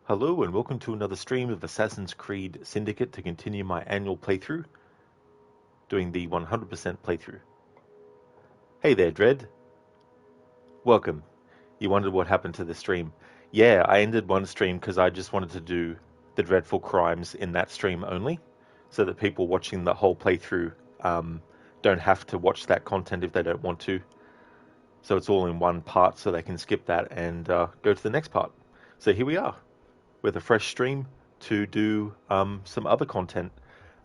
Hello and welcome to another stream of Assassin's Creed Syndicate to continue my annual playthrough, doing the 100% playthrough. Hey there, Dread. Welcome. You wondered what happened to the stream. Yeah, I ended one stream because I just wanted to do the dreadful crimes in that stream only, so that people watching the whole playthrough don't have to watch that content if they don't want to. So it's all in one part so they can skip that and go to the next part. So here we are, with a fresh stream to do some other content.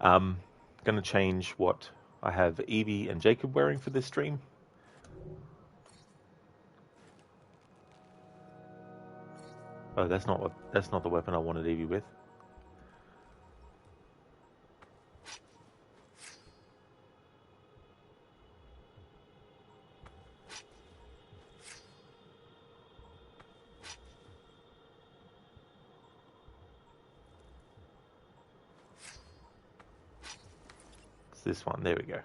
Going to change what I have Evie and Jacob wearing for this stream. Oh, that's not the weapon I wanted Evie with. It's this one. There we go.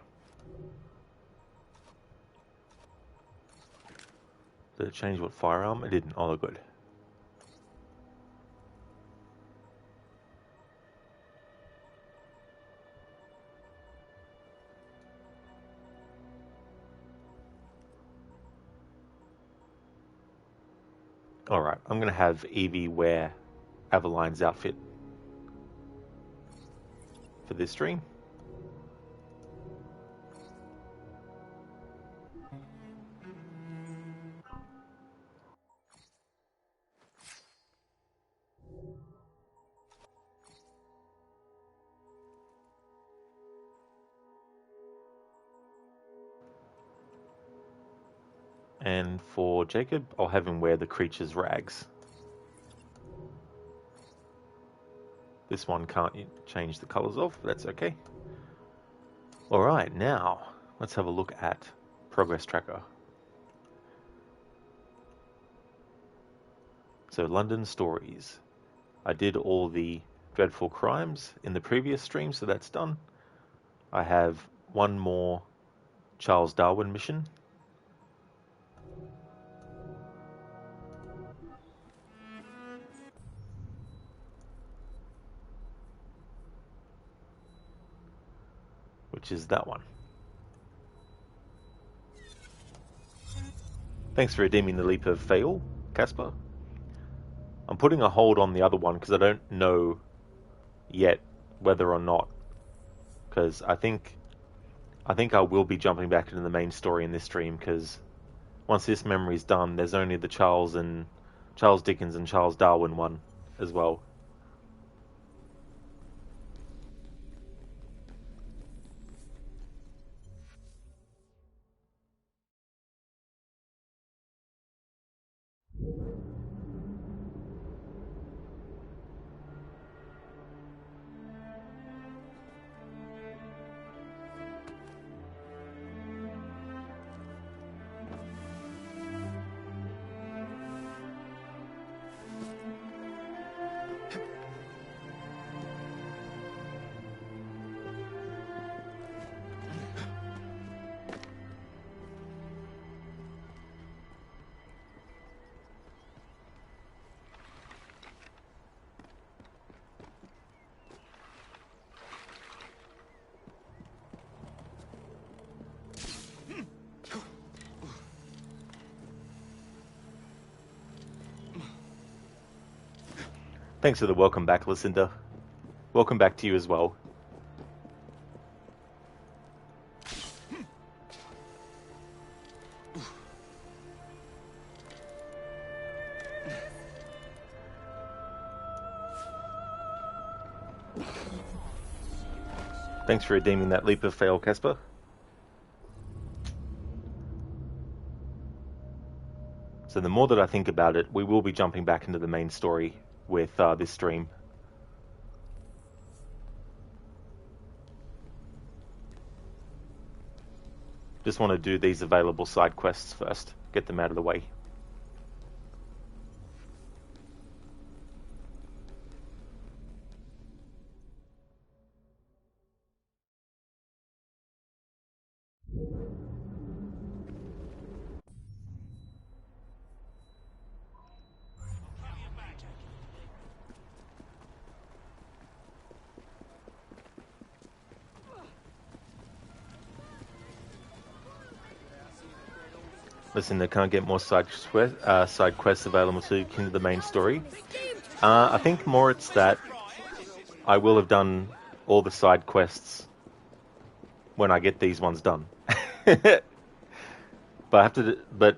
Did it change what firearm? It didn't. Oh, good. Alright, I'm going to have Evie wear Aveline's outfit for this stream. And for Jacob, I'll have him wear the creature's rags. This one can't change the colors of, but that's okay. Alright, now let's have a look at Progress Tracker. So London Stories. I did all the dreadful crimes in the previous stream, so that's done. I have one more Charles Darwin mission. Which is that one. Thanks for redeeming the leap of fail, Casper. I'm putting a hold on the other one because I don't know yet whether or not. Because I think I will be jumping back into the main story in this stream, because once this memory's done, there's only the Charles Dickens and Charles Darwin one as well. Thanks for the welcome back, Lucinda. Welcome back to you as well. Thanks for redeeming that leap of fail, Casper. So the more that I think about it, we will be jumping back into the main story with this stream. Just want to do these available side quests first, get them out of the way. Listen, they can't get more side quests available to continue the main story. I think more it's that I will have done all the side quests when I get these ones done. But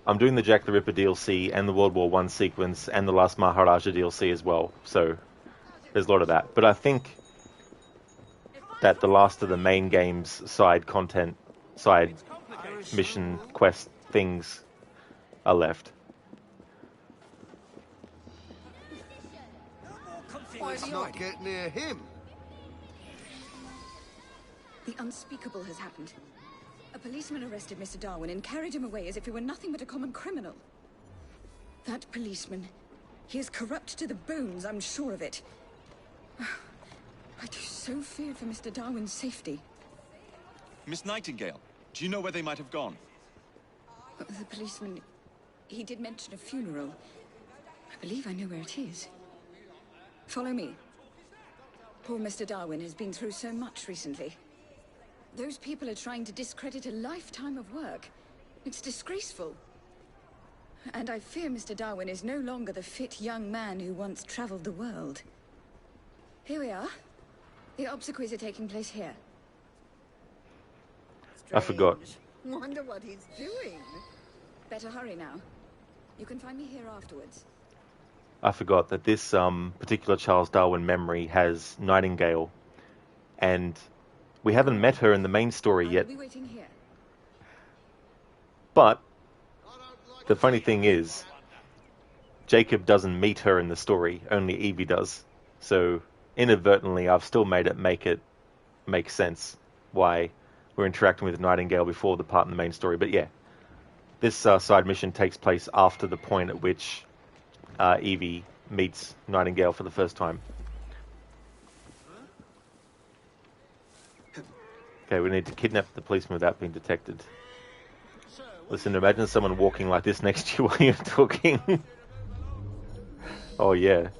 I'm doing the Jack the Ripper DLC and the World War I sequence and the Last Maharajah DLC as well. So there's a lot of that. But I think that the last of the main game's side mission quest things are left. Let's not get near him. The unspeakable has happened. A policeman arrested Mr. Darwin and carried him away as if he were nothing but a common criminal. That policeman, he is corrupt to the bones, I'm sure of it. I do so fear for Mr. Darwin's safety. Miss Nightingale, do you know where they might have gone? The policeman, he did mention a funeral. I believe I know where it is. Follow me. Poor Mr. Darwin has been through so much recently. Those people are trying to discredit a lifetime of work. It's disgraceful. And I fear Mr. Darwin is no longer the fit young man who once traveled the world. Here we are. The obsequies are taking place here. I forgot. Wonder what he's doing. Better hurry now. You can find me here afterwards. I forgot that this particular Charles Darwin memory has Nightingale, and we haven't met her in the main story yet. I'll be waiting here. But the funny thing is, Jacob doesn't meet her in the story, only Evie does. So inadvertently, I've still made it make sense why we're interacting with Nightingale before the part in the main story. But yeah, this side mission takes place after the point at which Evie meets Nightingale for the first time. Okay, we need to kidnap the policeman without being detected. Listen, imagine someone walking like this next to you while you're talking. Oh yeah. And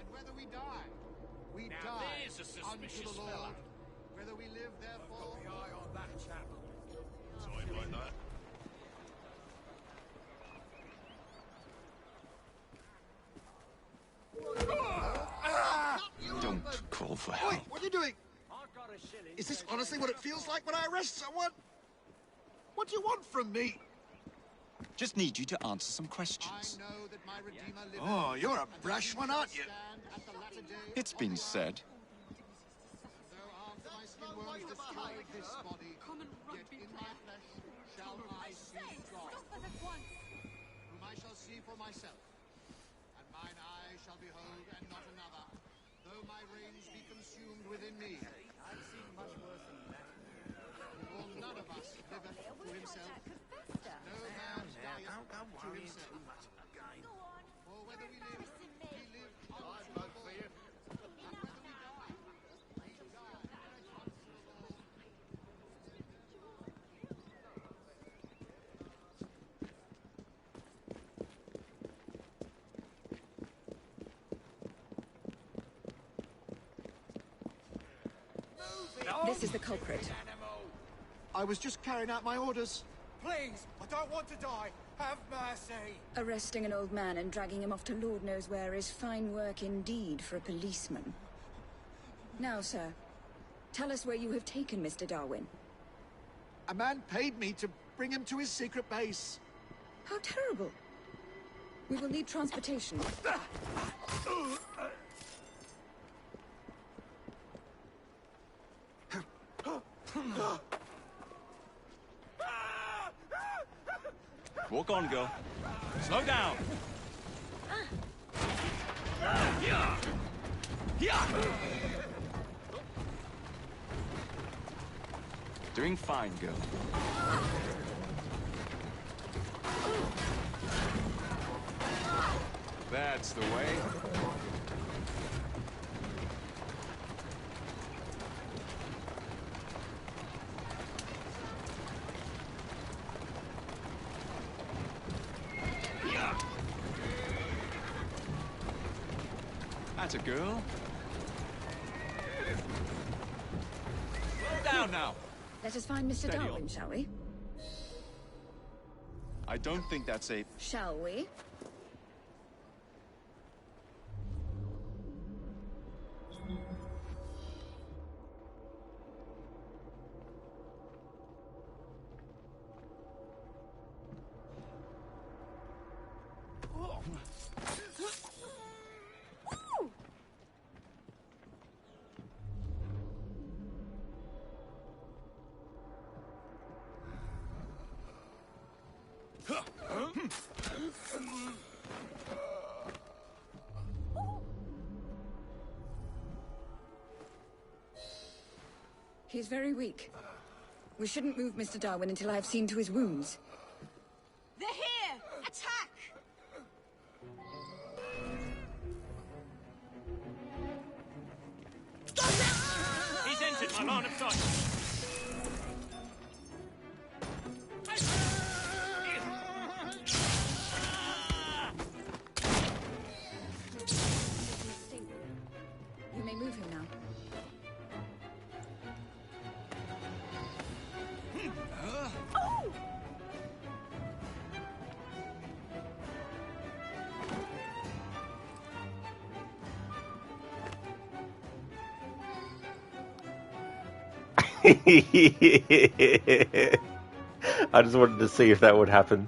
whether we die unto the Lord. Whether we live, therefore. Got the eye on that chap. Sorry about that. Don't call for help. Wait, what are you doing? Is this honestly what it feels like when I arrest someone? What do you want from me? Just need you to answer some questions. I know that my Redeemer liveth. Oh, you're a brash one, aren't you? It's been said. Though after my skin worms destroy this body, yet in my flesh shall I see God, whom I shall see for myself, and mine eye shall behold and not another, though my reins be consumed within me. I've seen much worse than that. For none of us liveth to himself, no man dieth to himself. For whether we live, we live unto the Lord. And whether we die, we die unto the Lord. This is the culprit. I was just carrying out my orders. Please, I don't want to die. Have mercy. Arresting an old man and dragging him off to Lord knows where is fine work indeed for a policeman. Now, sir, tell us where you have taken Mr. Darwin. A man paid me to bring him to his secret base. How terrible. We will need transportation. Walk on, girl. Slow down. Doing fine, girl. That's the way. That's a girl. Slow down now. Let us find Mr. Steady on. Darwin, shall we? I don't think that's a... Shall we? He's very weak. We shouldn't move Mr. Darwin until I have seen to his wounds. They're here! Attack! He's entered my line of sight. You may move him now. I just wanted to see if that would happen.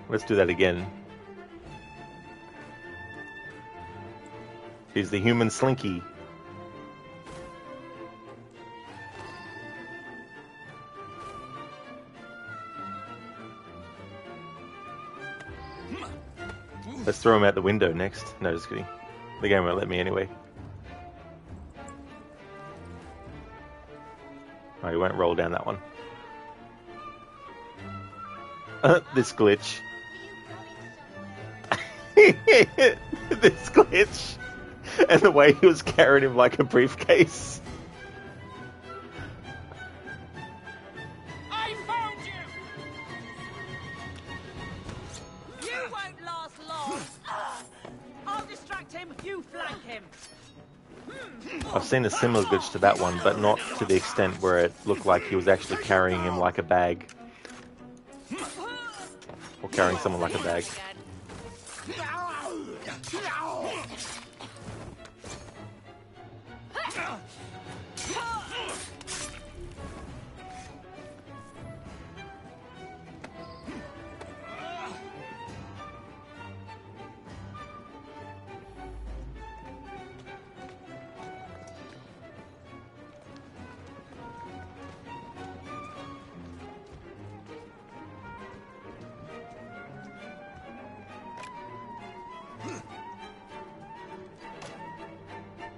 Let's do that again. He's the human Slinky. Let's throw him out the window next. No, just kidding. The game won't let me anyway. Oh, he won't roll down that one. This glitch. This glitch. And the way he was carrying him like a briefcase. I found you! You won't last long! I'll distract him, you flank him! I've seen a similar glitch to that one, but not to the extent where it looked like he was actually carrying him like a bag. Or carrying someone like a bag.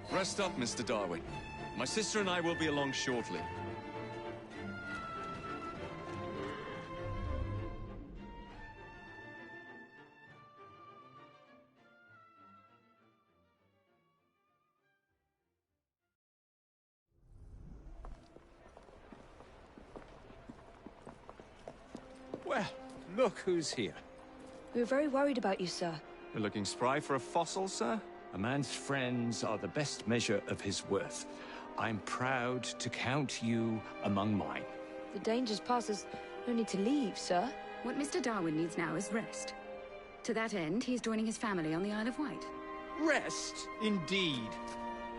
Rest up, Mr. Darwin. My sister and I will be along shortly. Well, look who's here. We were very worried about you, sir. You're looking spry for a fossil, sir? A man's friends are the best measure of his worth. I'm proud to count you among mine. The danger's past us. No need to leave, sir. What Mr. Darwin needs now is rest. To that end, he is joining his family on the Isle of Wight. Rest, indeed.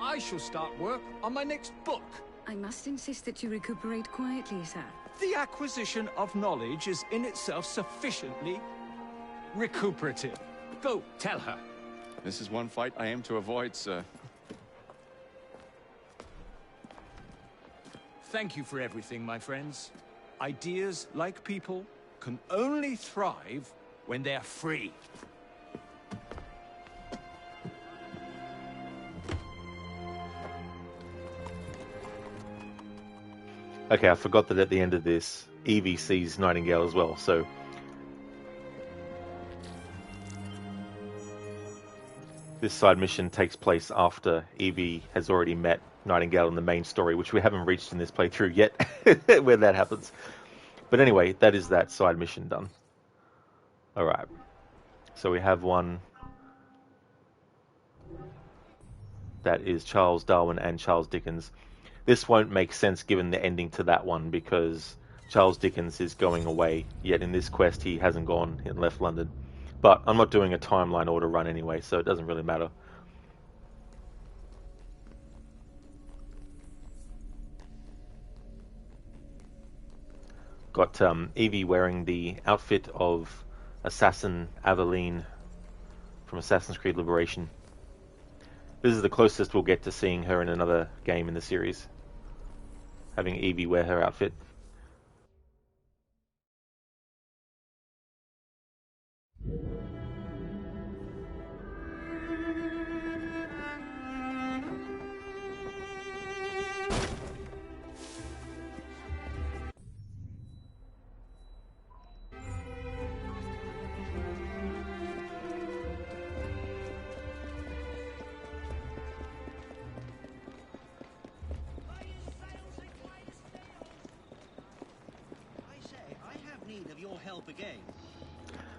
I shall start work on my next book. I must insist that you recuperate quietly, sir. The acquisition of knowledge is in itself sufficiently recuperative. Go, tell her. This is one fight I aim to avoid, sir. Thank you for everything, my friends. Ideas, like people, can only thrive when they're free. Okay, I forgot that at the end of this, Evie sees Nightingale as well, so... This side mission takes place after Evie has already met Nightingale in the main story, which we haven't reached in this playthrough yet, where that happens. But anyway, that is that side mission done. Alright. So we have one that is Charles Darwin and Charles Dickens. This won't make sense given the ending to that one, because Charles Dickens is going away, yet in this quest he hasn't gone and left London. But I'm not doing a timeline order run anyway, so it doesn't really matter. Got Evie wearing the outfit of Assassin Aveline from Assassin's Creed Liberation. This is the closest we'll get to seeing her in another game in the series, having Evie wear her outfit.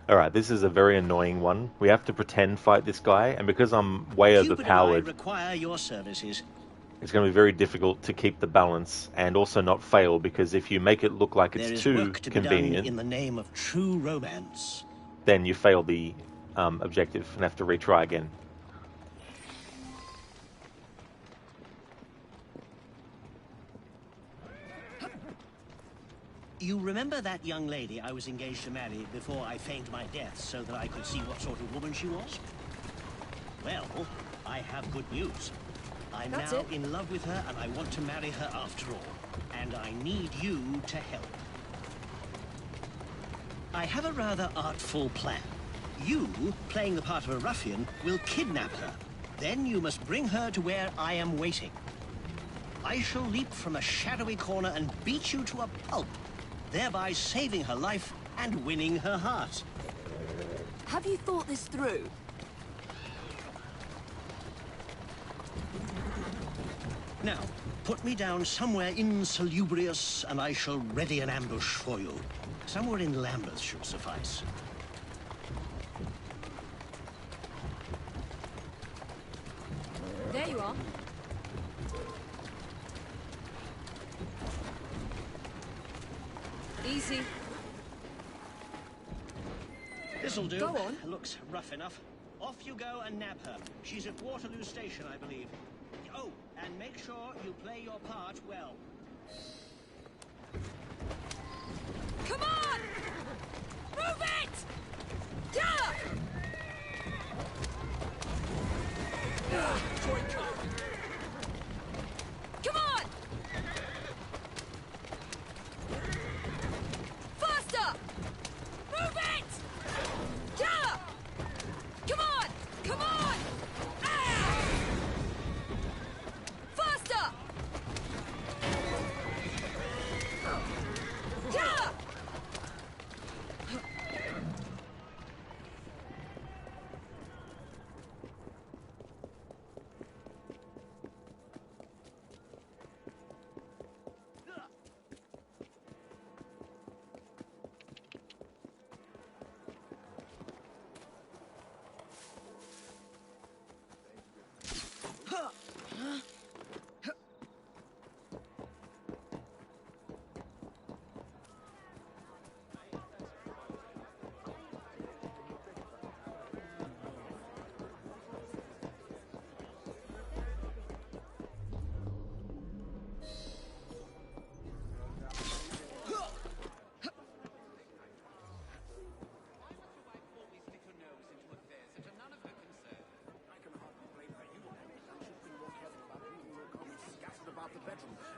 Alright, this is a very annoying one. We have to pretend fight this guy, and because I'm way overpowered, require your services. It's going to be very difficult to keep the balance and also not fail, because if you make it look like it's too convenient, in the name of true romance, then you fail the objective and have to retry again. You remember that young lady I was engaged to marry before I feigned my death so that I could see what sort of woman she was? Well, I have good news. I'm now in love with her and I want to marry her after all. And I need you to help. I have a rather artful plan. You, playing the part of a ruffian, will kidnap her. Then you must bring her to where I am waiting. I shall leap from a shadowy corner and beat you to a pulp, thereby saving her life and winning her heart. Have you thought this through? Now, put me down somewhere insalubrious, and I shall ready an ambush for you. Somewhere in Lambeth should suffice. There you are. Easy. This'll do. Go on. Looks rough enough. Off you go and nab her. She's at Waterloo Station, I believe. Oh, and make sure you play your part well. Come on! Move it! Yeah! Come on! Faster! Move it! Yeah! Come on! Come on! Ah! Faster! Yeah!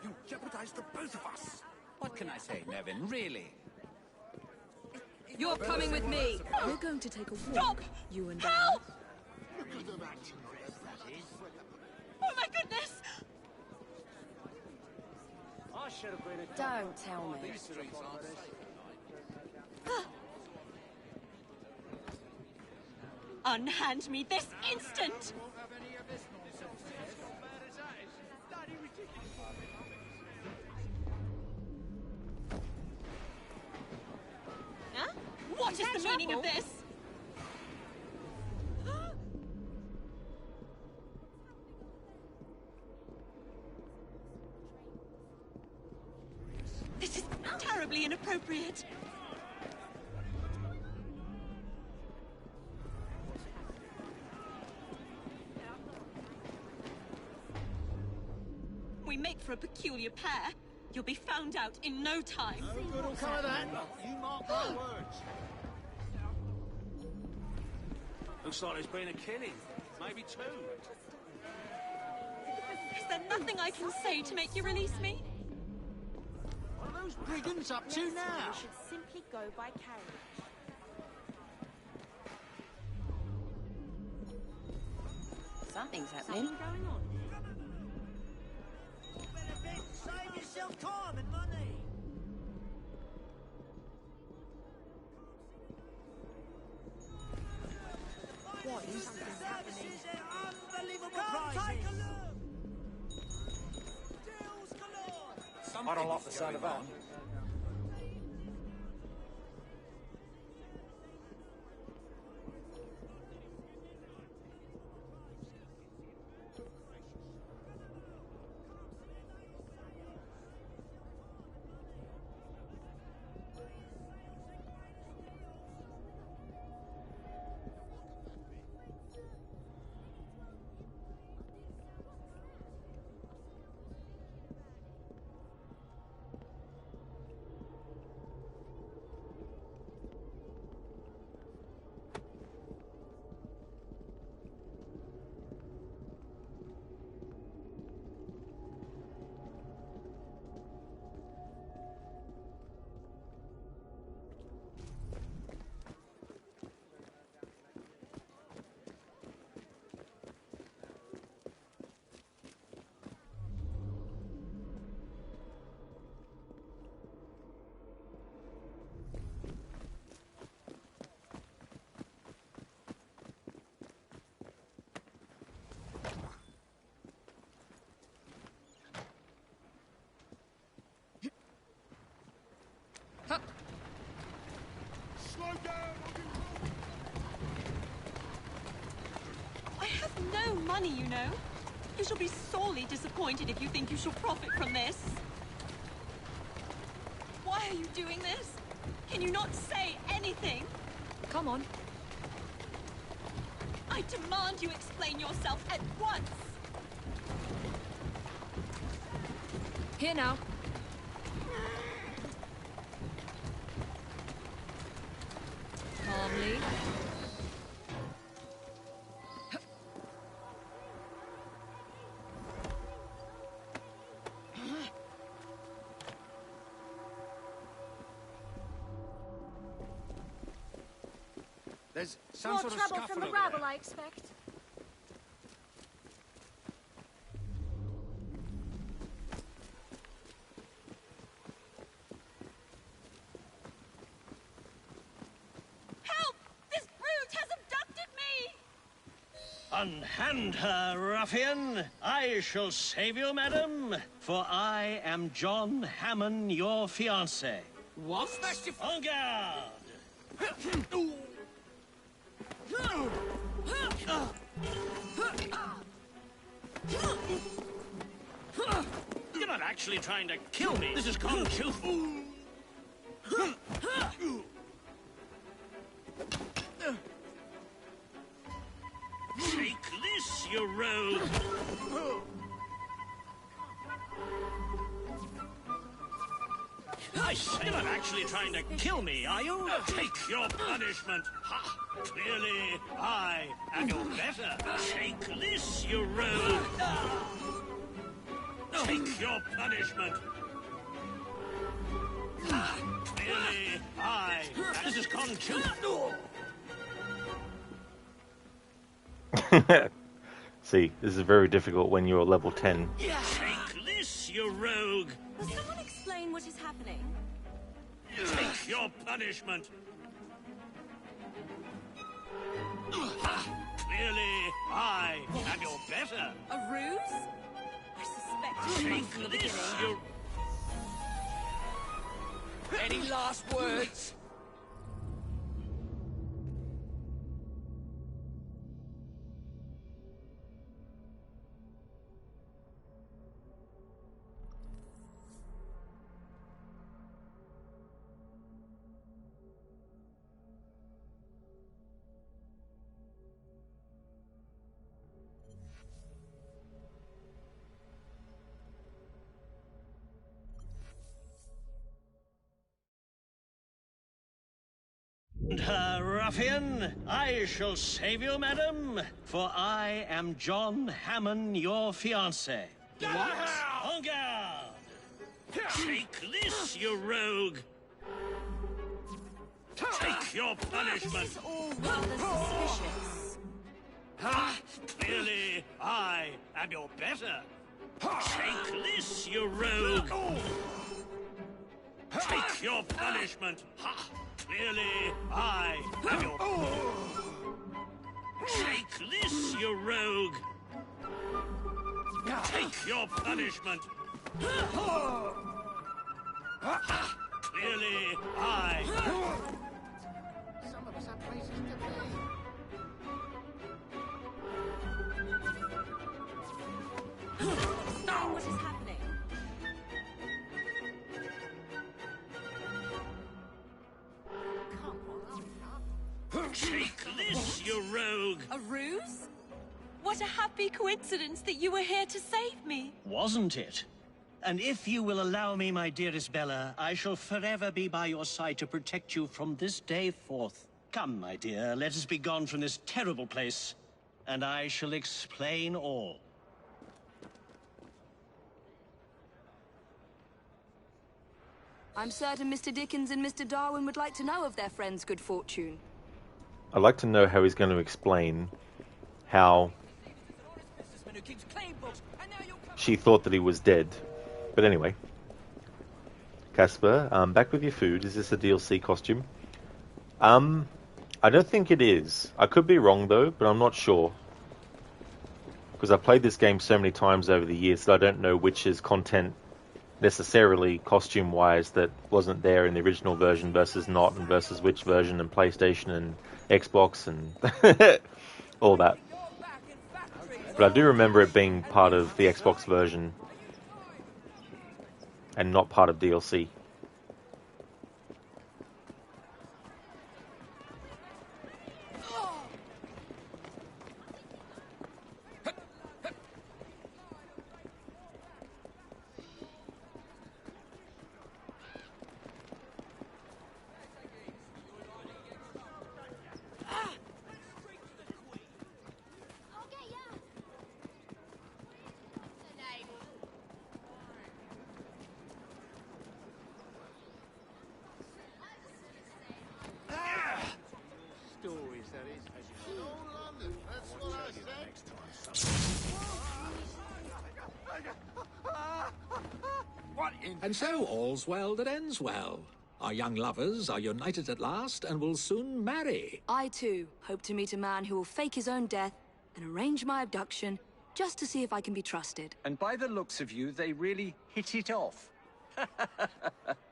You jeopardized the both of us. What can I say, Nevin? Really? You're coming with me. We're going to take a walk. Stop! You and Help! I. Oh my goodness! Don't tell me. Unhand me this instant! Huh? What is the meaning of this? inappropriate. We make for a peculiar pair. You'll be found out in no time. No good will come of that. You mark my words. Looks like there's been a killing. Maybe two. Is there nothing I can say to make you release me? What are those brigands up to now? We should simply go by carriage. Something's happening. Something going on. Save yourself time and money. What is Something's happening. unbelievable prizes? I don't like the sound of that. I have no money, you know. You shall be sorely disappointed if you think you shall profit from this. Why are you doing this? Can you not say anything? Come on. I demand you explain yourself at once. Here now. Calmly. There's some More sort of trouble scuffle from the over rabble, there. I expect. Help! This brute has abducted me! Unhand her, ruffian! I shall save you, madam, for I am John Hammond, your fiancé. What? En garde! You're not actually trying to kill me. This is gone too far. Take this, you rogue! I say, you're not actually trying to kill me, are you? Take your punishment. Ha! Clearly, I am your better. Take this, you rogue! Take your punishment. Ha! Clearly, I... This has gone too... See, this is very difficult when you're level 10. Take this, you rogue! Will someone explain what is happening? Take your punishment. Clearly, I am your better. A ruse? I suspected you from the Take this, beginning. you... Any last words? Ruffian, I shall save you, madam, for I am John Hammond, your fiancé. What? En garde! Take this, you rogue! Take your punishment! This is all rather suspicious. Clearly, I am your better. Take this, you rogue! Take your punishment! Clearly, I am your... Take this, you rogue! Take your punishment! Clearly, I... Some of us have places to be. Explain what is happening. Take this, you rogue! A ruse? What a happy coincidence that you were here to save me. Wasn't it? And if you will allow me, my dearest Bella, I shall forever be by your side to protect you from this day forth. Come, my dear, let us be gone from this terrible place, and I shall explain all. I'm certain Mr. Dickens and Mr. Darwin would like to know of their friend's good fortune. I'd like to know how he's going to explain how she thought that he was dead. But anyway. Casper, back with your food. Is this a DLC costume? I don't think it is. I could be wrong though, but I'm not sure. Because I've played this game so many times over the years that I don't know which is content necessarily costume-wise that wasn't there in the original version versus not, and versus which version, and PlayStation and Xbox and all that. But I do remember it being part of the Xbox version and not part of DLC. And so all's well that ends well. Our young lovers are united at last and will soon marry. I, too, hope to meet a man who will fake his own death and arrange my abduction just to see if I can be trusted. And by the looks of you, they really hit it off.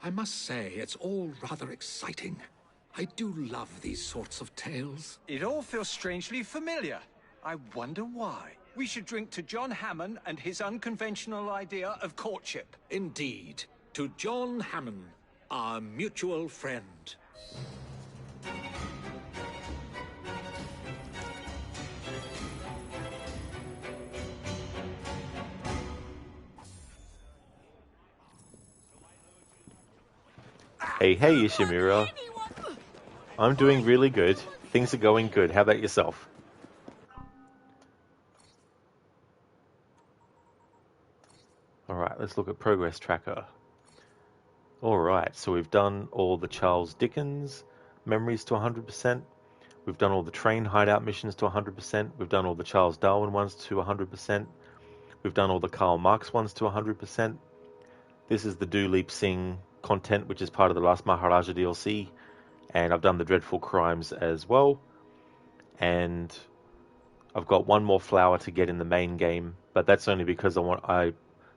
I must say, it's all rather exciting. I do love these sorts of tales. It all feels strangely familiar. I wonder why. We should drink to John Hammond and his unconventional idea of courtship. Indeed. To John Hammond, our mutual friend. Hey, Ishimura. I'm doing really good. Things are going good. How about yourself? Alright, let's look at progress tracker. Alright, so we've done all the Charles Dickens memories to 100%. We've done all the train hideout missions to 100%. We've done all the Charles Darwin ones to 100%. We've done all the Karl Marx ones to 100%. This is the Do Leap Sing content, which is part of the Last Maharajah DLC. And I've done the Dreadful Crimes as well. And I've got one more flower to get in the main game, but that's only because I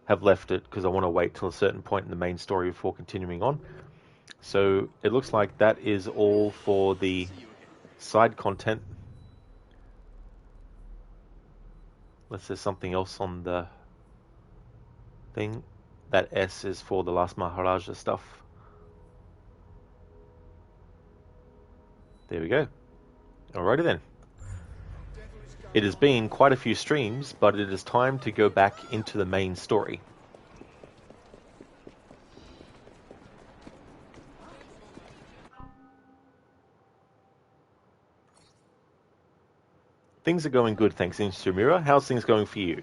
have left it because I want to wait till a certain point in the main story before continuing on. So it looks like that is all for the side content. Unless there's something else on the thing. That S is for the Last Maharaja stuff. There we go. Alrighty then. It has been quite a few streams, but it is time to go back into the main story. Things are going good, thanks, Inshimura. How's things going for you?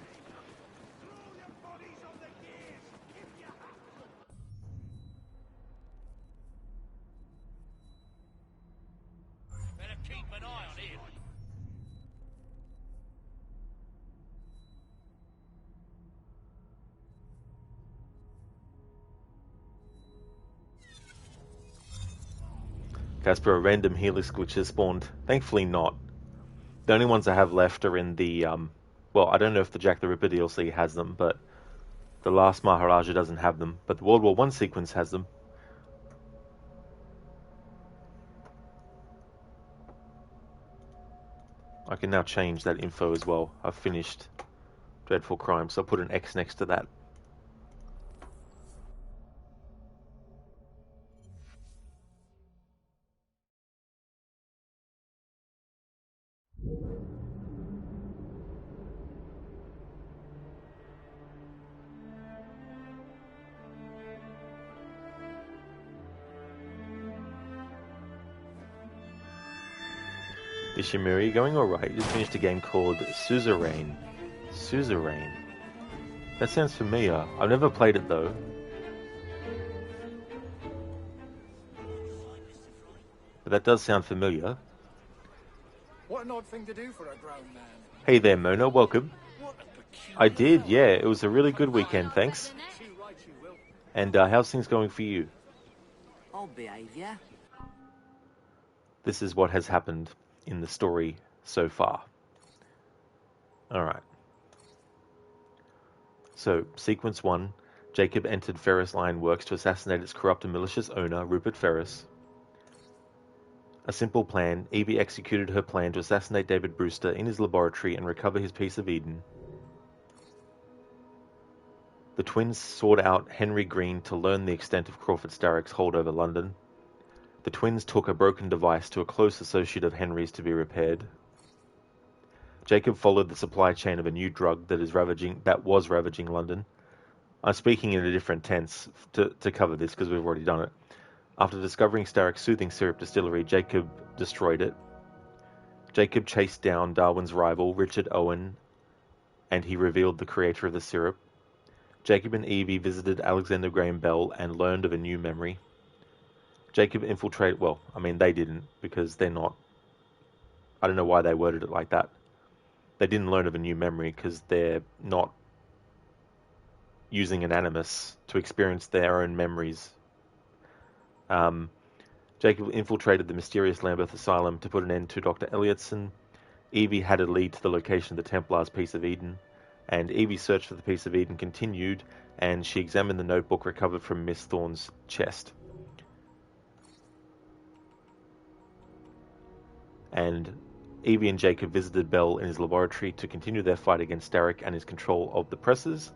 Better keep an eye on him. Casper, a random helix glitch has spawned. Thankfully not. The only ones I have left are in the, well, I don't know if the Jack the Ripper DLC has them, but the Last Maharajah doesn't have them, but the World War I sequence has them. I can now change that info as well. I've finished Dreadful Crime, so I'll put an X next to that. Ishimura, going alright? Just finished a game called Suzerain. Suzerain. That sounds familiar. I've never played it though. But that does sound familiar. What an odd thing to do for a grown man. Hey there, Mona. Welcome. I did, yeah. It was a really good weekend, thanks. And how's things going for you? I'll behave, yeah? This is what has happened in the story so far. Alright. So, Sequence 1. Jacob entered Ferris Iron Works to assassinate its corrupt and malicious owner, Rupert Ferris. A simple plan. Evie executed her plan to assassinate David Brewster in his laboratory and recover his piece of Eden. The twins sought out Henry Green to learn the extent of Crawford Starrick's hold over London. The twins took a broken device to a close associate of Henry's to be repaired. Jacob followed the supply chain of a new drug that was ravaging London. I'm speaking in a different tense to cover this because we've already done it. After discovering Starrick's soothing syrup distillery, Jacob destroyed it. Jacob chased down Darwin's rival, Richard Owen, and he revealed the creator of the syrup. Jacob and Evie visited Alexander Graham Bell and learned of a new memory. Jacob infiltrated... Well, I mean, they didn't, because they're not... I don't know why they worded it like that. They didn't learn of a new memory because they're not using an animus to experience their own memories. Jacob infiltrated the mysterious Lambeth Asylum to put an end to Dr. Elliotson. Evie had a lead to the location of the Templar's piece of Eden, and Evie's search for the piece of Eden continued, and she examined the notebook recovered from Miss Thorne's chest. And Evie and Jacob visited Bell in his laboratory to continue their fight against Starrick and his control of the presses.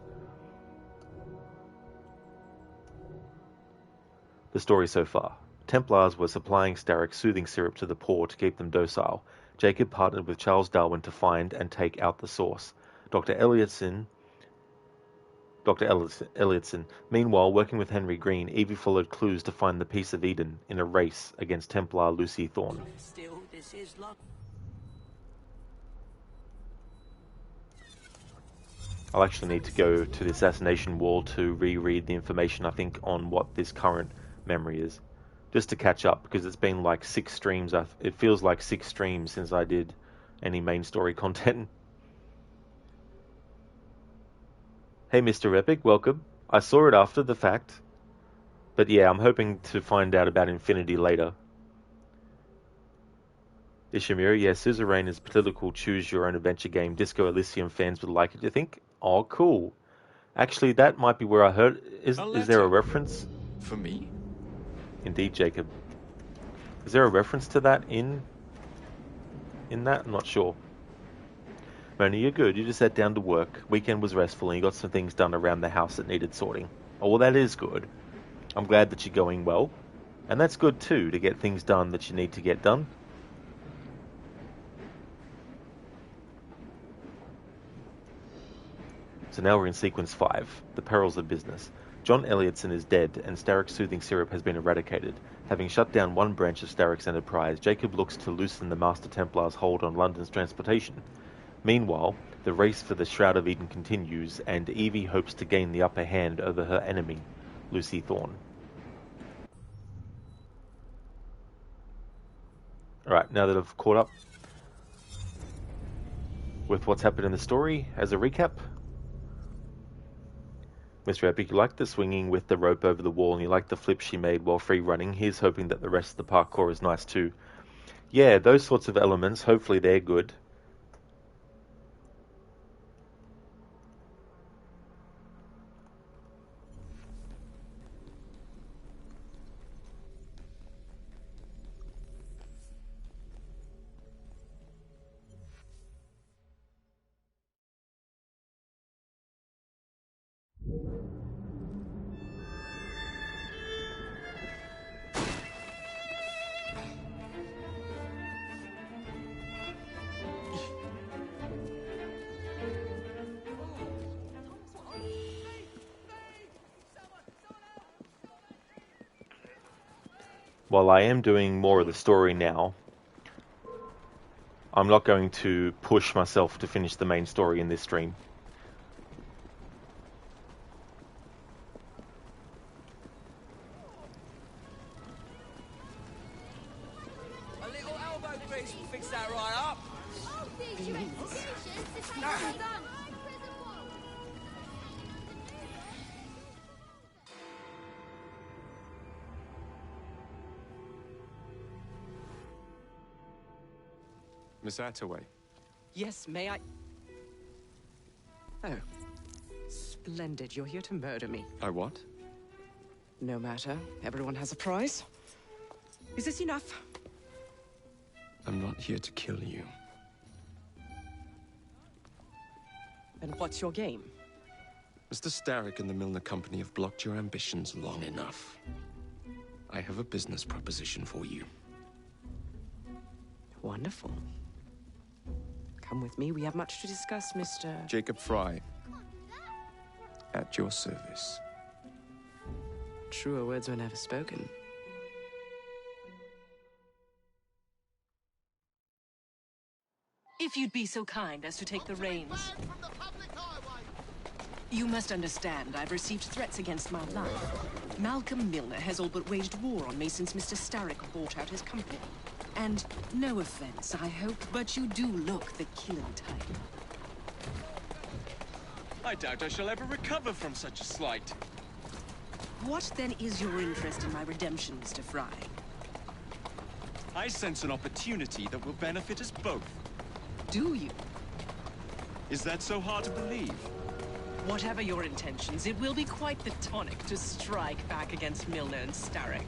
The story so far. Templars were supplying Starrick soothing syrup to the poor to keep them docile. Jacob partnered with Charles Darwin to find and take out the source. Dr. Elliotson, meanwhile, working with Henry Green, Evie followed clues to find the piece of Eden in a race against Templar Lucy Thorne. Still, this is luck. I'll actually need to go to the assassination wall to reread the information, I think, on what this current memory is. Just to catch up, because it's been like 6 streams. It feels like 6 streams since I did any main story content. Hey, Mr. Epic, welcome. I saw it after the fact. But yeah, I'm hoping to find out about Infinity later. Ishimura, yeah, Suzerain is political choose-your-own-adventure game. Disco Elysium fans would like it, you think? Oh, cool. Actually, that might be where I heard... Is there a reference? For me? Indeed, Jacob. Is there a reference to that in that? I'm not sure. Mona, you're good. You just sat down to work. Weekend was restful and you got some things done around the house that needed sorting. Oh, well, that is good. I'm glad that you're going well. And that's good, too, to get things done that you need to get done. So now we're in sequence 5, the perils of business. John Elliotson is dead, and Starrick's soothing syrup has been eradicated. Having shut down one branch of Starrick's enterprise, Jacob looks to loosen the Master Templar's hold on London's transportation. Meanwhile, the race for the Shroud of Eden continues, and Evie hopes to gain the upper hand over her enemy, Lucy Thorne. Alright, now that I've caught up with what's happened in the story, as a recap, Mr. Epic, you like the swinging with the rope over the wall, and you like the flip she made while free running. Here's hoping that the rest of the parkour is nice too. Yeah, those sorts of elements, hopefully they're good. While I am doing more of the story now, I'm not going to push myself to finish the main story in this stream. A little elbow grease will fix that right up. Miss Attaway. Yes, may I? Oh. Splendid. You're here to murder me. I what? No matter. Everyone has a price. Is this enough? I'm not here to kill you. And what's your game? Mr. Starrick and the Milner Company have blocked your ambitions long enough. I have a business proposition for you. Wonderful. Come with me. We have much to discuss, Mr. Jacob Fry. At your service. Truer words were never spoken. If you'd be so kind as to take the reins. You must understand, I've received threats against my life. Malcolm Milner has all but waged war on me since Mr. Starrick bought out his company. And no offense, I hope, but you do look the killing type. I doubt I shall ever recover from such a slight. What then is your interest in my redemption, Mr. Fry? I sense an opportunity that will benefit us both. Do you? Is that so hard to believe? Whatever your intentions, it will be quite the tonic to strike back against Milner and Starrick.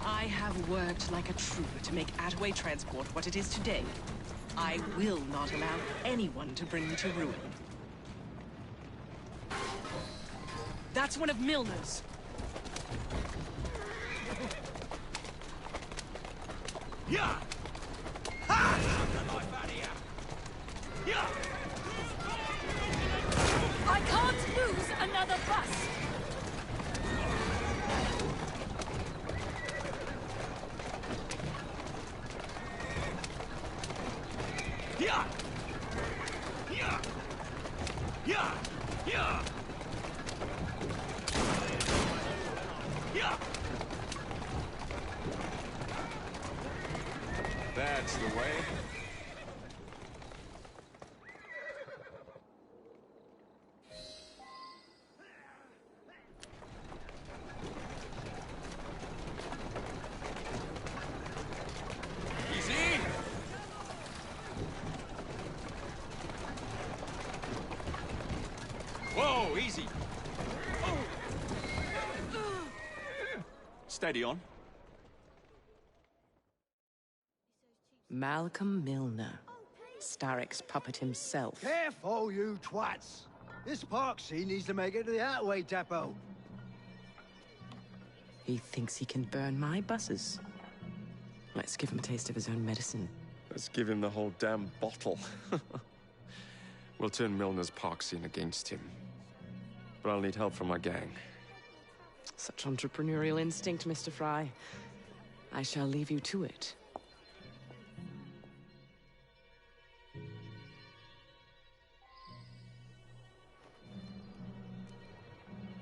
I have worked like a trooper to make Attaway Transport what it is today. I will not allow anyone to bring me to ruin. That's one of Milner's. Yeah! I can't lose another bus! Yeah! Yeah! Yeah! Yeah! Yeah! That's the way. Easy! Whoa, easy! Steady on. Malcolm Milner. Starrick's puppet himself. Careful, you twats. This Parksy needs to make it to the Attaway depot. He thinks he can burn my buses. Let's give him a taste of his own medicine. Let's give him the whole damn bottle. We'll turn Milner's park scene against him. But I'll need help from my gang. Such entrepreneurial instinct, Mr. Fry. I shall leave you to it.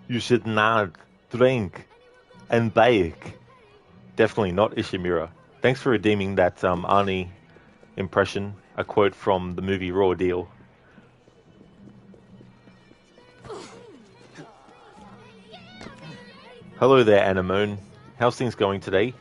You should not drink and bake. Definitely not Ishimura. Thanks for redeeming that Arnie impression, a quote from the movie Raw Deal. Hello there, Anemone. How's things going today?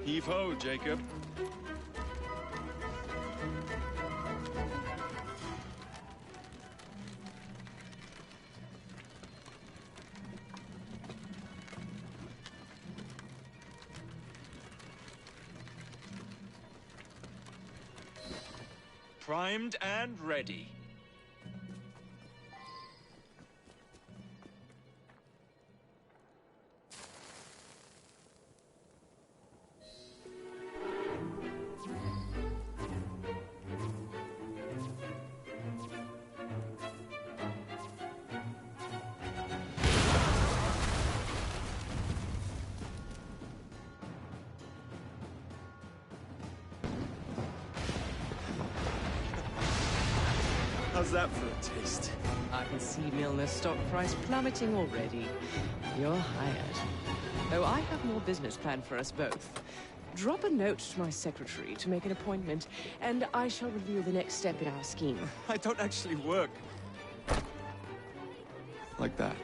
Heave-ho, Jacob. Primed and ready. How's that for a taste? I can see Milner's stock price plummeting already. You're hired. Though I have more business planned for us both. Drop a note to my secretary to make an appointment, and I shall reveal the next step in our scheme. I don't actually work like that.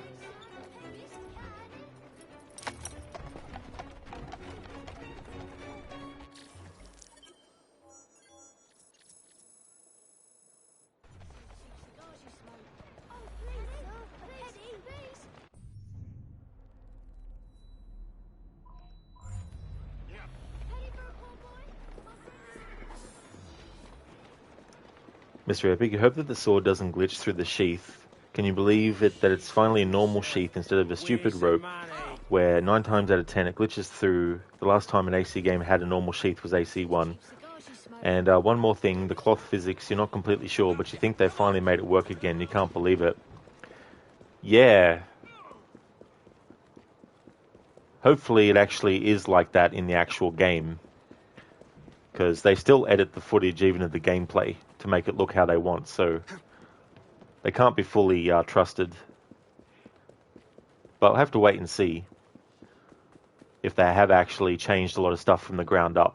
Mr. Epic, I hope that the sword doesn't glitch through the sheath. Can you believe it that it's finally a normal sheath instead of a stupid rope where 9 times out of 10 it glitches through? The last time an AC game had a normal sheath was AC1. And one more thing, the cloth physics, you're not completely sure, but you think they finally made it work again. You can't believe it. Yeah. Hopefully it actually is like that in the actual game, because they still edit the footage even of the gameplay to make it look how they want, so they can't be fully trusted. But I'll have to wait and see if they have actually changed a lot of stuff from the ground up.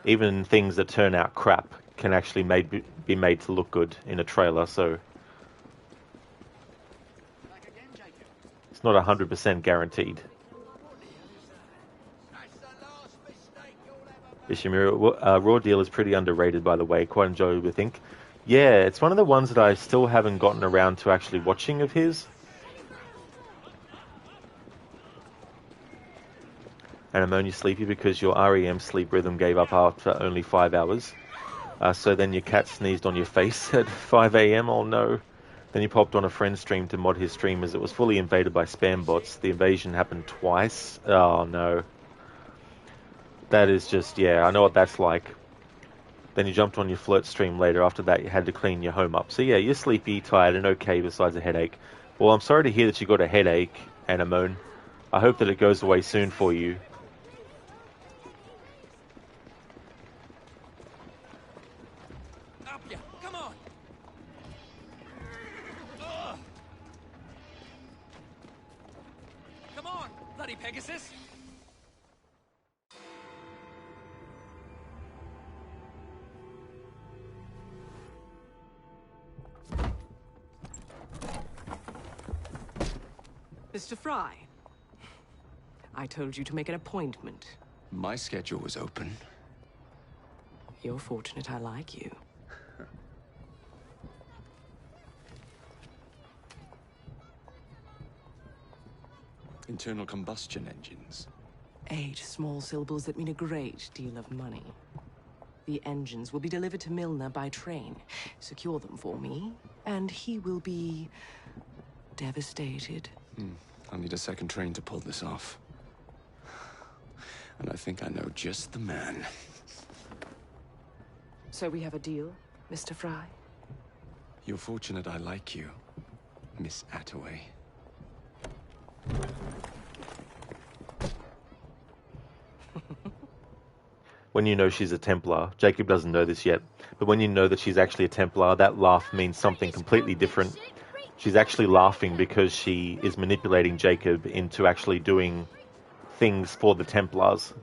Even things that turn out crap can actually be made to look good in a trailer, so it's not 100% guaranteed. Ishimura, Raw Deal is pretty underrated, by the way. Quite enjoyable, I think. Yeah, it's one of the ones that I still haven't gotten around to actually watching of his. And I'm only sleepy because your REM sleep rhythm gave up after only 5 hours. So then your cat sneezed on your face at 5 a.m. Oh no. Then you popped on a friend's stream to mod his stream as it was fully invaded by spam bots. The invasion happened twice. Oh no. That is just, yeah, I know what that's like. Then you jumped on your flirt stream later. After that, you had to clean your home up. So yeah, you're sleepy, tired, and okay besides a headache. Well, I'm sorry to hear that you got a headache, Anemone. I hope that it goes away soon for you. party, Pegasus! Mr. Fry, I told you to make an appointment. My schedule was open. You're fortunate I like you. Internal combustion engines. 8 small syllables that mean a great deal of money. The engines will be delivered to Milner by train. Secure them for me, and he will be devastated. I'll need a second train to pull this off. And I think I know just the man. So we have a deal, Mr. Fry? You're fortunate I like you, Miss Attaway. When you know she's a Templar, Jacob doesn't know this yet, but when you know that she's actually a Templar, that laugh means something completely different. She's actually laughing because she is manipulating Jacob into actually doing things for the Templars.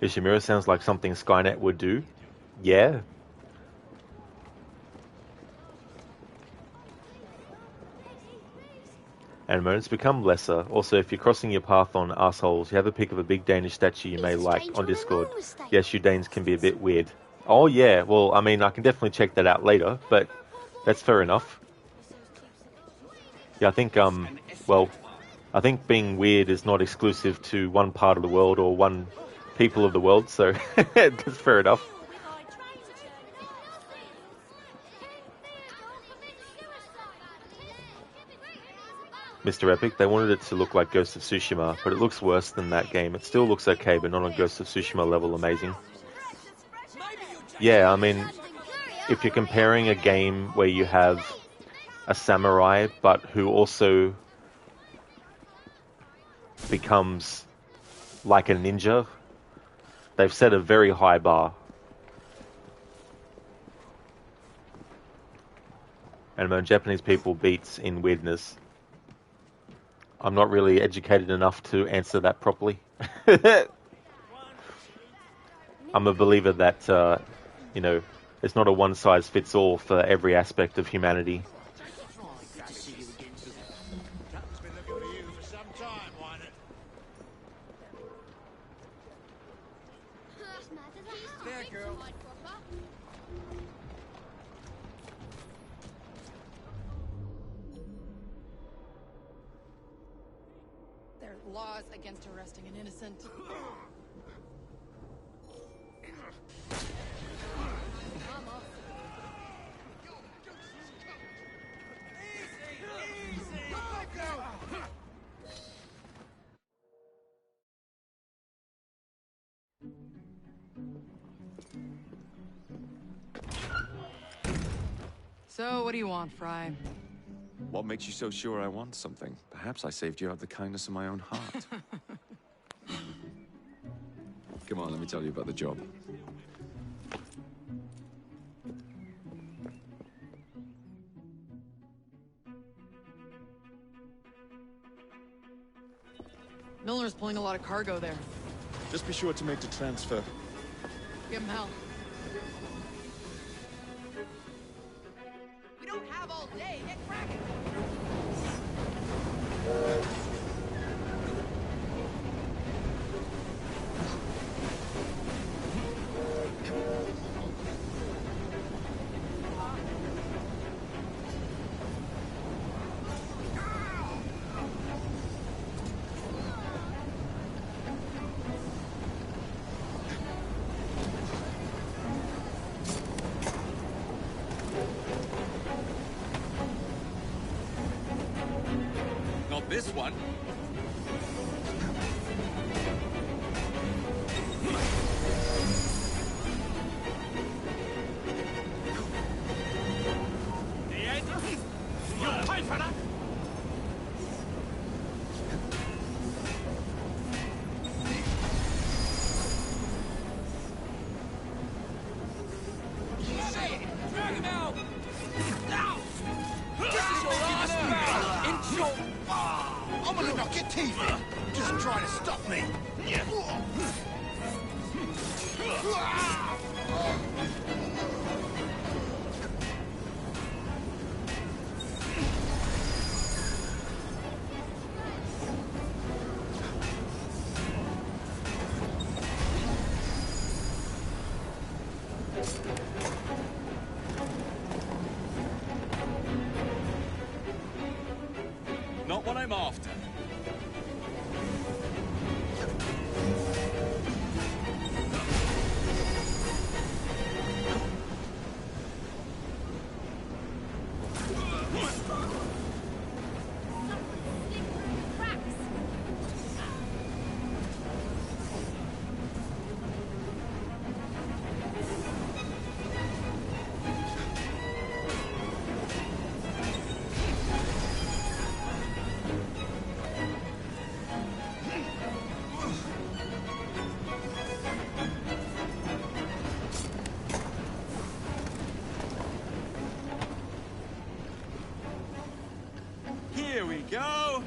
Ishimura sounds like something Skynet would do. Yeah. And moments become lesser. Also, if you're crossing your path on assholes, you have a pic of a big Danish statue you may like on Discord. Yes, you Danes can be a bit weird. Oh yeah, well, I mean, I can definitely check that out later, but that's fair enough. Yeah, I think, well, I think being weird is not exclusive to one part of the world or one people of the world, so that's fair enough. Mr. Epic, they wanted it to look like Ghost of Tsushima, but it looks worse than that game. It still looks okay, but not on Ghost of Tsushima level amazing. Yeah, I mean, if you're comparing a game where you have a samurai, but who also becomes like a ninja, they've set a very high bar. And among Japanese people beats in weirdness. I'm not really educated enough to answer that properly. I'm a believer that, you know, it's not a one-size-fits-all for every aspect of humanity. There are laws against arresting an innocent. So, what do you want, Fry? What makes you so sure I want something? Perhaps I saved you out of the kindness of my own heart. Come on, let me tell you about the job. Milner's pulling a lot of cargo there. Just be sure to make the transfer. Give him hell. We don't have all day. Get cracking. Not this one. You'll pay for that! Drag him out! Now! This is your last bout! Enjoy! Sink your teeth in. Just try to stop me. Not what I'm after. Here we go.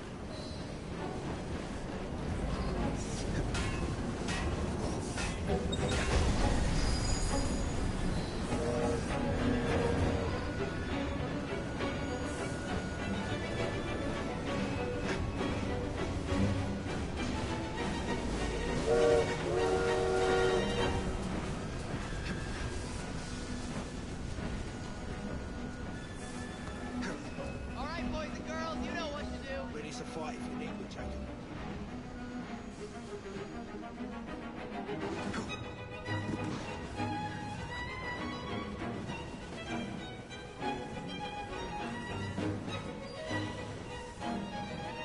All right, boys and girls, you know what to do. Ready to fight if you need me, Jacob.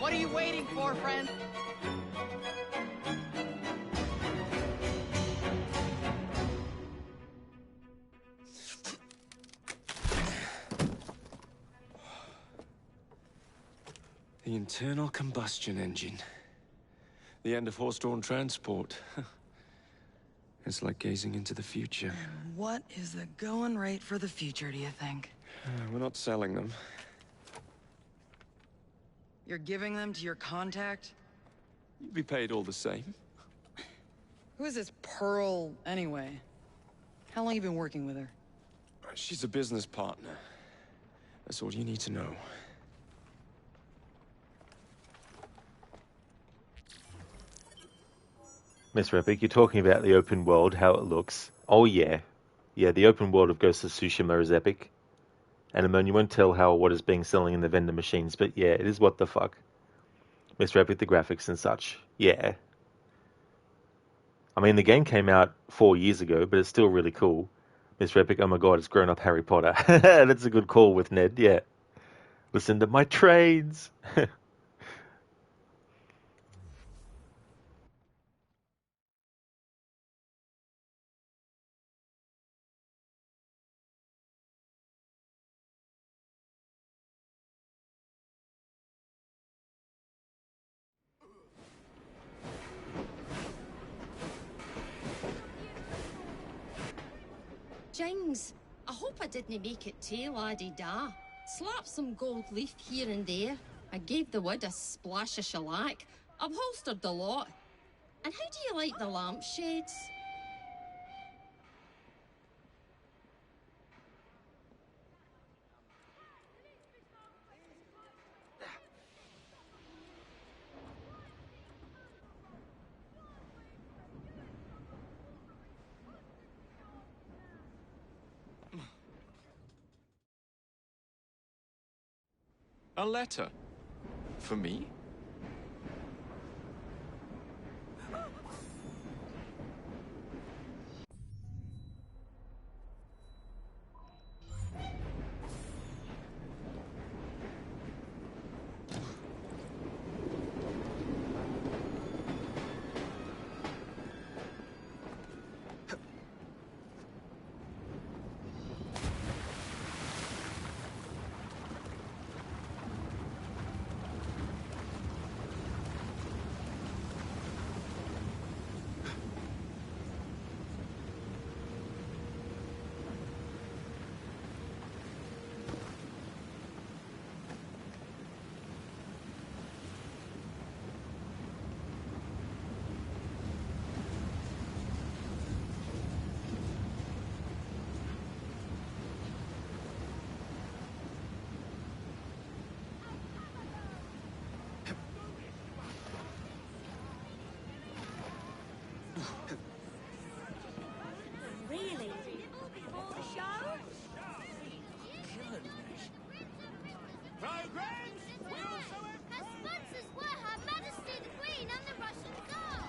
What are you waiting for, friend? The internal combustion engine. The end of horse-drawn transport. It's like gazing into the future. What is the going rate for the future, do you think? We're not selling them. You're giving them to your contact? You'd be paid all the same. Who is this Pearl, anyway? How long you been working with her? She's a business partner. That's all you need to know. Mr. Epic, you're talking about the open world, how it looks. Oh yeah. Yeah, the open world of Ghost of Tsushima is epic. And Amon, you won't tell how what is being selling in the vendor machines, but yeah, it is what the fuck. Mr. Epic, the graphics and such. Yeah. I mean, the game came out 4 years ago, but it's still really cool. Mr. Epic, oh my god, it's grown up Harry Potter. That's a good call with Ned, yeah. Listen to my trades. Jings, I hope I didn't make it too, laddie da. Slap some gold leaf here and there. I gave the wood a splash of shellac. Upholstered the lot. And how do you like the lampshades? A letter? For me? sponsors were Her Majesty the Queen and the Russian Tsar.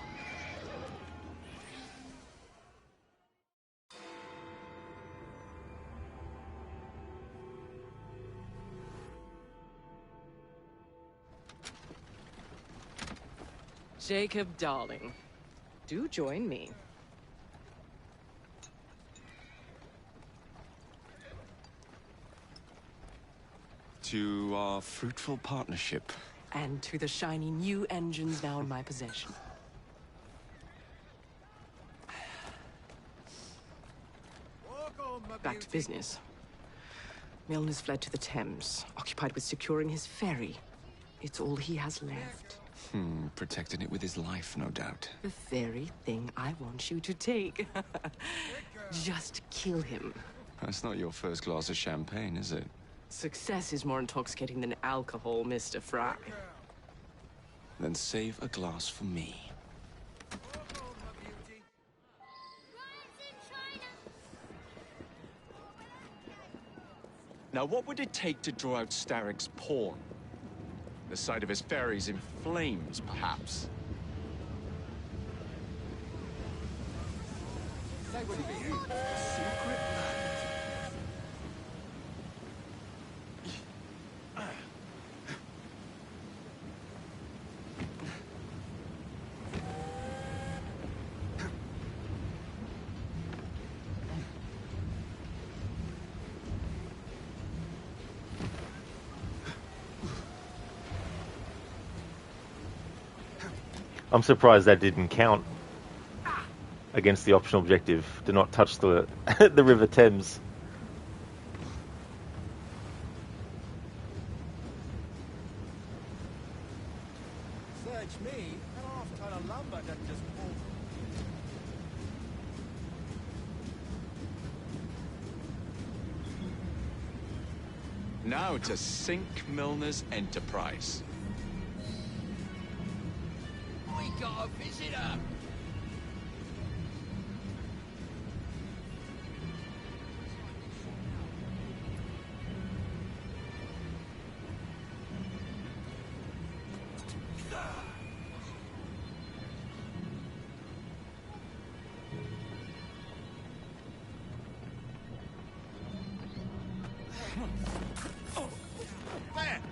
Jacob, darling, do join me. To our fruitful partnership. And to the shiny new engines now in my possession. Back to business. Milner's fled to the Thames, occupied with securing his ferry. It's all he has left. Protecting it with his life, no doubt. The very thing I want you to take. Just kill him. That's not your first glass of champagne, is it? Success is more intoxicating than alcohol, Mr. Fry. Then save a glass for me. Now, what would it take to draw out Starrick's pawn? The sight of his ferries in flames, perhaps? Say what it be. Secret I'm surprised that didn't count against the optional objective. Do not touch the the River Thames. Search me, an half-ton of lumber doesn't just fall. Now to sink Milner's enterprise. We got a visitor!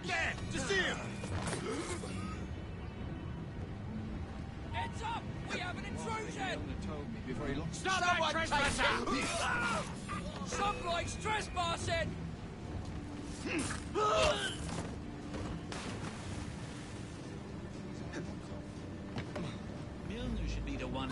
There! To see him! Heads up! We have an intrusion! Told me before he lost. Stop that trespasser! Some bloke's trespassing! Milner should be the one.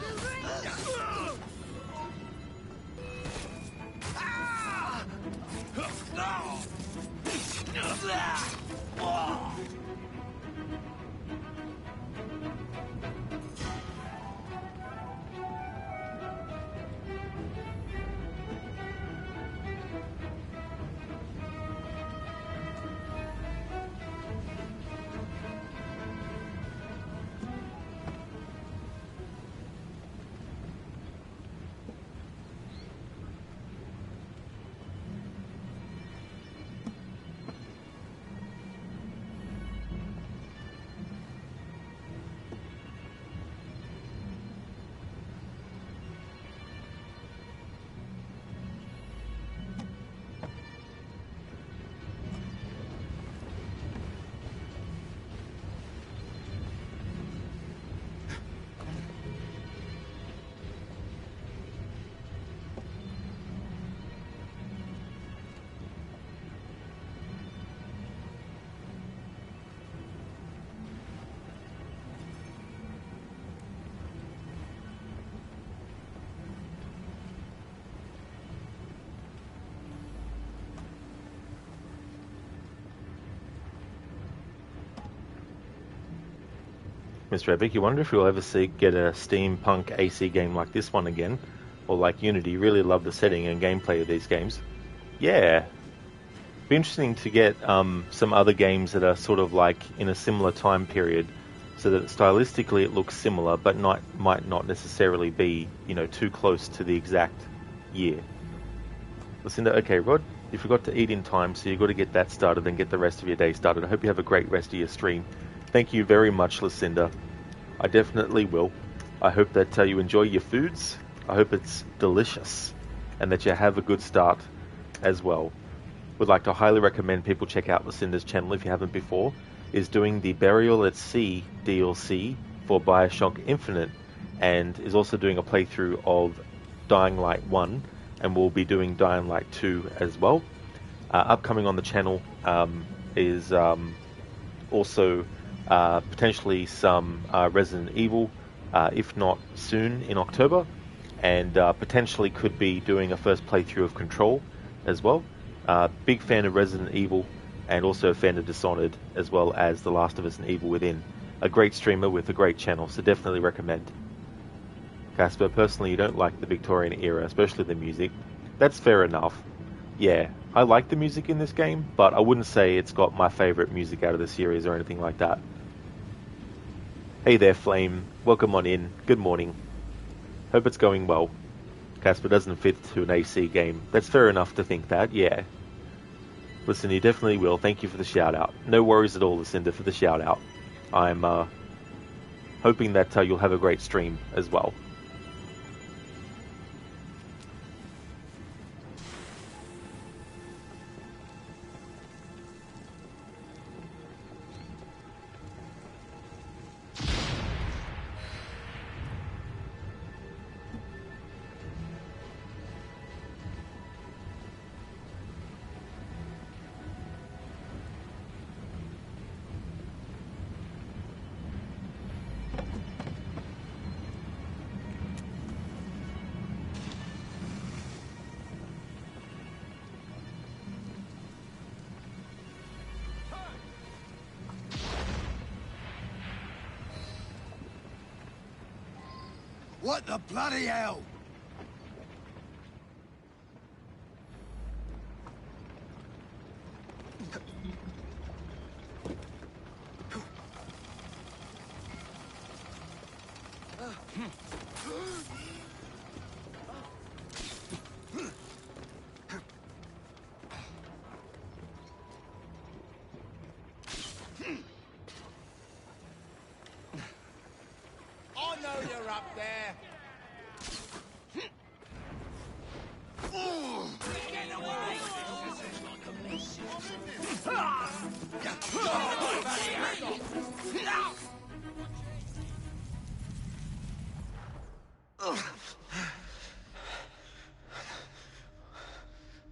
Mr. Epic, you wonder if we'll ever get a steampunk AC game like this one again, or like Unity. Really love the setting and gameplay of these games. Yeah, be interesting to get some other games that are sort of like in a similar time period, so that stylistically it looks similar, but might not necessarily be, you know, too close to the exact year. Lucinda, okay, Rod, You forgot to eat in time, so you've got to get that started and get the rest of your day started. I hope you have a great rest of your stream. Thank you very much, Lucinda. I definitely will. I hope that you enjoy your foods. I hope it's delicious and that you have a good start as well. Would like to highly recommend people check out Lucinda's channel if you haven't before. Is doing the Burial at Sea DLC for Bioshock Infinite, and is also doing a playthrough of Dying Light 1, and we'll be doing Dying Light 2 as well. Upcoming on the channel is also potentially some Resident Evil, if not soon in October, and potentially could be doing a first playthrough of Control as well. Big fan of Resident Evil, and also a fan of Dishonored, as well as The Last of Us and Evil Within. A great streamer with a great channel, so definitely recommend. Casper, personally you don't like the Victorian era, especially the music. That's fair enough. Yeah, I like the music in this game, but I wouldn't say it's got my favourite music out of the series or anything like that. Hey there, Flame. Welcome on in. Good morning. Hope it's going well. Casper doesn't fit to an AC game. That's fair enough to think that, yeah. Listen, you definitely will. Thank you for the shout-out. No worries at all, Lucinda, for the shout-out. I'm hoping that you'll have a great stream as well. What the bloody hell? I know you're up there. Get away!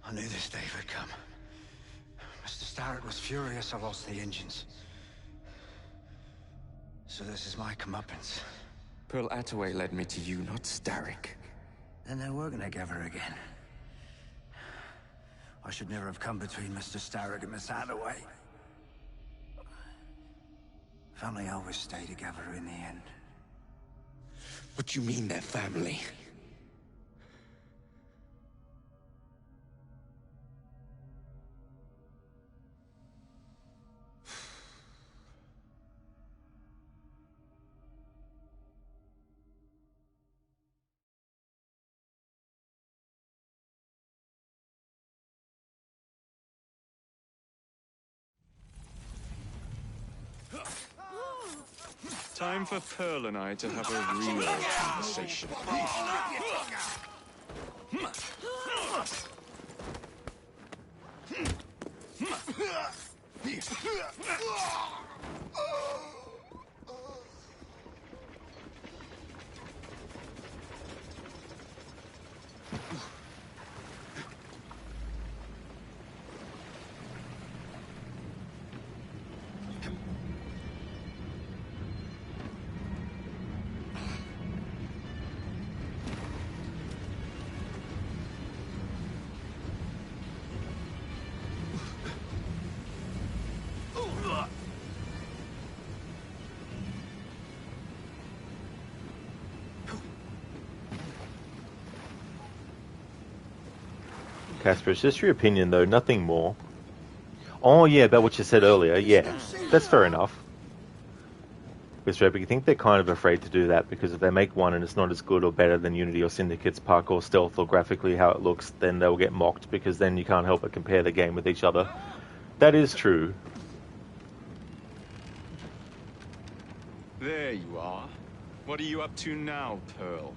I knew this day would come. Mr. Starrett was furious I lost the engines. So this is my comeuppance. Pearl Attaway led me to you, not Starrick. Then they're working together again. I should never have come between Mr. Starrett and Miss Attaway. Family always stay together in the end. What do you mean they're family? Time for Pearl and I to have a real conversation. Casper, it's just your opinion though, nothing more. Oh yeah, about what you said earlier, yeah. That's fair enough. Because I think they're kind of afraid to do that, because if they make one and it's not as good or better than Unity or Syndicate's parkour stealth or graphically how it looks, then they'll get mocked, because then you can't help but compare the game with each other. That is true. There you are. What are you up to now, Pearl?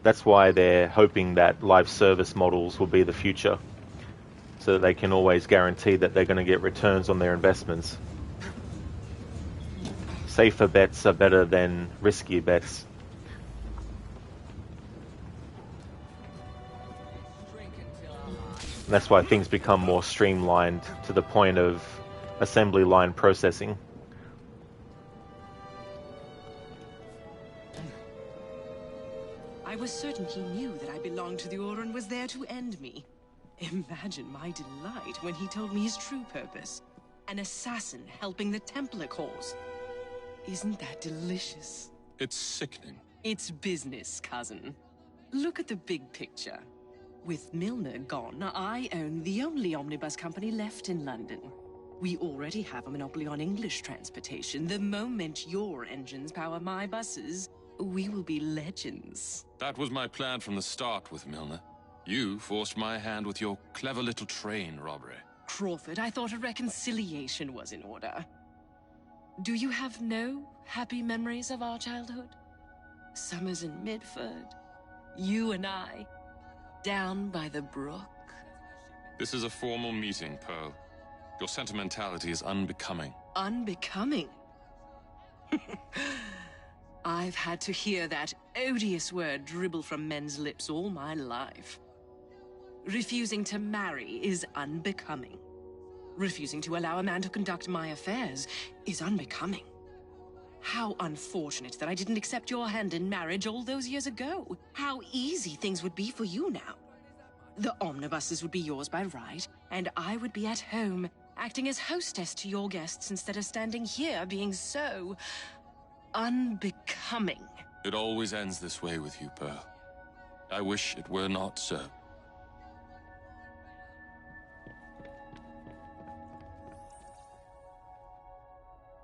That's why they're hoping that live service models will be the future, so that they can always guarantee that they're going to get returns on their investments. Safer bets are better than riskier bets. And that's why things become more streamlined to the point of assembly line processing. I was certain he knew that I belonged to the Order and was there to end me. Imagine my delight when he told me his true purpose. An assassin helping the Templar cause. Isn't that delicious? It's sickening. It's business, cousin. Look at the big picture. With Milner gone, I own the only omnibus company left in London. We already have a monopoly on English transportation. The moment your engines power my buses, we will be legends. That was my plan from the start with Milner. You forced my hand with your clever little train robbery. Crawford, I thought a reconciliation was in order. Do you have no happy memories of our childhood? Summers in Midford, you and I, down by the brook. This is a formal meeting, Pearl. Your sentimentality is unbecoming. Unbecoming? I've had to hear that odious word dribble from men's lips all my life. Refusing to marry is unbecoming. Refusing to allow a man to conduct my affairs is unbecoming. How unfortunate that I didn't accept your hand in marriage all those years ago. How easy things would be for you now. The omnibuses would be yours by right, and I would be at home, acting as hostess to your guests instead of standing here being so unbecoming. It always ends this way with you, Pearl. I wish it were not so.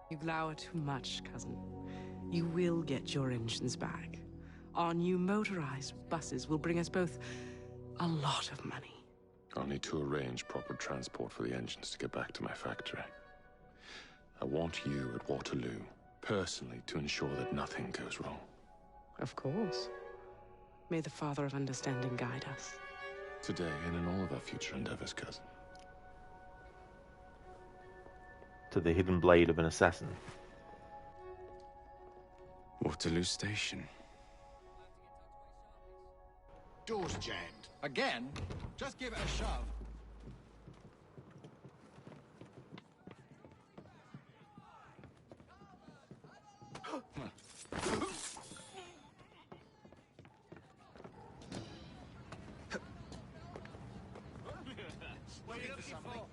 You glower too much, cousin. You will get your engines back. Our new motorized buses will bring us both a lot of money. I'll need to arrange proper transport for the engines to get back to my factory. I want you at Waterloo, personally, to ensure that nothing goes wrong. Of course. May the Father of Understanding guide us. Today and in all of our future endeavors, cousin. To the hidden blade of an assassin. Waterloo Station. Door's jammed. Again? Just give it a shove. What are you looking for?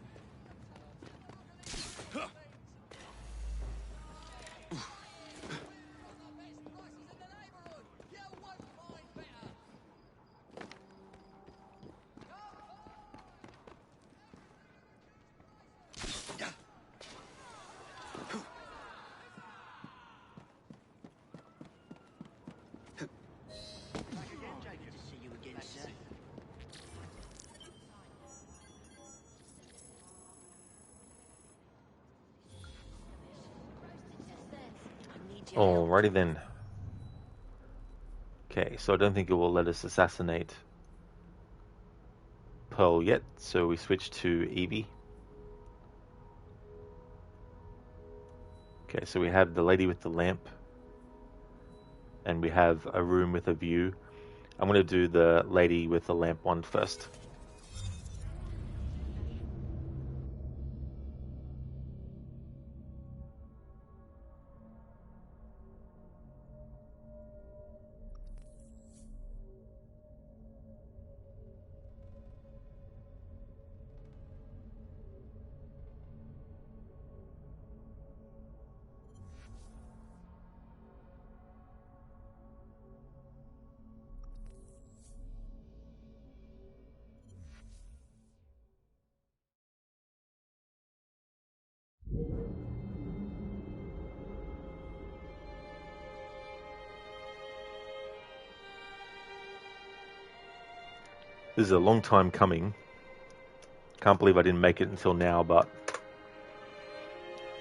Alrighty then. Okay, so I don't think it will let us assassinate Pearl yet, so we switch to Evie. Okay, so we have the lady with the lamp, and we have a room with a view. I'm going to do the lady with the lamp one first. This is a long time coming. Can't believe I didn't make it until now, but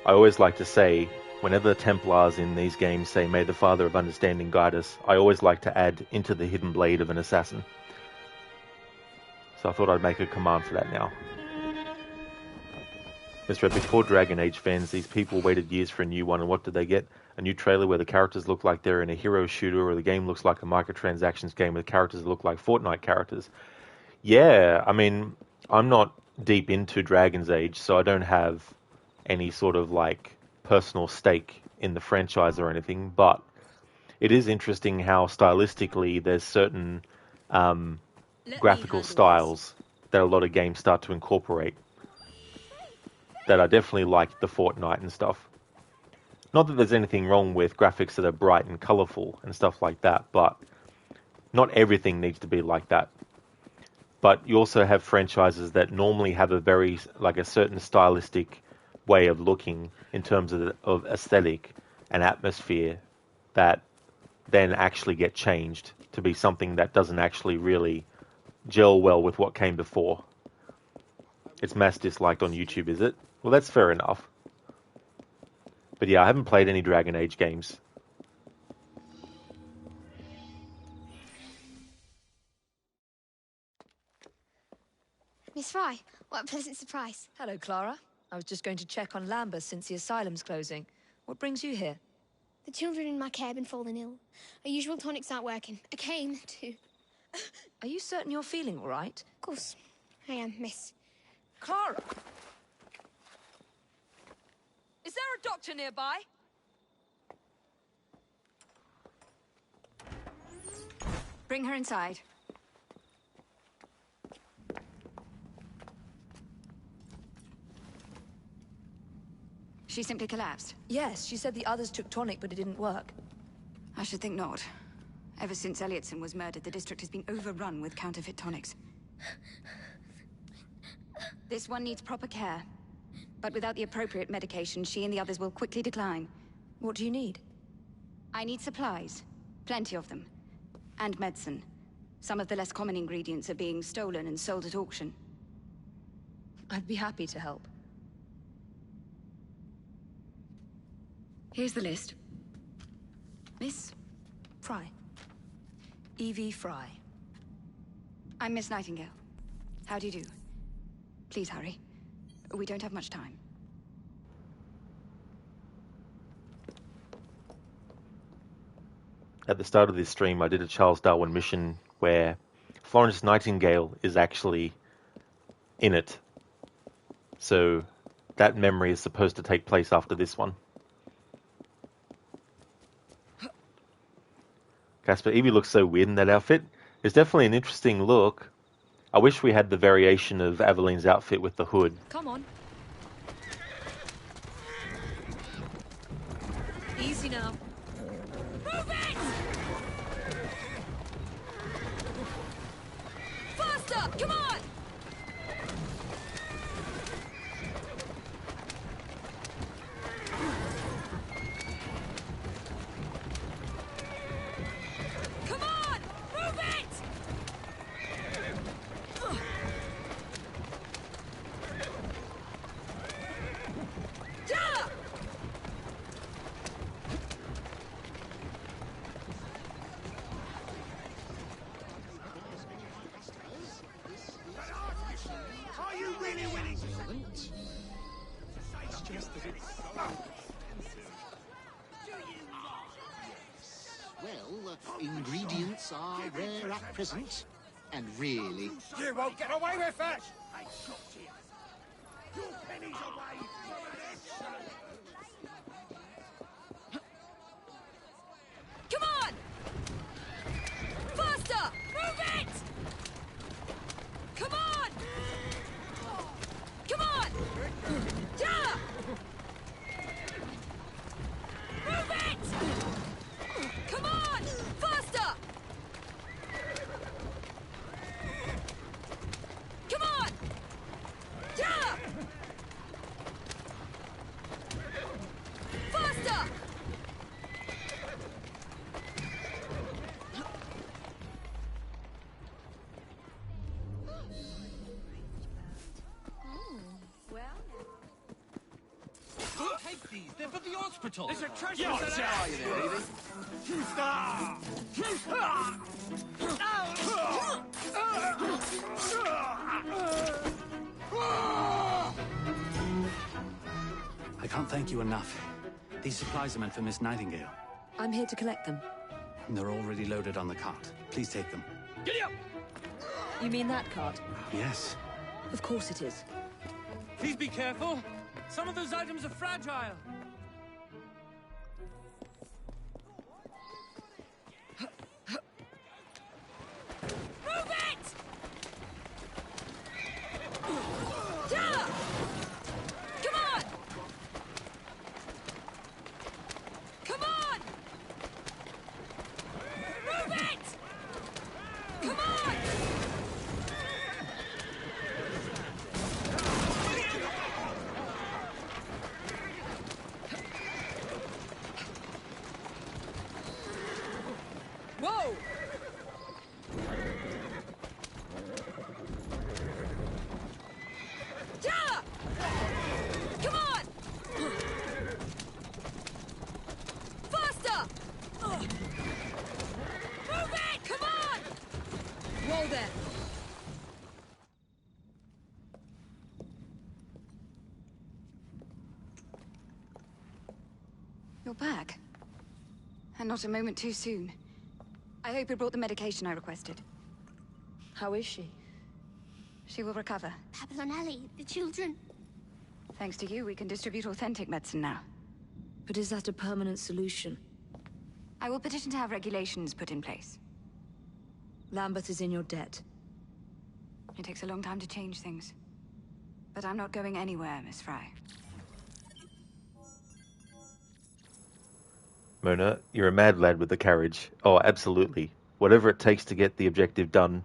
I always like to say, whenever the Templars in these games say, "May the Father of Understanding guide us," I always like to add, "into the hidden blade of an assassin." So I thought I'd make a command for that now. Mr. Epic, for Dragon Age fans, these people waited years for a new one, and what did they get? A new trailer where the characters look like they're in a hero shooter, or the game looks like a microtransactions game with characters that look like Fortnite characters. Yeah, I mean, I'm not deep into Dragon's Age, so I don't have any sort of like personal stake in the franchise or anything, but it is interesting how stylistically there's certain graphical styles that a lot of games start to incorporate that I definitely like the Fortnite and stuff. Not that there's anything wrong with graphics that are bright and colourful and stuff like that, but not everything needs to be like that. But you also have franchises that normally have a very, like a certain stylistic way of looking in terms of aesthetic and atmosphere that then actually get changed to be something that doesn't actually really gel well with what came before. It's mass disliked on YouTube, is it? Well, that's fair enough. But yeah, I haven't played any Dragon Age games. Miss Fry, what a pleasant surprise. Hello, Clara. I was just going to check on Lambeth since the asylum's closing. What brings you here? The children in my care have been falling ill. Our usual tonics aren't working. I came to... Are you certain you're feeling all right? Of course, I am, miss. Clara! Is there a doctor nearby? Bring her inside. She simply collapsed. Yes, she said the others took tonic, but it didn't work. I should think not. Ever since Elliotson was murdered, the district has been overrun with counterfeit tonics. This one needs proper care. But without the appropriate medication, she and the others will quickly decline. What do you need? I need supplies. Plenty of them. And medicine. Some of the less common ingredients are being stolen and sold at auction. I'd be happy to help. Here's the list. Miss Fry. Evie Fry. I'm Miss Nightingale. How do you do? Please hurry. We don't have much time. At the start of this stream, I did a Charles Darwin mission where Florence Nightingale is actually in it. So that memory is supposed to take place after this one. Casper, Evie looks so weird in that outfit. It's definitely an interesting look. I wish we had the variation of Aveline's outfit with the hood. Come on. Easy now. Move it! Faster! Come on! Come on! Move it! Yeah! Are you really willing to... It's just that it's so Well, ingredients are rare at present. And really... You won't get away with it! I got you. Your pennies away from an excellent... Come on! Faster! Move it! Come on! Come on! Yeah! Move it! Come on! Faster! Come on! Yeah! take these. They're for the hospital. There's a treasure center. Are you there, Evie? I can't thank you enough. These supplies are meant for Miss Nightingale. I'm here to collect them. And they're already loaded on the cart. Please take them. Giddy up! You mean that card? Yes. Of course it is. Please be careful. Some of those items are fragile. Move it! Yeah! Come on! Come on! Move it! Come on! Whoa! Yeah! Come on! Faster! Move it! Come on! Whoa there! You're back. And not a moment too soon. I hope you brought the medication I requested. How is she? She will recover. Babylon Alley, the children. Thanks to you, we can distribute authentic medicine now. But is that a permanent solution? I will petition to have regulations put in place. Lambert is in your debt. It takes a long time to change things. But I'm not going anywhere, Miss Fry. Mona, you're a mad lad with the carriage. Oh, absolutely. Whatever it takes to get the objective done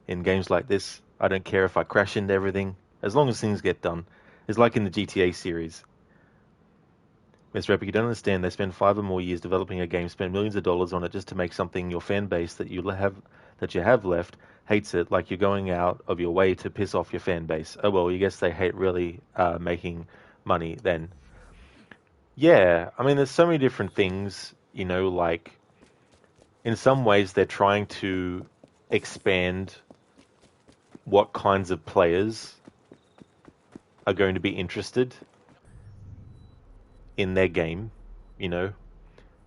in games like this. I don't care if I crash into everything, as long as things get done. It's like in the GTA series. Mr. Epic, you don't understand. They spend 5 or more years developing a game, spend millions of dollars on it just to make something your fan base that you have left hates it, like you're going out of your way to piss off your fan base. Oh well, you guess they hate really making money then. Yeah, I mean, there's so many different things, you know, like, in some ways they're trying to expand what kinds of players are going to be interested in their game, you know,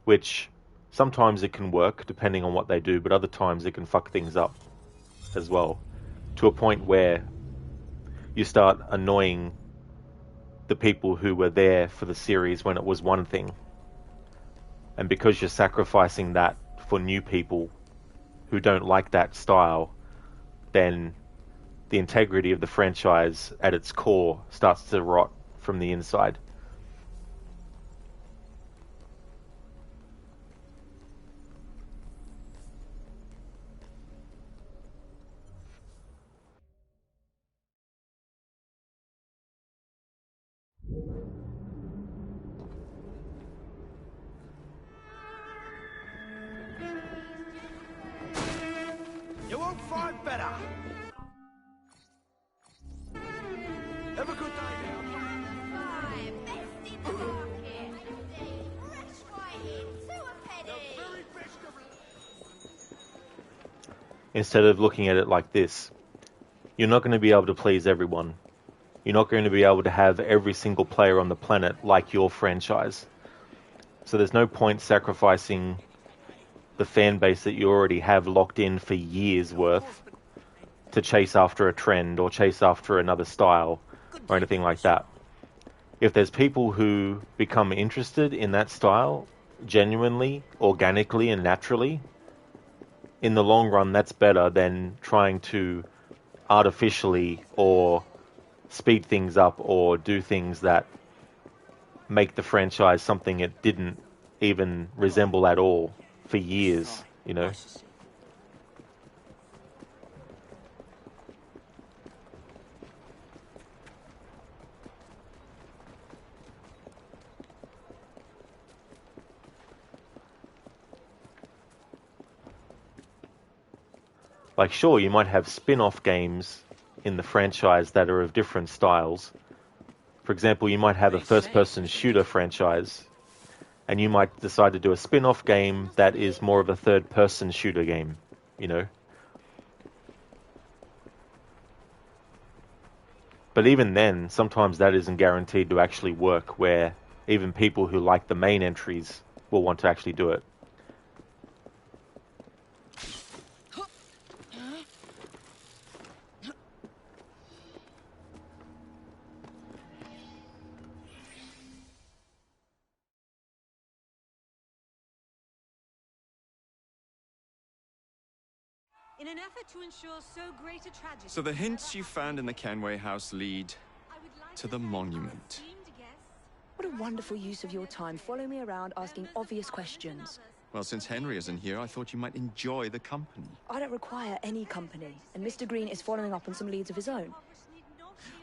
which sometimes it can work depending on what they do, but other times it can fuck things up as well, to a point where you start annoying the people who were there for the series when it was one thing. And because you're sacrificing that for new people who don't like that style, then the integrity of the franchise at its core starts to rot from the inside. You won't find better. Have a good day now. Instead of looking at it like this, you're not going to be able to please everyone. You're not going to be able to have every single player on the planet like your franchise. So there's no point sacrificing the fan base that you already have locked in for years worth to chase after a trend or chase after another style or anything like that. If there's people who become interested in that style genuinely, organically and naturally, in the long run that's better than trying to artificially or speed things up or do things that make the franchise something it didn't even resemble at all for years, you know. Like, sure, you might have spin-off games in the franchise that are of different styles. For example, you might have a first-person shooter franchise, and you might decide to do a spin-off game that is more of a third-person shooter game, you know. But even then, sometimes that isn't guaranteed to actually work, where even people who like the main entries will want to actually do it. In an effort to ensure so great a tragedy. So the hints you found in the Kenway house lead to the monument. What a wonderful use of your time. Follow me around asking obvious questions. Well, since Henry isn't here, I thought you might enjoy the company. I don't require any company, and Mr. Green is following up on some leads of his own.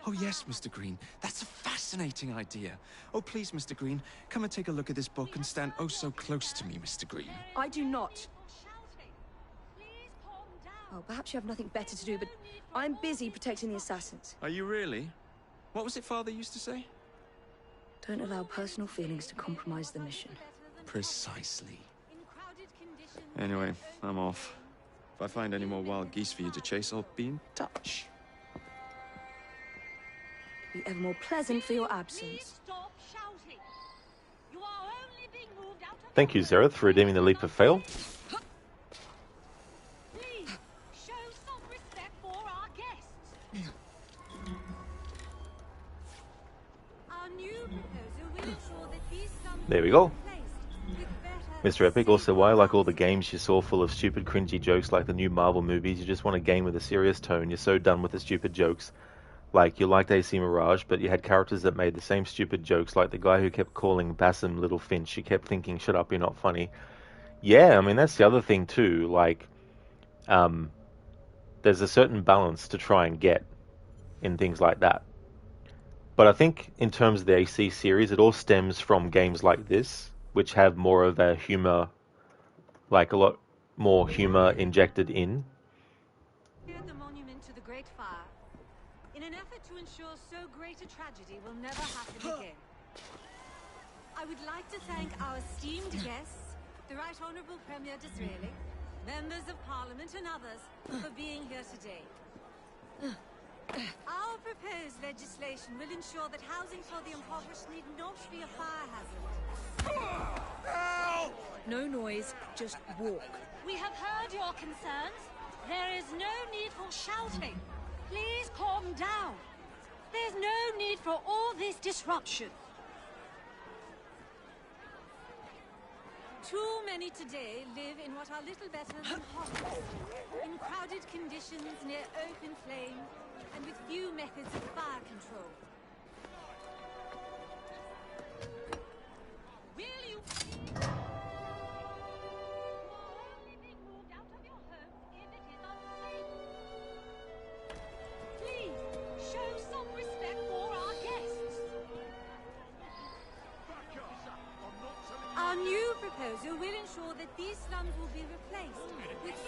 Oh yes, Mr. Green. That's a fascinating idea. Oh, please, Mr. Green, come and take a look at this book and stand oh so close to me, Mr. Green. I do not. Oh, perhaps you have nothing better to do, but I'm busy protecting the assassins. Are you really? What was it Father used to say? Don't allow personal feelings to compromise the mission. Precisely. Anyway, I'm off. If I find any more wild geese for you to chase, I'll be in touch. Be ever more pleasant for your absence. Thank you, Zereth, for redeeming the leap of fail. There we go. Mr. Epic, also why, like all the games you saw full of stupid cringy jokes like the new Marvel movies, you just want a game with a serious tone. You're so done with the stupid jokes. Like, you liked AC Mirage, but you had characters that made the same stupid jokes, like the guy who kept calling Bassam Little Finch. You kept thinking, shut up, you're not funny. Yeah, I mean, that's the other thing too. Like, there's a certain balance to try and get in things like that. But I think in terms of the AC series, it all stems from games like this, which have more of a humor, like a lot more humor injected in. The monument to the Great Fire, in an effort to ensure so great a tragedy will never happen again. I would like to thank our esteemed guests, the Right Honourable Premier Disraeli, members of Parliament and others, for being here today. Our proposed legislation will ensure that housing for the impoverished need not be a fire hazard. Help! No noise, just walk. We have heard your concerns. There is no need for shouting. Please calm down. There's no need for all this disruption. Too many today live in what are little better than hovels, in crowded conditions near open flame, and with few methods of fire control. Will you only be moved out of your home if it is unsafe? Please, show some respect for our guests. Our new proposal will ensure that these slums will be replaced with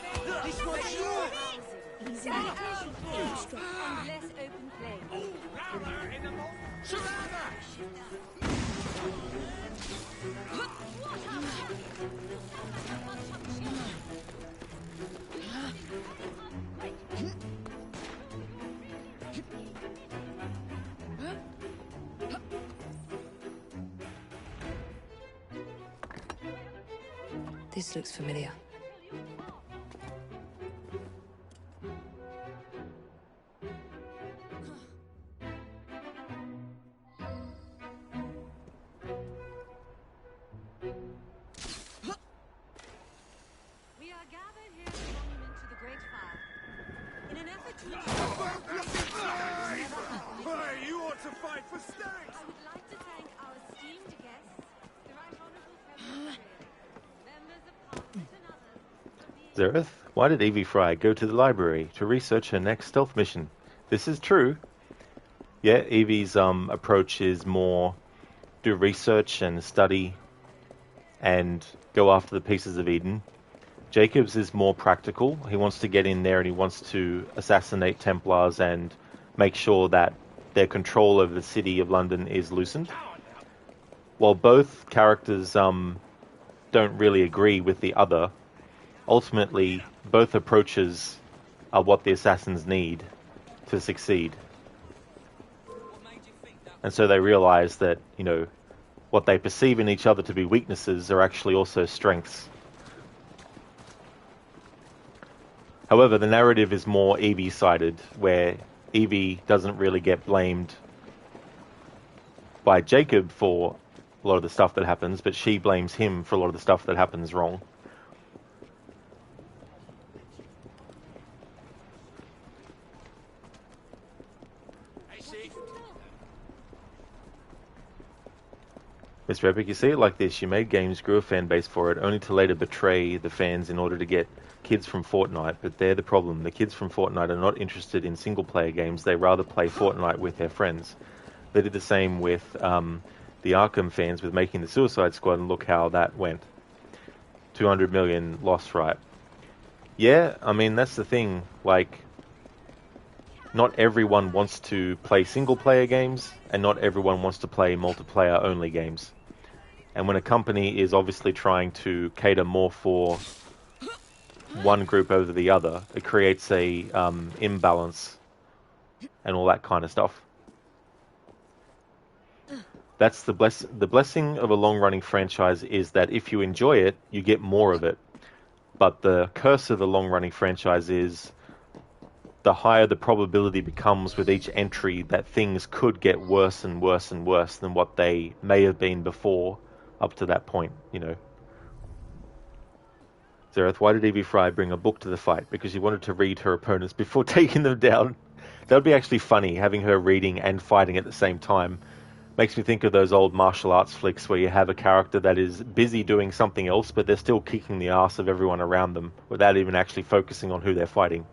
This one's yours. easy and less open flame. This looks familiar. We are gathered here at the monument to the Great Fire in an effort to ensure Hey, you ought to fight for Stags! I would like to thank our esteemed guests, the Right Honourable Premier, members of Parliament and others. Zereth, why did Evie Fry go to the library to research her next stealth mission? This is true. Yeah, Evie's approach is more do research and study and go after the pieces of Eden. Jacob's is more practical. He wants to get in there and he wants to assassinate Templars and make sure that their control over the city of London is loosened. While both characters don't really agree with the other, ultimately both approaches are what the assassins need to succeed. And so they realize that, you know, what they perceive in each other to be weaknesses are actually also strengths. However, the narrative is more Evie-sided, where Evie doesn't really get blamed by Jacob for a lot of the stuff that happens, but she blames him for a lot of the stuff that happens wrong. Mr. Epic, you see it like this. You made games, grew a fan base for it, only to later betray the fans in order to get kids from Fortnite. But they're the problem. The kids from Fortnite are not interested in single-player games. They rather play Fortnite with their friends. They did the same with the Arkham fans with making the Suicide Squad, and look how that went. 200 million lost, right? Yeah, I mean, that's the thing. Like, not everyone wants to play single-player games, and not everyone wants to play multiplayer-only games. And when a company is obviously trying to cater more for one group over the other, it creates a imbalance and all that kind of stuff. That's the blessing of a long-running franchise, is that if you enjoy it, you get more of it. But the curse of a long-running franchise is the higher the probability becomes with each entry that things could get worse and worse and worse than what they may have been before up to that point, you know. Zereth, why did Evie Fry bring a book to the fight? Because she wanted to read her opponents before taking them down. That would be actually funny, having her reading and fighting at the same time. Makes me think of those old martial arts flicks where you have a character that is busy doing something else, but they're still kicking the ass of everyone around them without even actually focusing on who they're fighting.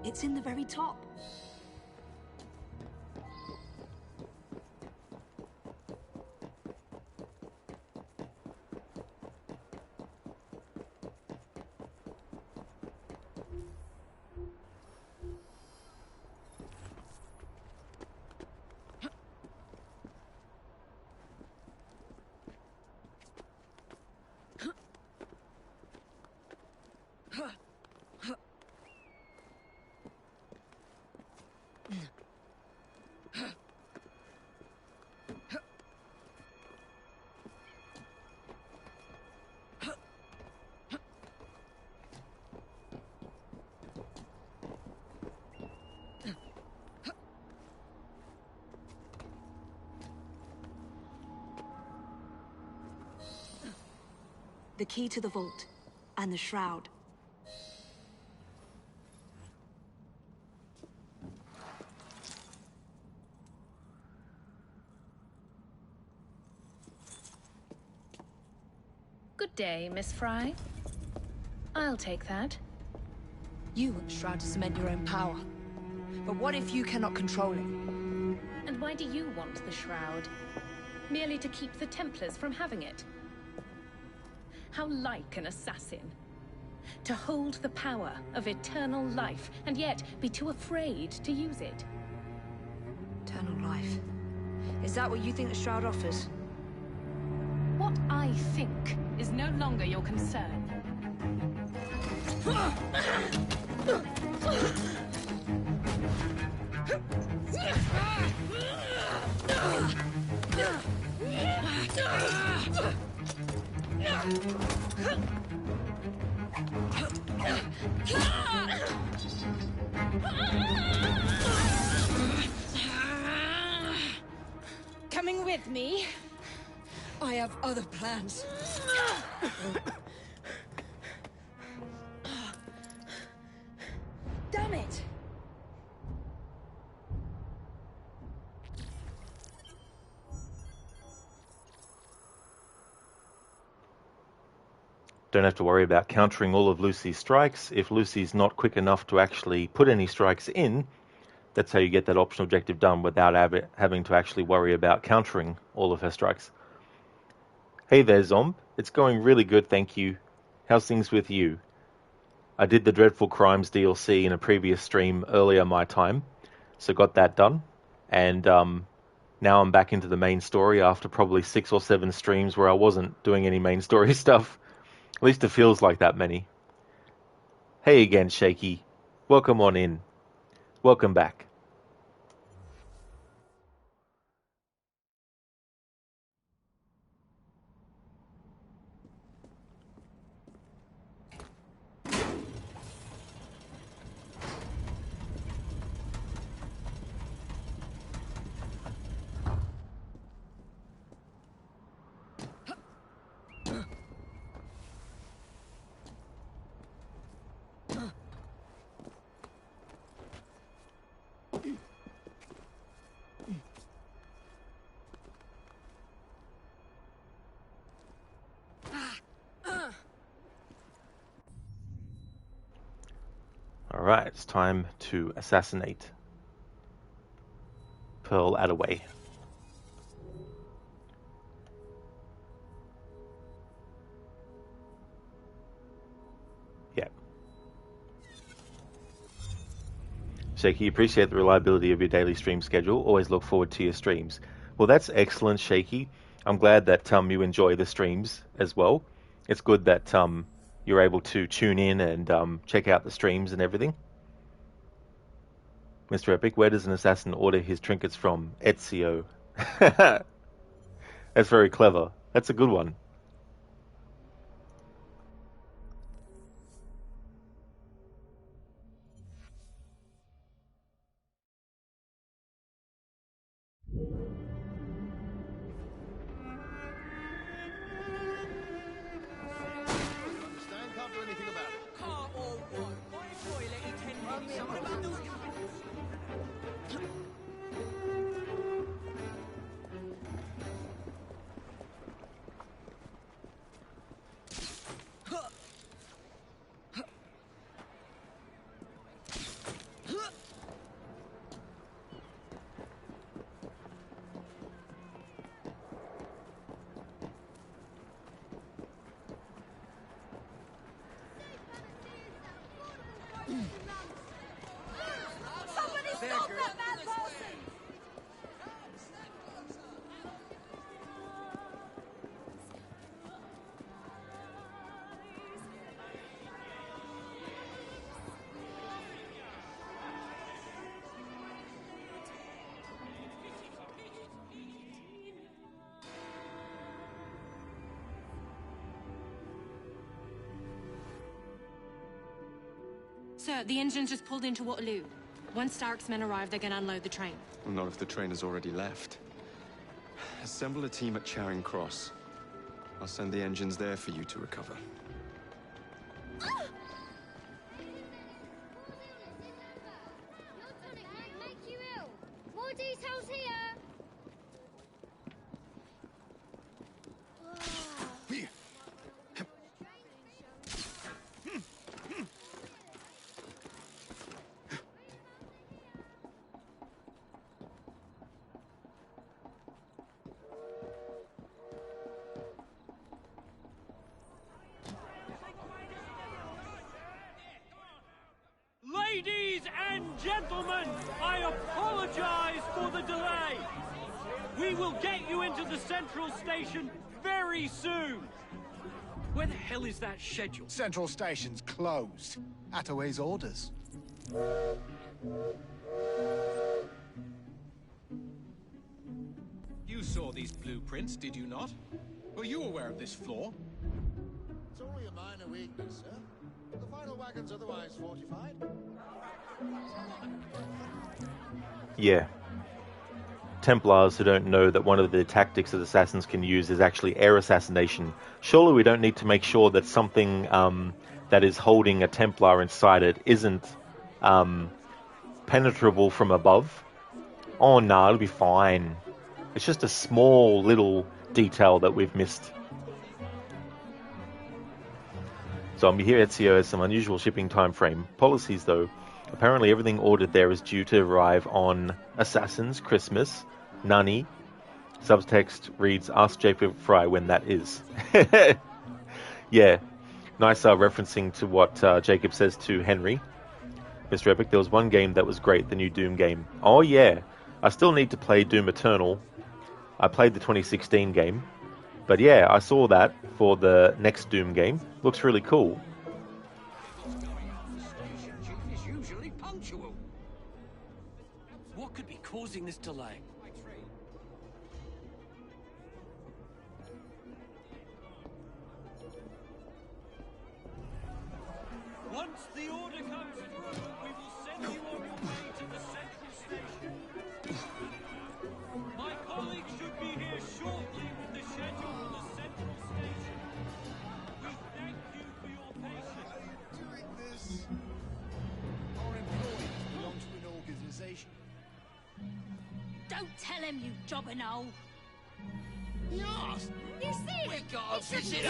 It's in the very top. The key to the vault. and the Shroud. Good day, Miss Fry. I'll take that. You want the Shroud to cement your own power. But what if you cannot control it? And why do you want the Shroud? Merely to keep the Templars from having it? How like an assassin. To hold the power of eternal life, and yet be too afraid to use it. Eternal life. Is that what you think the Shroud offers? What I think is no longer your concern. Coming with me? I have other plans. Damn it! Don't have to worry about countering all of Lucy's strikes. If Lucy's not quick enough to actually put any strikes in, that's how you get that optional objective done without having to actually worry about countering all of her strikes. Hey there, Zomb. It's going really good, thank you. How's things with you? I did the Dreadful Crimes DLC in a previous stream earlier my time, so got that done. And now I'm back into the main story after probably 6 or 7 streams where I wasn't doing any main story stuff. At least it feels like that many. Hey again, Shaky. Welcome on in. Welcome back. Alright, it's time to assassinate Pearl Attaway. Yeah. Shaky, appreciate the reliability of your daily stream schedule. Always look forward to your streams. Well, that's excellent, Shaky. I'm glad that you enjoy the streams as well. It's good that you're able to tune in and check out the streams and everything. Mr. Epic, where does an assassin order his trinkets from? Ezio. That's very clever. That's a good one. Can't do anything about it. Can't or what? Why boy let you tend me something about those Somebody stop that mad person! Sir, the engine's just pulled into Waterloo. Once Starrick's men arrive, they're gonna unload the train. Well, not if the train has already left. Assemble a team at Charing Cross. I'll send the engines there for you to recover. More details here. Ladies and gentlemen, I apologize for the delay. We will get you into the central station very soon. Where the hell is that schedule? Central Station's closed. Attaway's orders. You saw these blueprints, did you not? Were you aware of this flaw? It's only a minor weakness, sir. The final wagon's otherwise fortified. Yeah. Templars who don't know that one of the tactics that assassins can use is actually air assassination. Surely we don't need to make sure that something that is holding a Templar inside it isn't penetrable from above. Oh no, it'll be fine. It's just a small little detail that we've missed. So I'm here at Ezio has some unusual shipping time frame policies though. Apparently everything ordered there is due to arrive on Assassin's Christmas. Nani. Subtext reads, ask Jacob Fry when that is. Yeah. Nice referencing to what Jacob says to Henry. Mr. Epic, there was one game that was great, the new Doom game. Oh yeah. I still need to play Doom Eternal. I played the 2016 game. But yeah, I saw that for the next Doom game. Looks really cool. What could be causing this delay? Once the order comes through, we will send you on your way to the central station. My colleague should be here shortly with the schedule for the central station. We thank you for your patience. Doing this. Our employees belong to an organization. Don't tell him, you jobberknoll. Yes. You see, We got a it shouldn't visitor.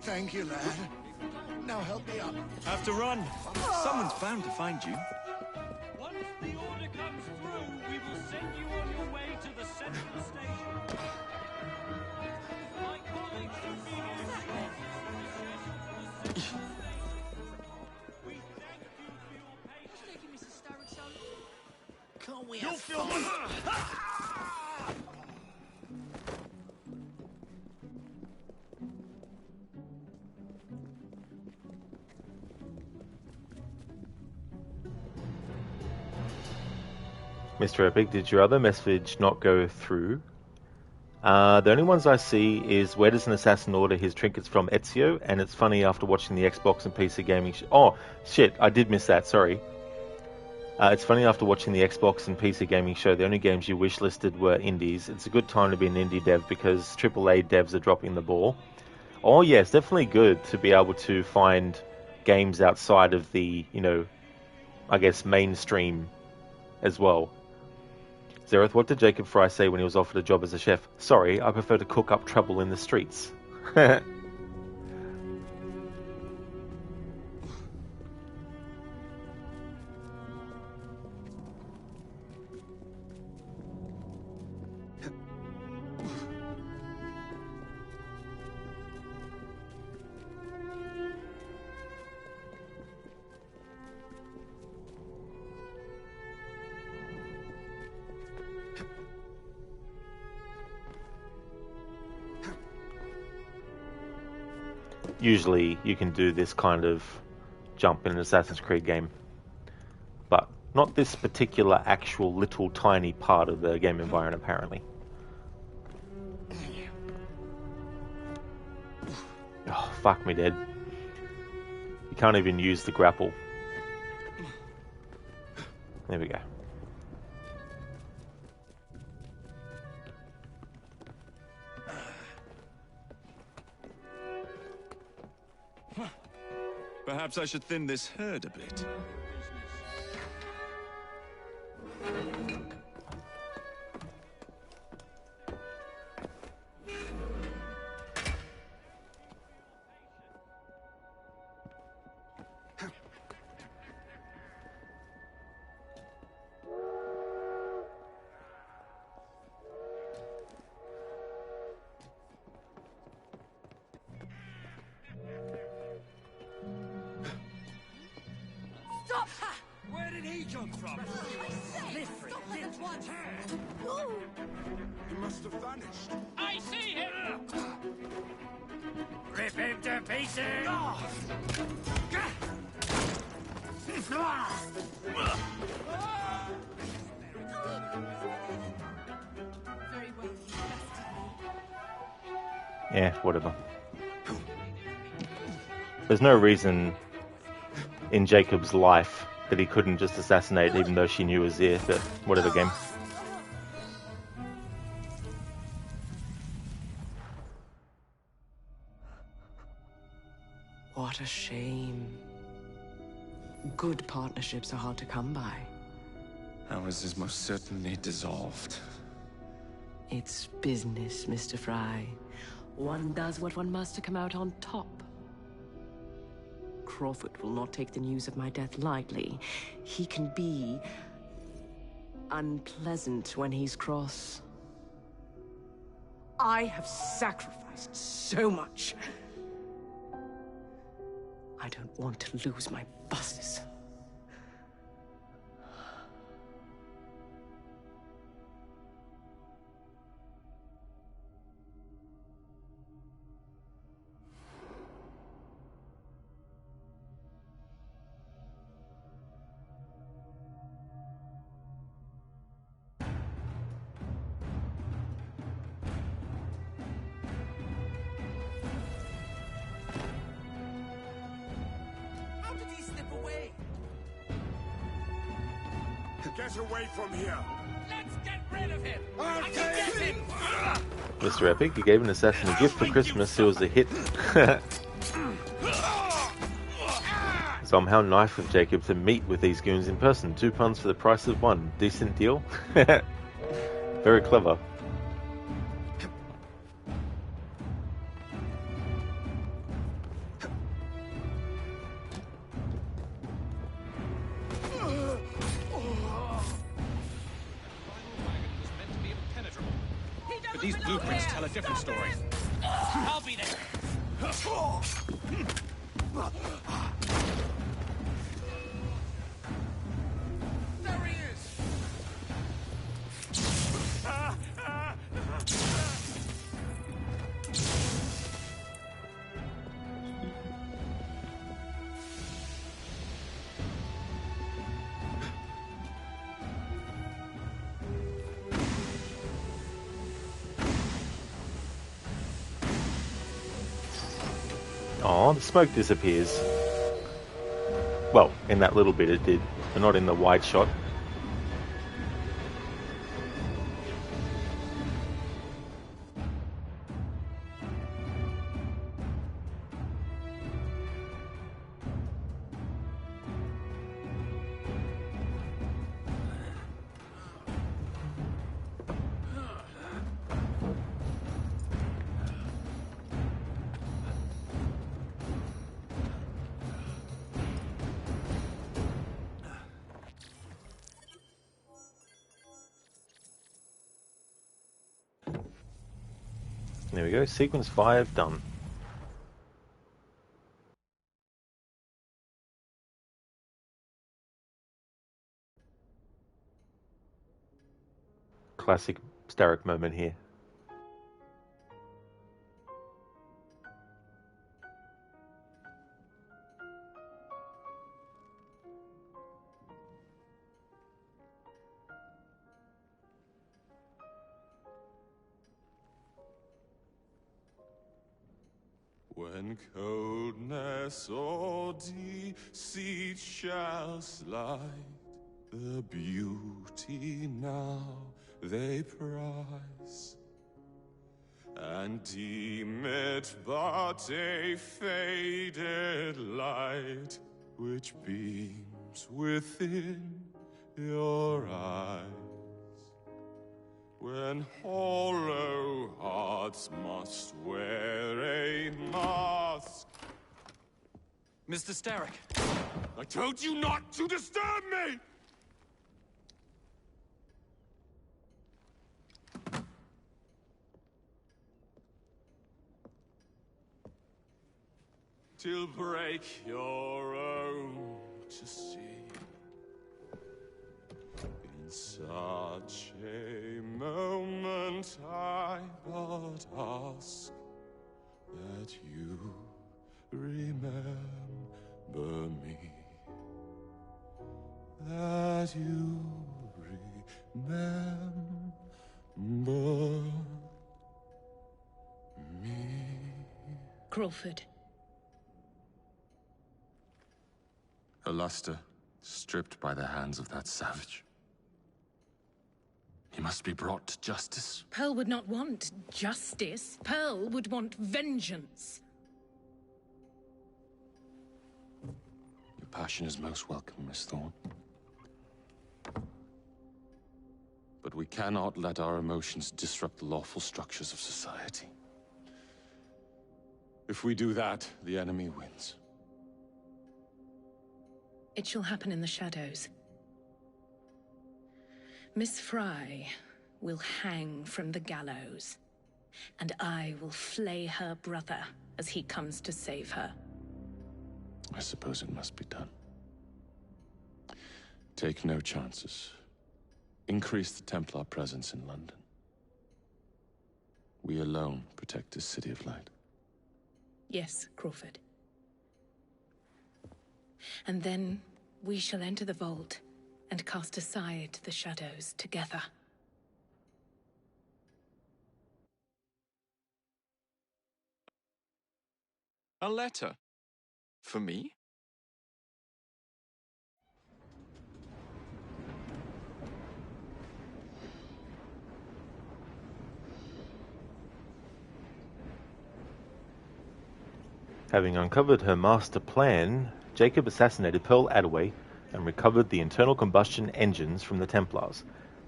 Thank you, lad. Now help me up. Have to run. Someone's bound to find you. Once the order comes through, we will send you on your way to the central station. My colleague should be here shortly with the schedule for the central station. We thank you for your patience. Can't we You'll have feel Mr. Epic, did your other message not go through? The only ones I see is where does an assassin order his trinkets from Ezio, and it's funny after watching the Xbox and PC gaming oh, shit, I did miss that, sorry. It's funny after watching the Xbox and PC gaming show, the only games you wish listed were indies. It's a good time to be an indie dev because AAA devs are dropping the ball. Oh yeah, it's definitely good to be able to find games outside of the, you know, I guess mainstream as well. Zereth, what did Jacob Fry say when he was offered a job as a chef? Sorry, I prefer to cook up trouble in the streets. Usually you can do this kind of jump in an Assassin's Creed game, but not this particular actual little tiny part of the game environment apparently. Oh, fuck me dead. You can't even use the grapple. There we go. Perhaps I should thin this herd a bit. Stop! Where did he come from? Slippery. At once. He must have vanished. I see him! Rip him to pieces! Yeah, whatever. There's no reason in Jacob's life that he couldn't just assassinate, even though she knew he was there, but whatever, game. What a shame. Good partnerships are hard to come by. Ours is most certainly dissolved. It's business, Mr. Fry. One does what one must to come out on top. Crawford will not take the news of my death lightly. He can be unpleasant when he's cross. I have sacrificed so much. I don't want to lose my bosses. How did he slip away? Get away from here! Let's get rid of him! I'll I can get him! Mr. Epic, you gave an assassin a gift for Christmas, it was a hit. Somehow knife with Jacob to meet with these goons in person. 2 puns for the price of 1. Decent deal? Very clever. But these blueprints tell a different story. I'll be there. There he is! Oh, the smoke disappears. Well, in that little bit it did, but not in the wide shot. There we go, sequence 5 done. Classic Starrick moment here. When coldness or deceit shall slide, the beauty now they prize, and deem it but a faded light which beams within your eyes. When hollow hearts must wear a mask. Mr. Starrick! I told you not to disturb me! Till break your own to see. In such a moment I but ask that you remember me. That you remember me. Crawford. Her luster stripped by the hands of that savage. He must be brought to justice. Pearl would not want justice. Pearl would want vengeance. Your passion is most welcome, Miss Thorne. But we cannot let our emotions disrupt the lawful structures of society. If we do that, the enemy wins. It shall happen in the shadows. Miss Fry will hang from the gallows, and I will flay her brother as he comes to save her. I suppose it must be done. Take no chances. Increase the Templar presence in London. We alone protect this city of light. Yes, Crawford. And then we shall enter the vault and cast aside the shadows together. A letter? For me? Having uncovered her master plan, Jacob assassinated Pearl Attaway and recovered the internal combustion engines from the Templars.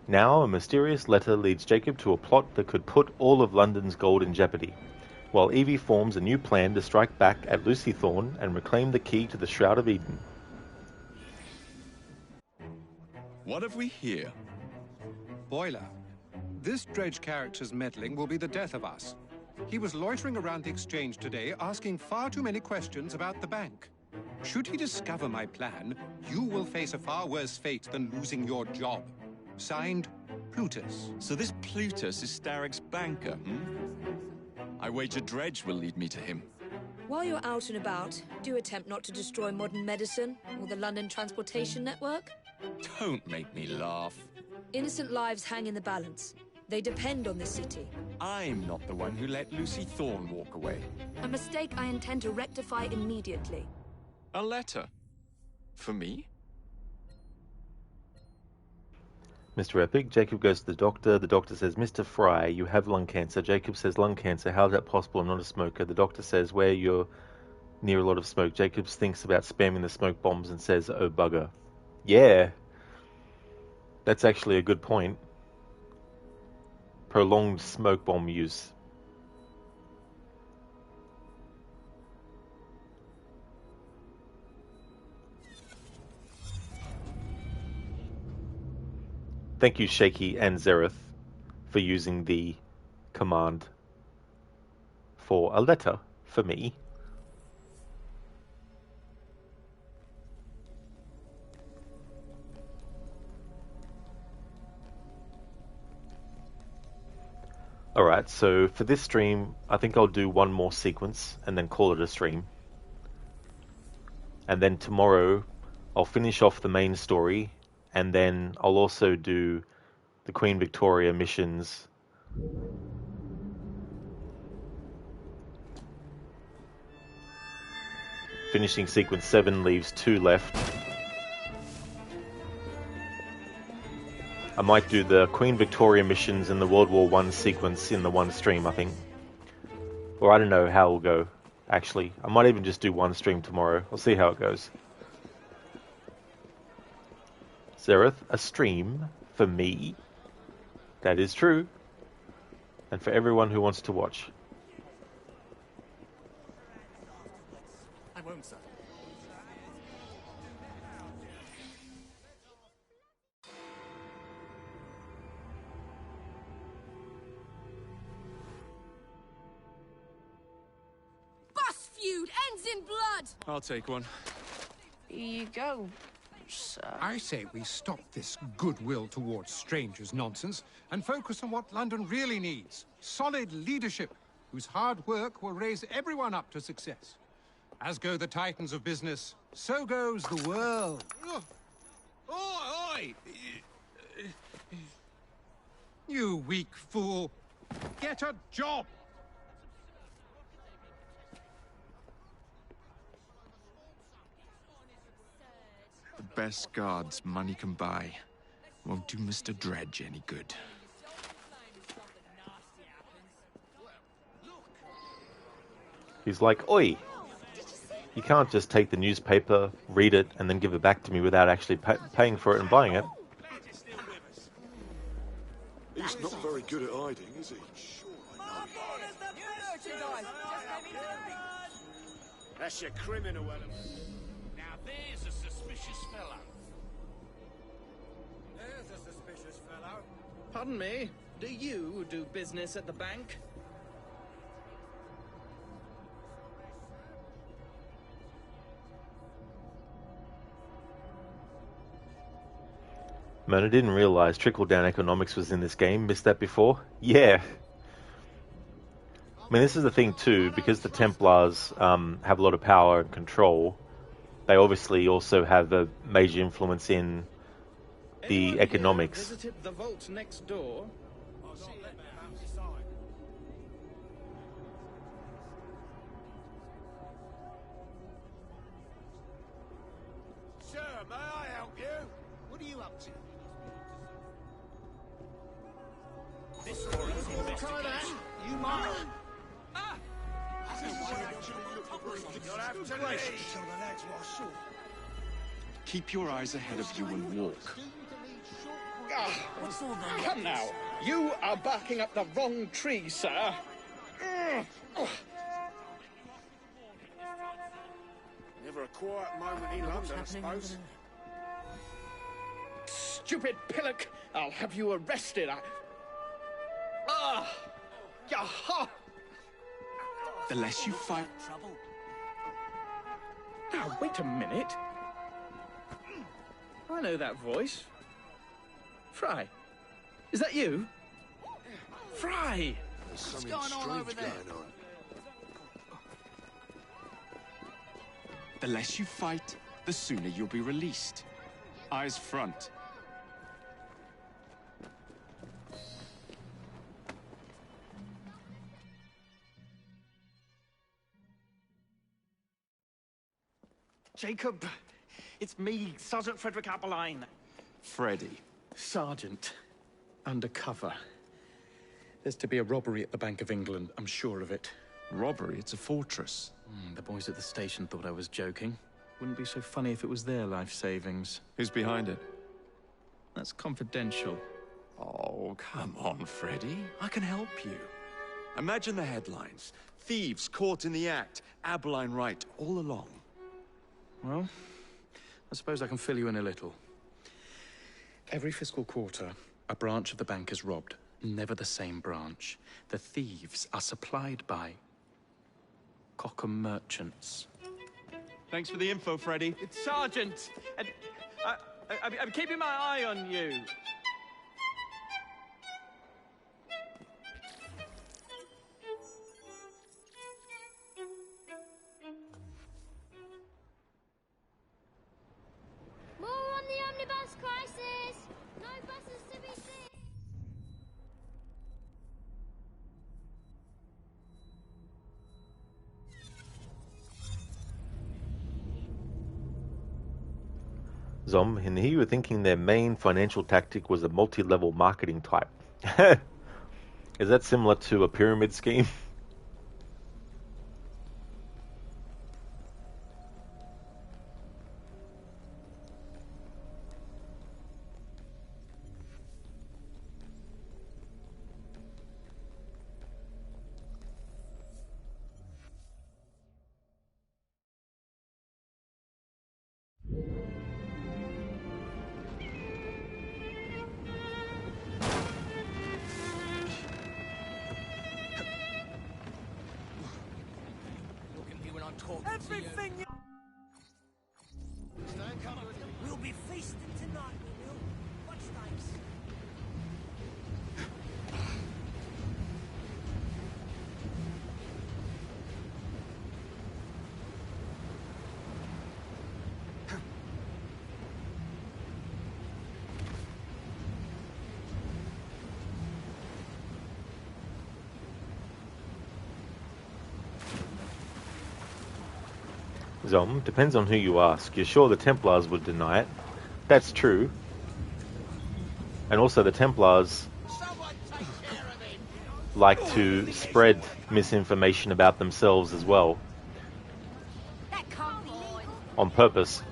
Now, a mysterious letter leads Jacob to a plot that could put all of London's gold in jeopardy, while Evie forms a new plan to strike back at Lucy Thorne and reclaim the key to the Shroud of Eden. What have we here? Boiler. This Dredge character's meddling will be the death of us. He was loitering around the exchange today, asking far too many questions about the bank. Should he discover my plan, you will face a far worse fate than losing your job. Signed, Plutus. So this Plutus is Starrick's banker, I wager Dredge will lead me to him. While you're out and about, do attempt not to destroy modern medicine or the London transportation network. Don't make me laugh. Innocent lives hang in the balance. They depend on this city. I'm not the one who let Lucy Thorne walk away. A mistake I intend to rectify immediately. A letter? For me? Mr. Epic, Jacob goes to the doctor. The doctor says, Mr. Fry, you have lung cancer. Jacob says, lung cancer, how is that possible? I'm not a smoker. The doctor says, where you're near a lot of smoke. Jacob thinks about spamming the smoke bombs and says, oh bugger. Yeah. That's actually a good point. Prolonged smoke bomb use. Thank you, Shaky and Zereth, for using the command for a letter for me. Alright, so for this stream, I think I'll do one more sequence and then call it a stream. And then tomorrow, I'll finish off the main story, and then I'll also do the Queen Victoria missions. Finishing sequence 7 leaves 2 left. I might do the Queen Victoria missions and the World War I sequence in the one stream, I think. Or I don't know how it'll go, actually. I might even just do one stream tomorrow. I'll see how it goes. Zereth, a stream for me. That is true. And for everyone who wants to watch. I won't, sir. Bus feud ends in blood! I'll take one. Here you go, sir. I say we stop this goodwill towards strangers nonsense and focus on what London really needs. Solid leadership, whose hard work will raise everyone up to success. As go the titans of business, so goes the world. Oi! You weak fool. Get a job! The best guards money can buy won't do Mr. Dredge any good. He's like, oi! You can't just take the newspaper, read it, and then give it back to me without actually paying for it and buying it. He's not very good at hiding, is he? That's your criminal element. Now there's a suspicious fellow. There's a suspicious fellow. Pardon me, do you do business at the bank? Man, I didn't realize trickle-down economics was in this game. Missed that before? Yeah. I mean, this is the thing too, because the Templars have a lot of power and control, they obviously also have a major influence in the Anyone economics. here visited the vault next door? Sir, may I help you? What are you up to? This story's Try that. You might. You'll have to leave. Keep your eyes ahead of you and walk. Come now, you are barking up the wrong tree, sir. Never a quiet moment in London, I suppose. Stupid pillock! I'll have you arrested. Yaha! The less you fight... Now, wait a minute. I know that voice. Fry, is that you? Fry! There's something going on strange over there? going on. The less you fight, the sooner you'll be released. Eyes front. Jacob, it's me, Sergeant Frederick Appeline. Freddy. Sergeant, undercover. There's to be a robbery at the Bank of England, I'm sure of it. Robbery? It's a fortress. The boys at the station thought I was joking. Wouldn't be so funny if it was their life savings. Who's behind it? That's confidential. Oh, come on, Freddy. I can help you. Imagine the headlines. Thieves caught in the act. Abeline right all along. Well, I suppose I can fill you in a little. Every fiscal quarter, a branch of the bank is robbed. Never the same branch. The thieves are supplied by Cockham merchants. Thanks for the info, Freddy. It's Sergeant! And I'm keeping my eye on you. More on the omnibus crisis! No buses to be seen! Zom, and here you were thinking their main financial tactic was a multi-level marketing type. Is that similar to a pyramid scheme? Everything you... We'll be feasting tonight, we will. What steaks? Zom, depends on who you ask. You're sure the Templars would deny it? That's true. And also the Templars like to spread misinformation about themselves as well. On purpose.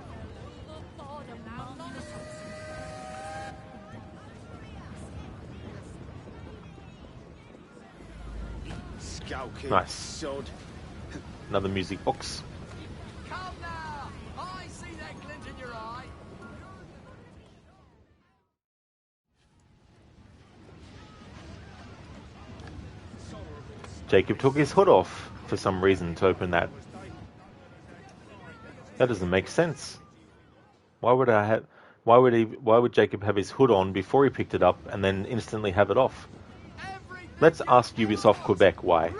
Nice. Another music box. Come now! I see that glint in your eye. Jacob took his hood off for some reason to open that. That doesn't make sense. Why would Jacob have his hood on before he picked it up and then instantly have it off? Let's ask Ubisoft Quebec why.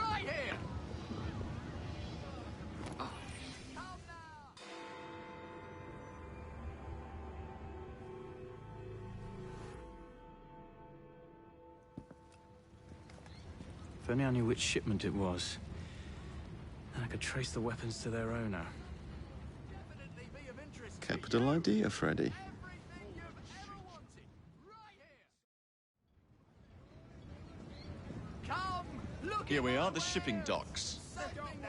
If only I knew which shipment it was. Then I could trace the weapons to their owner. Capital idea, Freddy. Here we are, the shipping docks.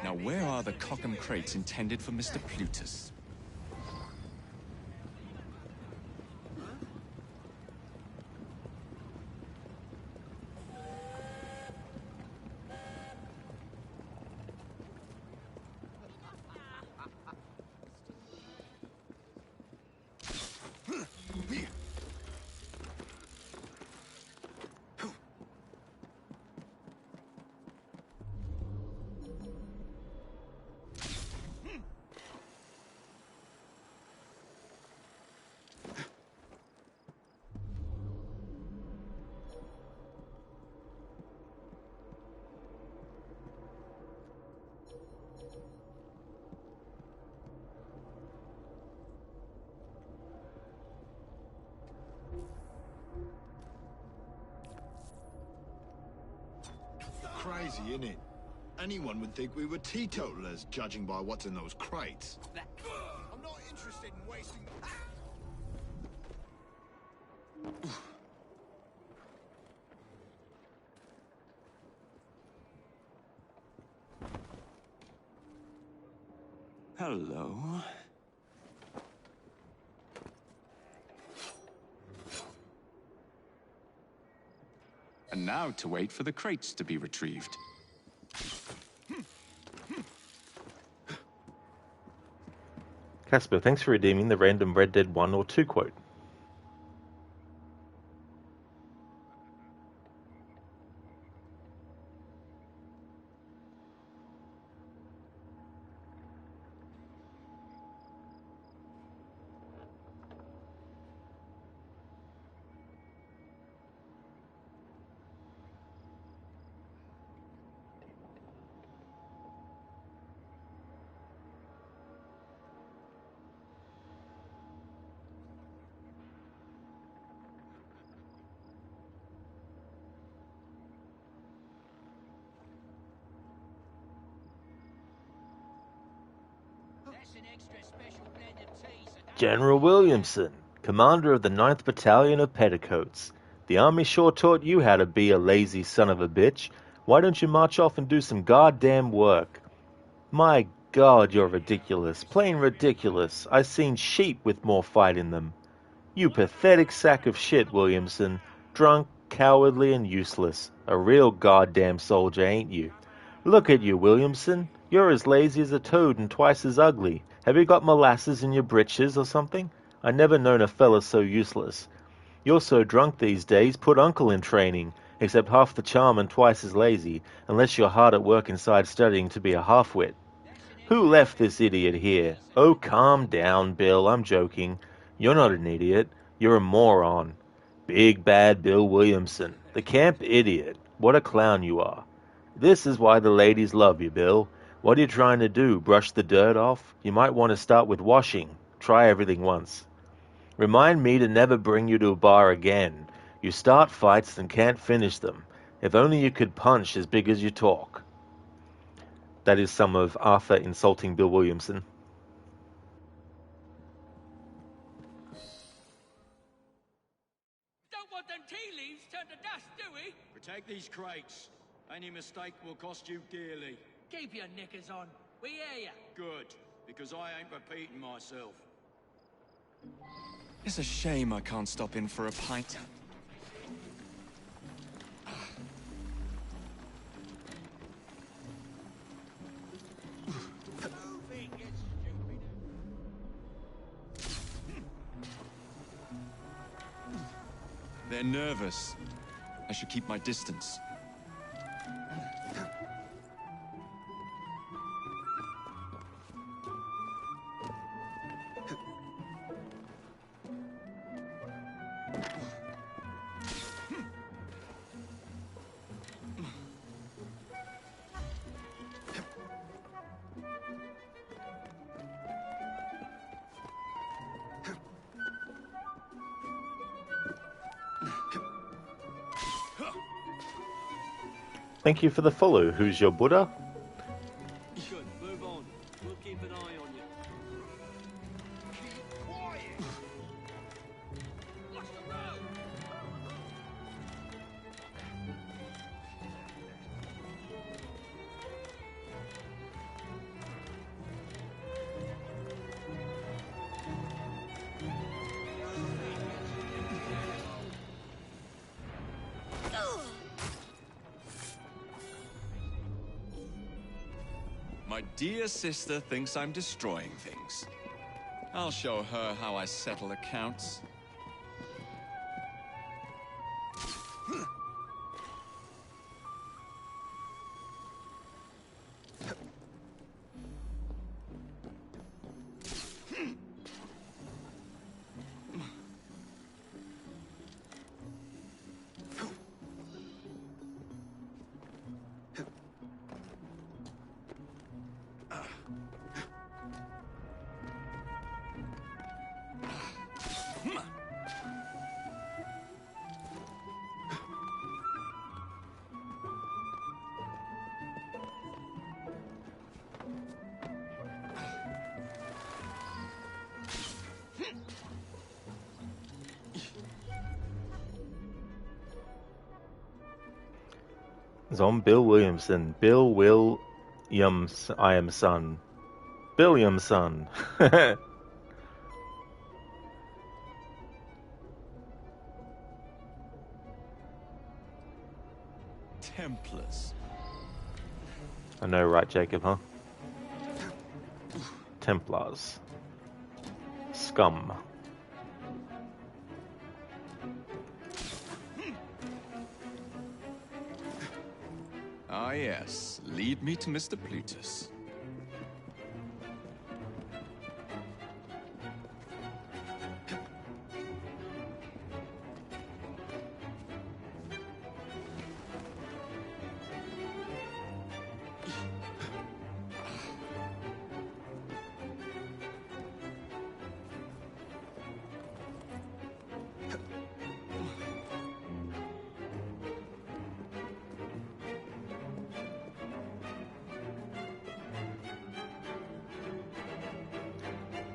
Now, where are the Cockham crates intended for Mr. Plutus? Crazy, innit? Anyone would think we were teetotalers, judging by what's in those crates. I'm not interested in wasting... Hello. And now to wait for the crates to be retrieved. Casper, thanks for redeeming the random Red Dead 1 or 2 quote. General Williamson, commander of the 9th Battalion of Petticoats. The army sure taught you how to be a lazy son of a bitch. Why don't you march off and do some goddamn work? My God, you're ridiculous. Plain ridiculous. I've seen sheep with more fight in them. You pathetic sack of shit, Williamson. Drunk, cowardly, and useless. A real goddamn soldier, ain't you? Look at you, Williamson. You're as lazy as a toad and twice as ugly. Have you got molasses in your britches or something? I never known a fella so useless. You're so drunk these days, put Uncle in training, except half the charm and twice as lazy, unless you're hard at work inside studying to be a half-wit. Who left this idiot here? Oh, calm down, Bill. I'm joking. You're not an idiot. You're a moron. Big bad Bill Williamson. The camp idiot. What a clown you are. This is why the ladies love you, Bill. What are you trying to do? Brush the dirt off? You might want to start with washing. Try everything once. Remind me to never bring you to a bar again. You start fights and can't finish them. If only you could punch as big as you talk. That is some of Arthur insulting Bill Williamson. Don't want them tea leaves turned to dust, do we? Protect these crates. Any mistake will cost you dearly. Keep your knickers on. We hear ya. Good, because I ain't repeating myself. It's a shame I can't stop in for a pint. They're nervous. I should keep my distance. Thank you for the follow. Who's your Buddha? Good, move on. We'll keep an eye on you. Keep quiet! Watch the road! My dear sister thinks I'm destroying things. I'll show her how I settle accounts. Bill Williamson. Bill Williams. I am son. Billiamson. Templars. I know, right, Jacob, huh? Templars. Scum. Ah, yes. Lead me to Mr. Plutus.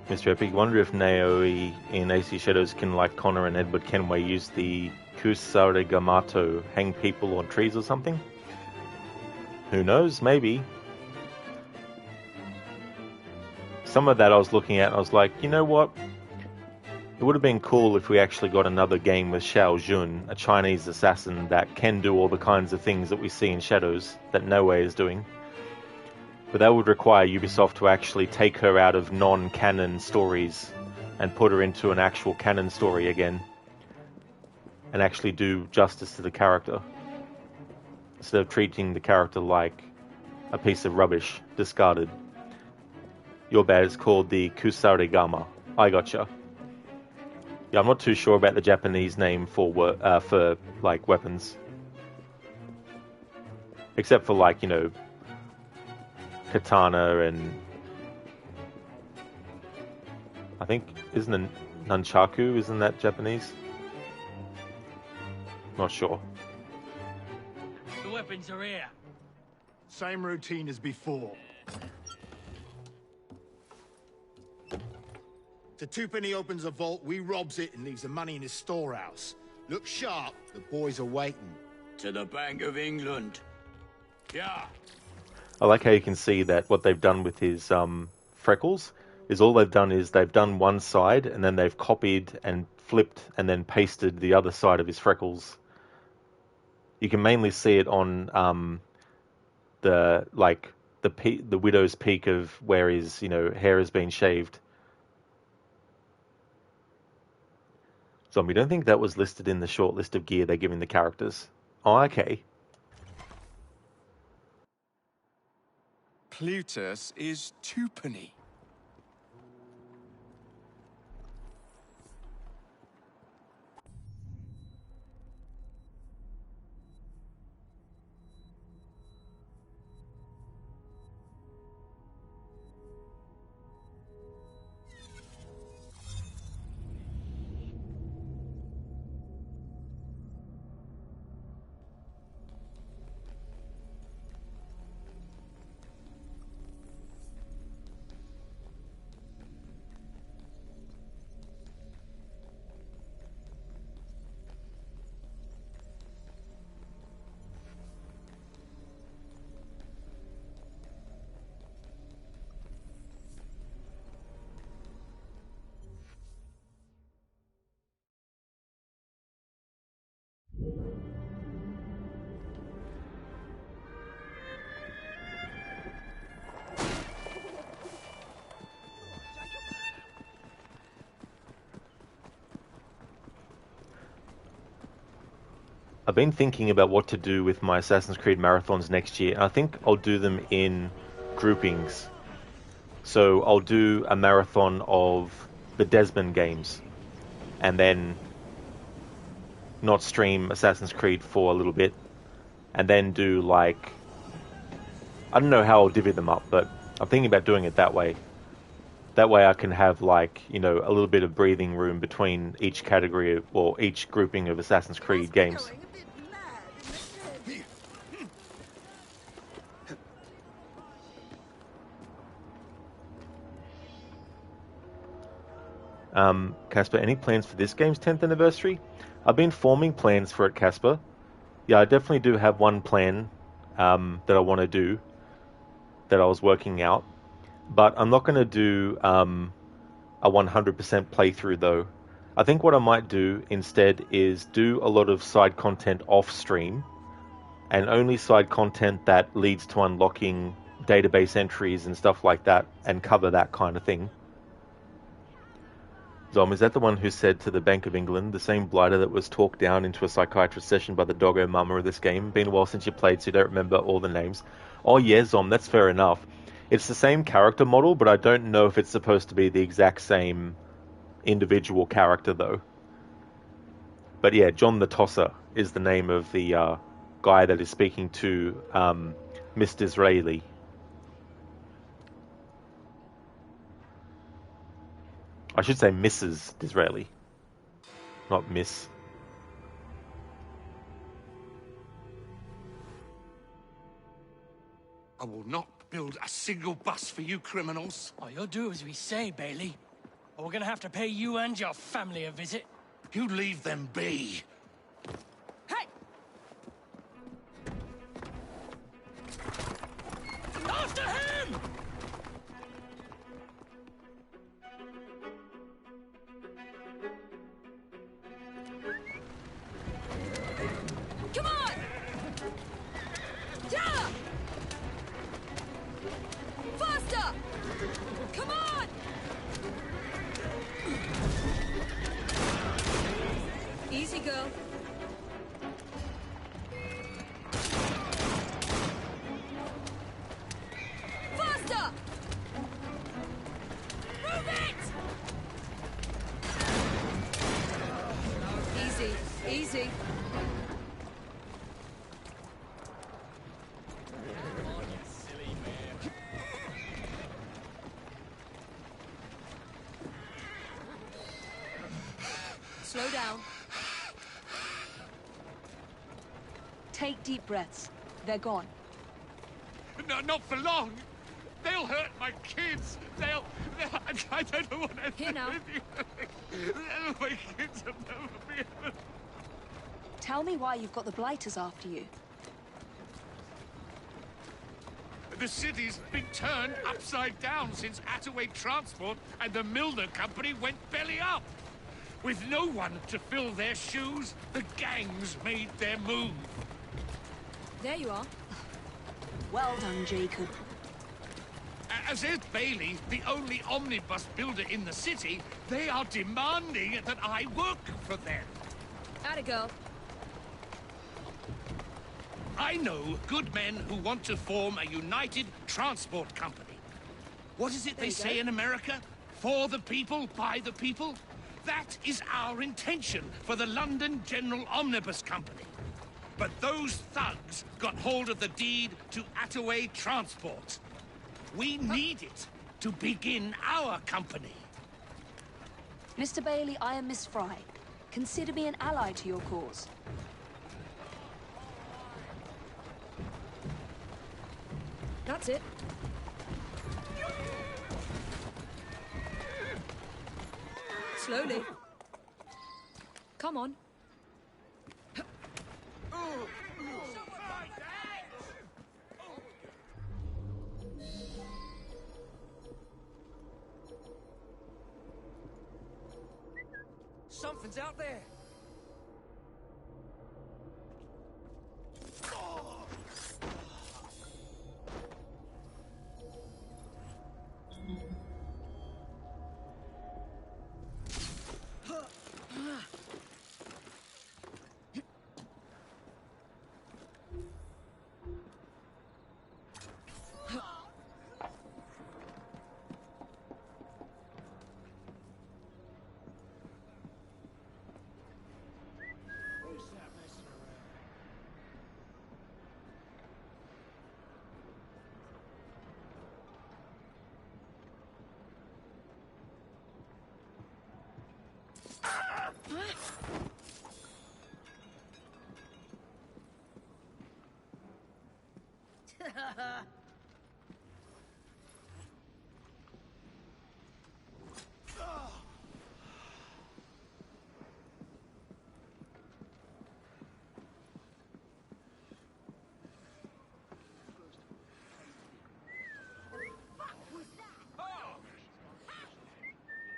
Mr. Epic, wonder if Naoi in AC Shadows can, like Connor and Edward Kenway, use the Kusarigamato, hang people on trees or something? Who knows? Maybe. Some of that I was looking at and I was like, you know what? It would have been cool if we actually got another game with Xiao Jun, a Chinese assassin that can do all the kinds of things that we see in Shadows that Noe is doing. But that would require Ubisoft to actually take her out of non-canon stories and put her into an actual canon story again. And actually do justice to the character. Instead of treating the character like a piece of rubbish, discarded. Your bad. It's called the Kusarigama. I gotcha. Yeah, I'm not too sure about the Japanese name for like weapons, except for like, you know, katana and I think isn't it nunchaku? Isn't that Japanese? Not sure. The weapons are here. Same routine as before. The twopenny opens a vault, we robs it and leaves the money in his storehouse. Look sharp, the boys are waiting. To the Bank of England. Yeah. I like how you can see that what they've done with his freckles is all they've done is they've done one side and then they've copied and flipped and then pasted the other side of his freckles. You can mainly see it on the widow's peak of where his, you know, hair has been shaved. Zombie, don't think that was listed in the short list of gear they're giving the characters. Oh, okay. Plutus is twopenny. I've been thinking about what to do with my Assassin's Creed marathons next year, and I think I'll do them in groupings. So I'll do a marathon of the Desmond games, and then not stream Assassin's Creed for a little bit, and then do like... I don't know how I'll divvy them up, but I'm thinking about doing it that way. That way I can have, like, you know, a little bit of breathing room between each category or each grouping of Assassin's Creed games. Casper, any plans for this game's 10th anniversary? I've been forming plans for it, Casper. Yeah, I definitely do have one plan that I want to do, that I was working out. But I'm not going to do a 100% playthrough, though. I think what I might do instead is do a lot of side content off-stream, and only side content that leads to unlocking database entries and stuff like that, and cover that kind of thing. Zom, is that the one who said to the Bank of England, the same blighter that was talked down into a psychiatrist session by the doggo mama of this game? Been a while since you played, so you don't remember all the names. Oh yeah, Zom, that's fair enough. It's the same character model, but I don't know if it's supposed to be the exact same individual character, though. But yeah, John the Tosser is the name of the guy that is speaking to Miss Disraeli. I should say Mrs. Disraeli, not Miss. I will not build a single bus for you criminals. Oh, you'll do as we say, Bailey. Or we're gonna have to pay you and your family a visit. You leave them be. Hey! After him! Come on! Yeah! Faster! Come on! Easy, girl. Easy. Slow down. Take deep breaths. They're gone. No, not for long. They'll hurt my kids. I don't know what I'm Here now. My kids will never be able. Tell me why you've got the Blighters after you. The city's been turned upside down since Attaway Transport and the Milner Company went belly up. With no one to fill their shoes, the gangs made their move. There you are. Well done, Jacob. As is Bailey, the only omnibus builder in the city, they are demanding that I work for them. Atta girl. I know good men who want to form a united transport company. What is it they say in America? For the people, by the people? That is our intention for the London General Omnibus Company. But those thugs got hold of the deed to Attaway Transport. We need it to begin our company. Mr. Bailey, I am Miss Fry. Consider me an ally to your cause. That's it. Slowly. Come on. Something's out there.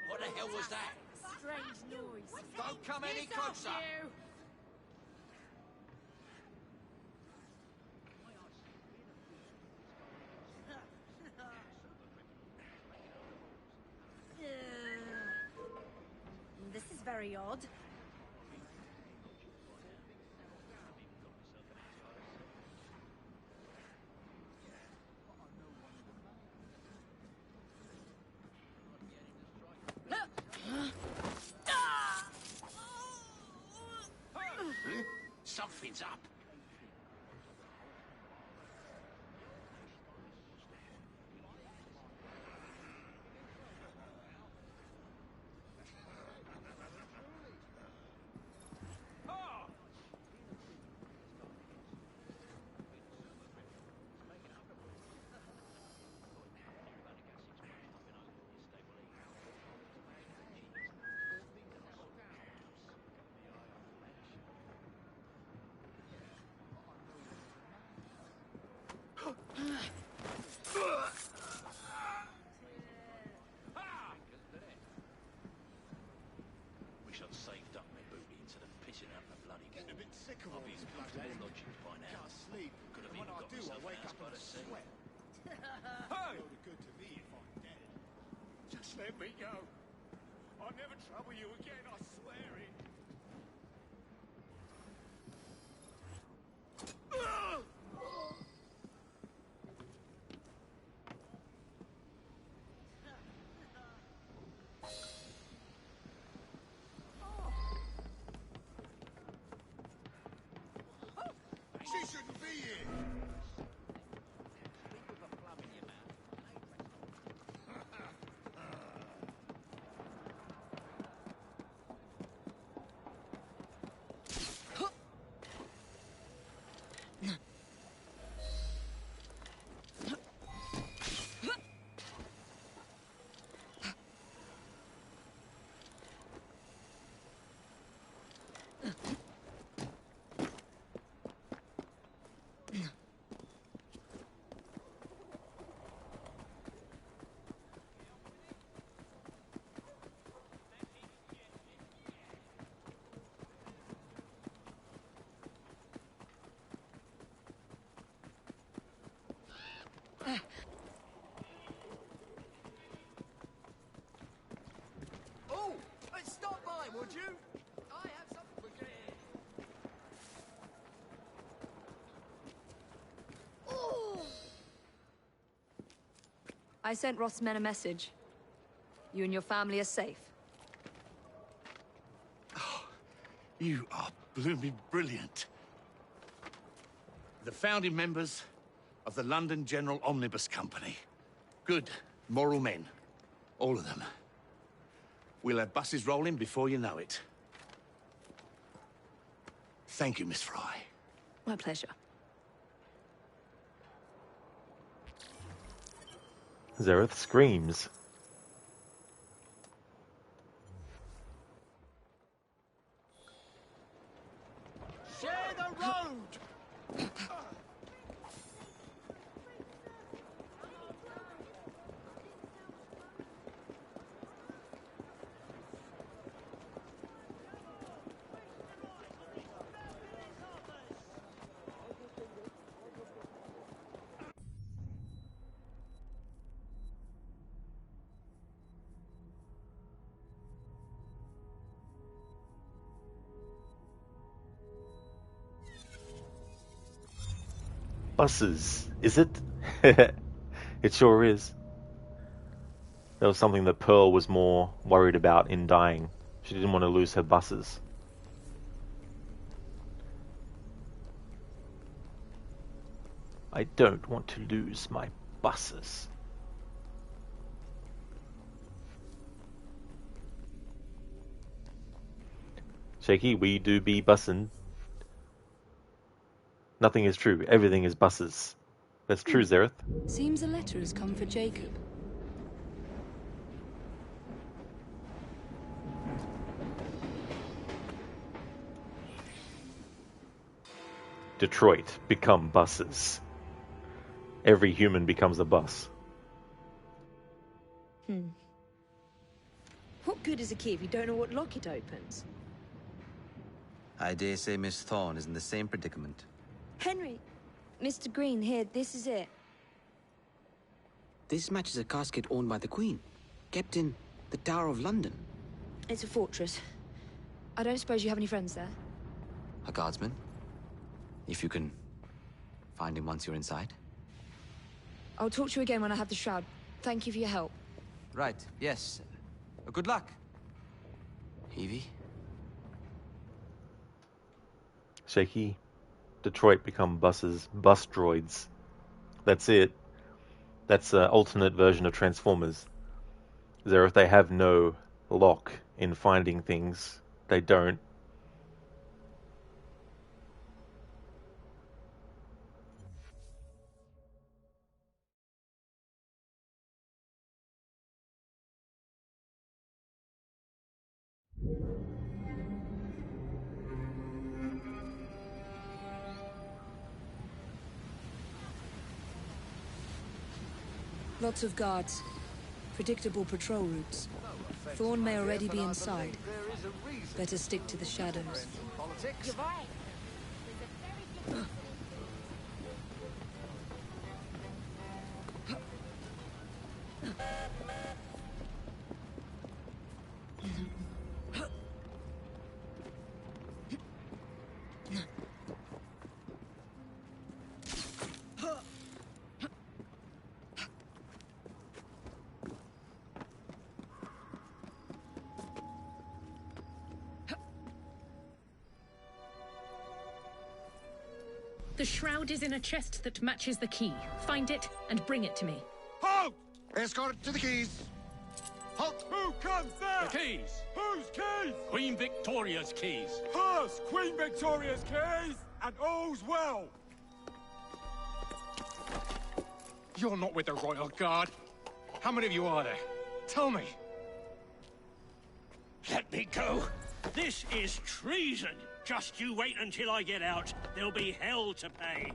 What the hell was that? Strange noise. Don't come any closer. This is very odd. Something's up. Wish I'd saved up my booty instead of pissing out the bloody Getting a bit sick of all I'll be these comfortable bloody lodgings by now. Can't sleep. Could have And when even I got do, I myself wake an up house by in a the sea. sweat. Hey! No good to me if I'm dead. Just let me go. I'll never trouble you again, I swear it. shouldn't be here. Oh, stop by, would you? I have something for you. I sent Roth's men a message. You and your family are safe. You are blooming brilliant. The founding members of the London General Omnibus Company. Good, moral men. All of them. We'll have buses rolling before you know it. Thank you, Miss Fry. My pleasure. Zareth screams. Share the road! Buses, is it? It sure is. That was something that Pearl was more worried about in dying. She didn't want to lose her buses. I don't want to lose my buses. Shaky, we do be bussin'. Nothing is true. Everything is buses. That's true, Zareth. Seems a letter has come for Jacob. Detroit, become buses. Every human becomes a bus. What good is a key if you don't know what lock it opens? I dare say Miss Thorne is in the same predicament. Henry! Mr. Green, here, this is it. This matches a casket owned by the Queen, kept in the Tower of London. It's a fortress. I don't suppose you have any friends there? A guardsman? If you can find him once you're inside. I'll talk to you again when I have the shroud. Thank you for your help. Right, yes. Good luck. Evie? Shaky, Detroit become buses, bus droids. That's it. That's an alternate version of Transformers. Zareth, they have no lock in finding things. They don't. Lots of guards. Predictable patrol routes. Thorne may already be inside. Better stick to the shadows. You're right. The shroud is in a chest that matches the key. Find it and bring it to me. Halt! Escort to the keys. Halt! Who comes there? The keys. Whose keys? Queen Victoria's keys. Hers! Queen Victoria's keys! And all's well! You're not with the Royal Guard. How many of you are there? Tell me. Let me go. This is treason. Just you wait until I get out. There'll be hell to pay.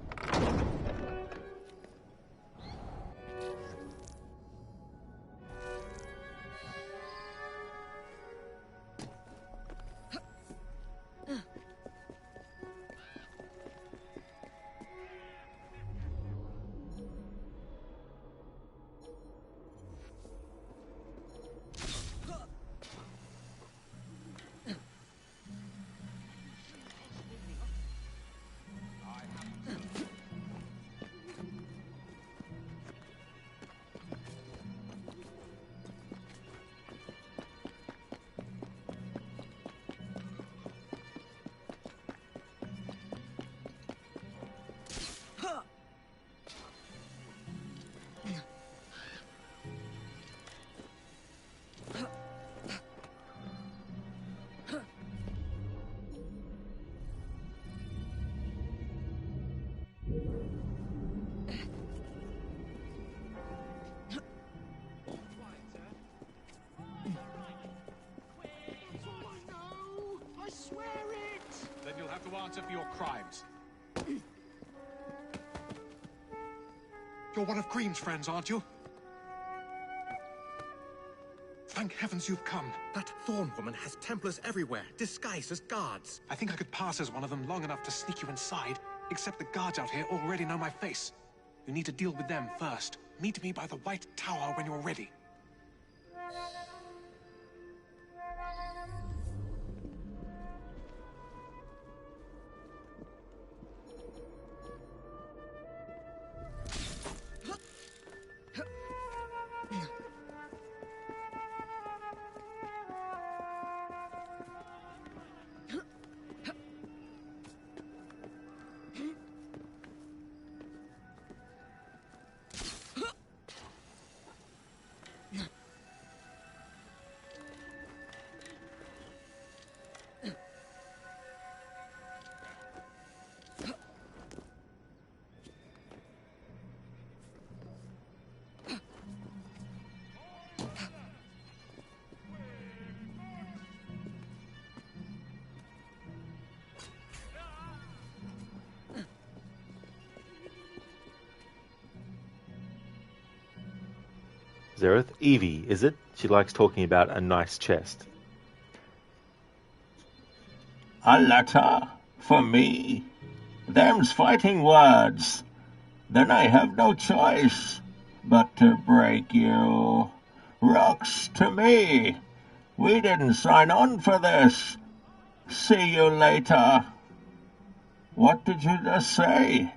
Then you'll have to answer for your crimes. You're one of Green's friends, aren't you? Thank heavens you've come. That Thorn woman has Templars everywhere, disguised as guards. I think I could pass as one of them long enough to sneak you inside, except the guards out here already know my face. You need to deal with them first. Meet me by the White Tower when you're ready. Zereth, Evie, is it? She likes talking about a nice chest. A letter? For me? Them's fighting words. Then I have no choice but to break you. Rooks to me. We didn't sign on for this. See you later. What did you just say?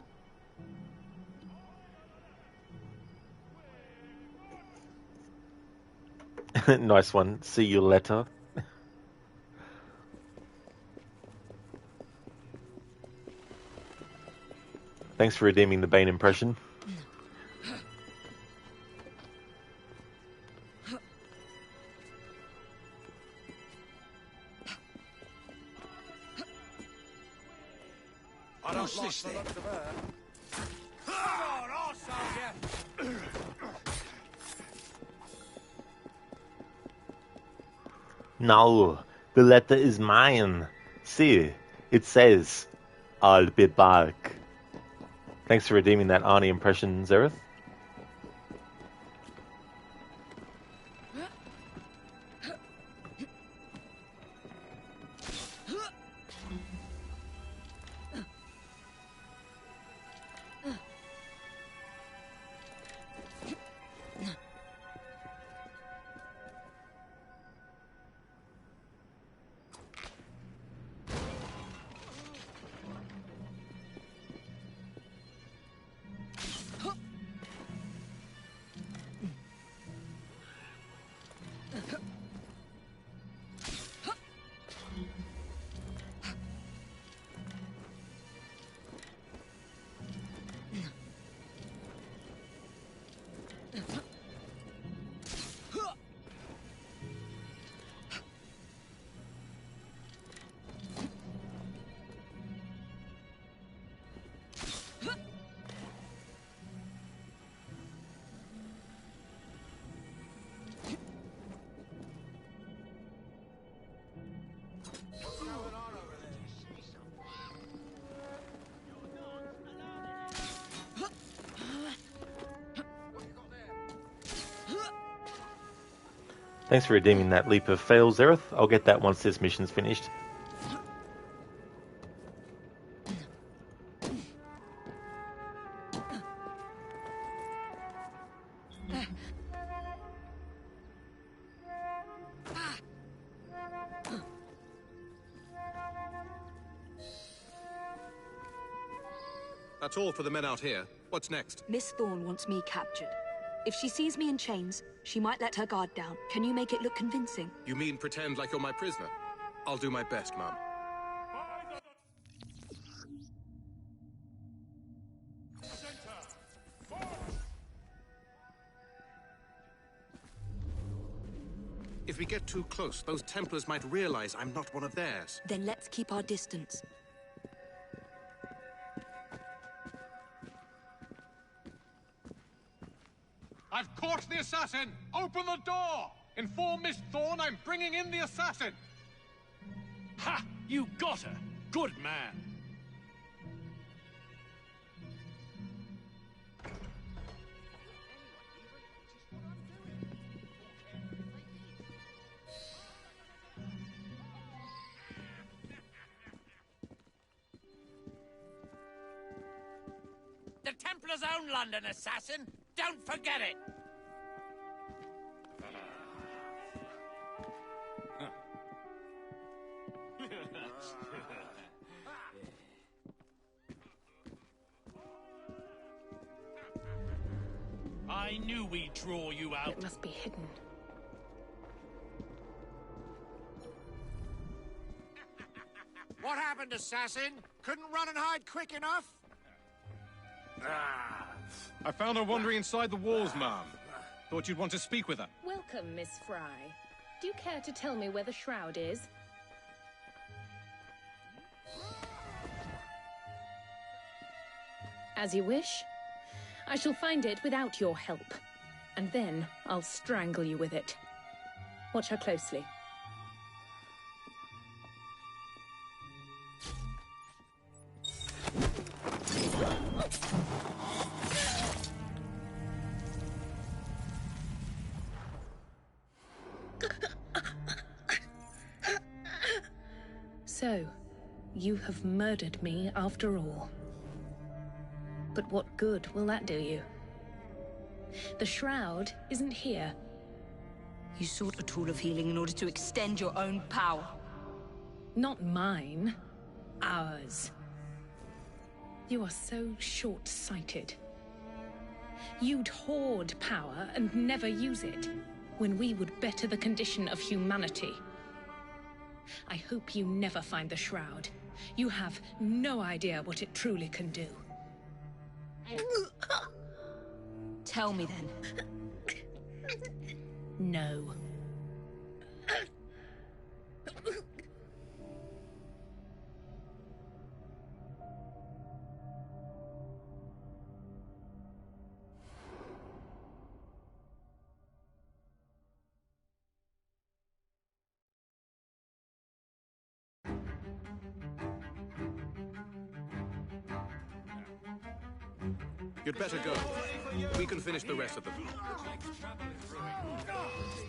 Nice one. See you later. Thanks for redeeming the Bane impression. I don't like the looks of her. Come on, I'll solve you. No, the letter is mine. See, it says, I'll be back. Thanks for redeeming that Arnie impression, Zereth. Thanks for redeeming that leap of fail, Zereth. I'll get that once this mission's finished. That's all for the men out here. What's next? Miss Thorne wants me captured. If she sees me in chains, she might let her guard down. Can you make it look convincing? You mean pretend like you're my prisoner? I'll do my best, Mom. If we get too close, those Templars might realize I'm not one of theirs. Then let's keep our distance. I've caught the assassin! Open the door! Inform Miss Thorne I'm bringing in the assassin! Ha! You got her! Good man! The Templars own London, assassin! Don't forget it! I knew we'd draw you out. It must be hidden. What happened, assassin? Couldn't run and hide quick enough? I found her wandering inside the walls, Ma'am. Thought you'd want to speak with her. Welcome, Miss Fry. Do you care to tell me where the shroud is? As you wish. I shall find it without your help. And then I'll strangle you with it. Watch her closely. So, you have murdered me after all. But what good will that do you? The shroud isn't here. You sought a tool of healing in order to extend your own power. Not mine. Ours. You are so short-sighted. You'd hoard power and never use it, when we would better the condition of humanity. I hope you never find the shroud. You have no idea what it truly can do. Tell me then. No. You'd better go. We can finish the rest of them.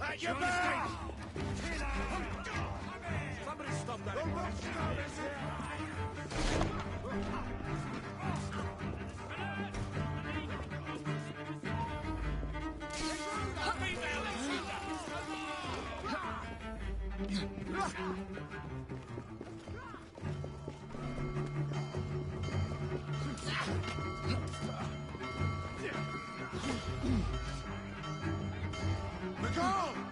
At your back! Somebody stop that!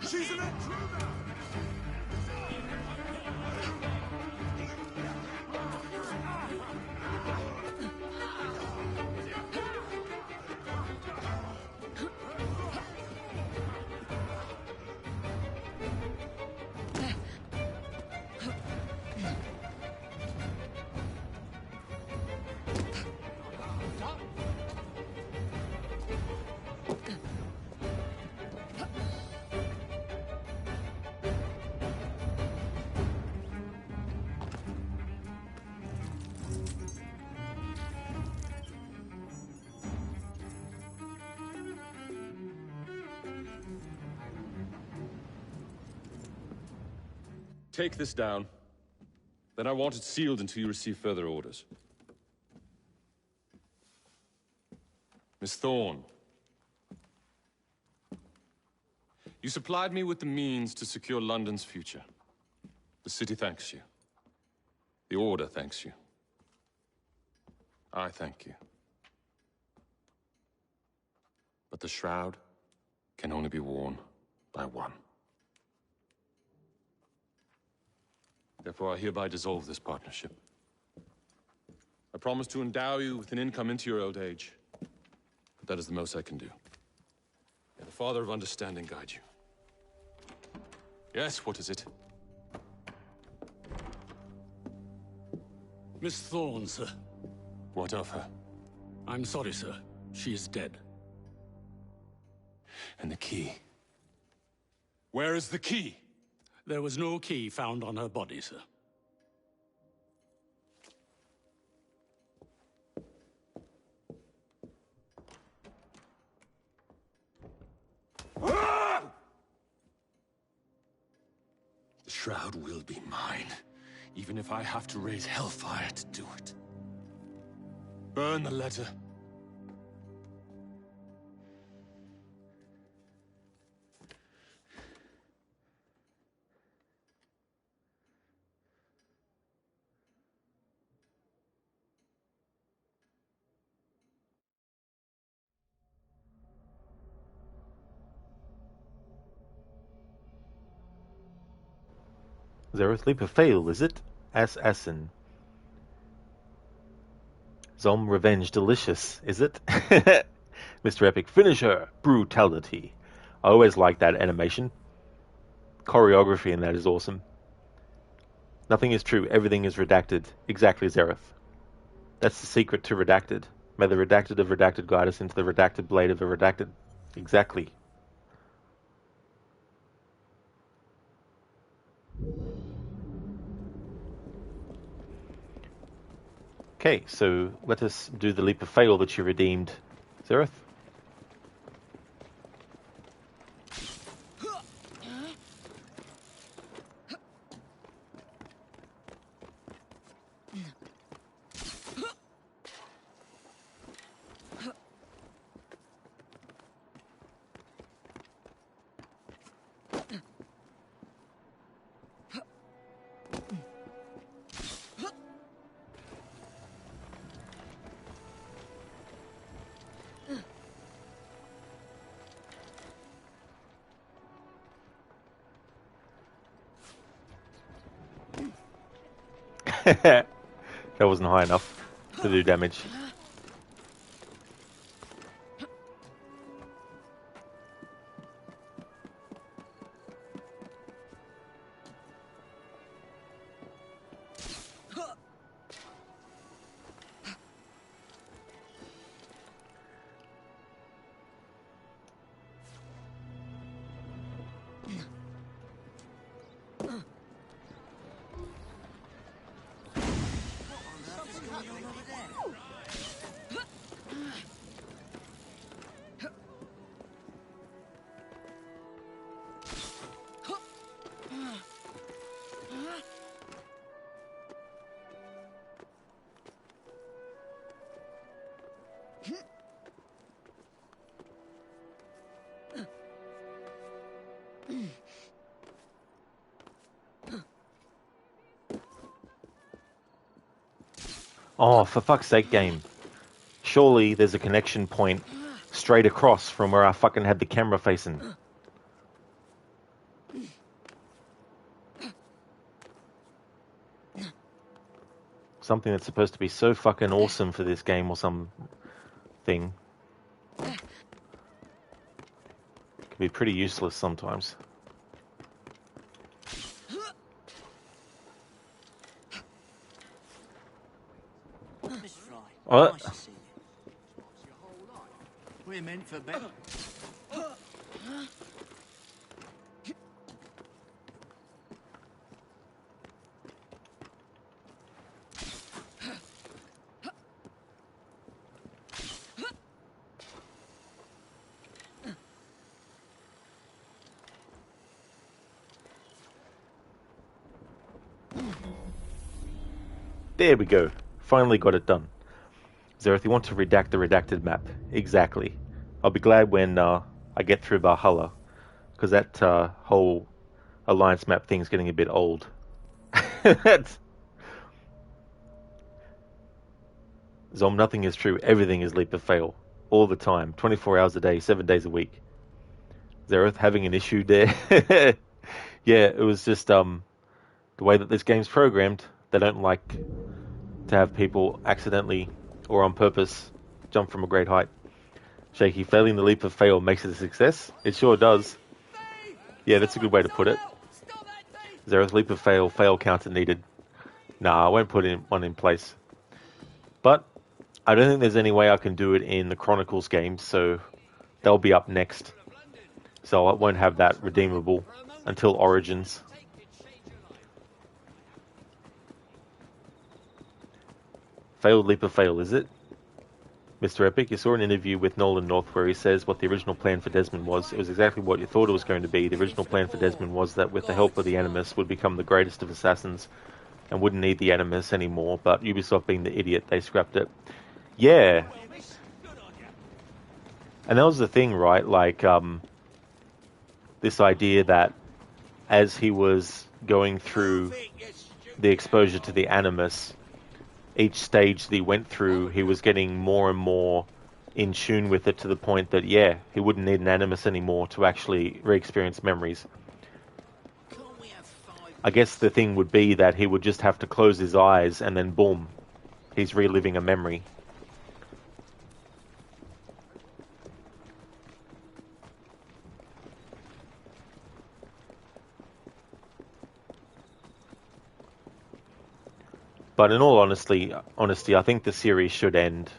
She's an intruder! Take this down. Then I want it sealed until you receive further orders. Miss Thorne. You supplied me with the means to secure London's future. The city thanks you. The Order thanks you. I thank you. But the shroud can only be worn by one. Therefore, I hereby dissolve this partnership. I promise to endow you with an income into your old age. But that is the most I can do. May the Father of Understanding guide you. Yes, what is it? Miss Thorne, sir. What of her? I'm sorry, sir. She is dead. And the key? Where is the key? There was no key found on her body, sir. The shroud will be mine, even if I have to raise hellfire to do it. Burn the letter. Zareth leap of fail, is it? Assassin. Zom revenge delicious, is it? Mr. Epic finisher, brutality. I always like that animation. Choreography in that is awesome. Nothing is true, everything is redacted. Exactly, Zareth. That's the secret to redacted. May the redacted of redacted guide us into the redacted blade of a redacted. Exactly. Okay, so let us do the leap of fail that you redeemed, Zareth. That wasn't high enough to do damage. Oh, for fuck's sake, game. Surely there's a connection point straight across from where I fucking had the camera facing. Something that's supposed to be so fucking awesome for this game or something can be pretty useless sometimes. What? Nice to see you. We're meant for better. There we go. Finally got it done. Zareth, you want to redact the redacted map? Exactly. I'll be glad when I get through Valhalla, because that whole alliance map thing's getting a bit old. Zom, nothing is true. Everything is leap of fail. All the time. 24 hours a day, 7 days a week. Zareth having an issue there. Yeah, it was just the way that this game's programmed. They don't like to have people accidentally or on purpose jump from a great height. Shaky, failing the leap of fail makes it a success? It sure does. Yeah, that's a good way to put it. Zareth, leap of fail, fail counter needed. Nah, I won't put one in place. But I don't think there's any way I can do it in the Chronicles games, so they'll be up next. So I won't have that redeemable until Origins. Failed leap of fail, is it? Mr. Epic, you saw an interview with Nolan North where he says what the original plan for Desmond was. It was exactly what you thought it was going to be. The original plan for Desmond was that with the help of the Animus would become the greatest of assassins and wouldn't need the Animus anymore, but Ubisoft being the idiot, they scrapped it. Yeah. And that was the thing, right? Like, this idea that as he was going through the exposure to the Animus, each stage that he went through, he was getting more and more in tune with it to the point that, yeah, he wouldn't need an Animus anymore to actually re-experience memories. I guess the thing would be that he would just have to close his eyes and then boom, he's reliving a memory. But in all honesty, I think the series should end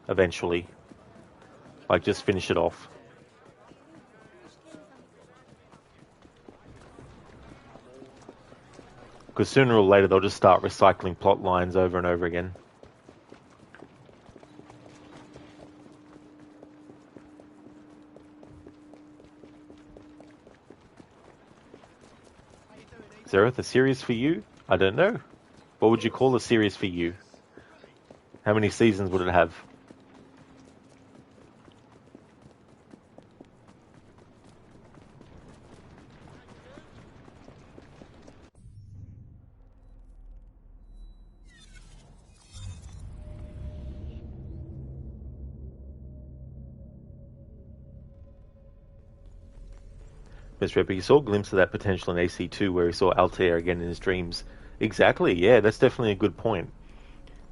eventually. Like, just finish it off. Because sooner or later they'll just start recycling plot lines over and over again. Zareth, a series for you? I don't know. What would you call a series for you? How many seasons would it have? Mr. Epic, you saw a glimpse of that potential in AC2 where he saw Altair again in his dreams. Exactly, yeah, that's definitely a good point.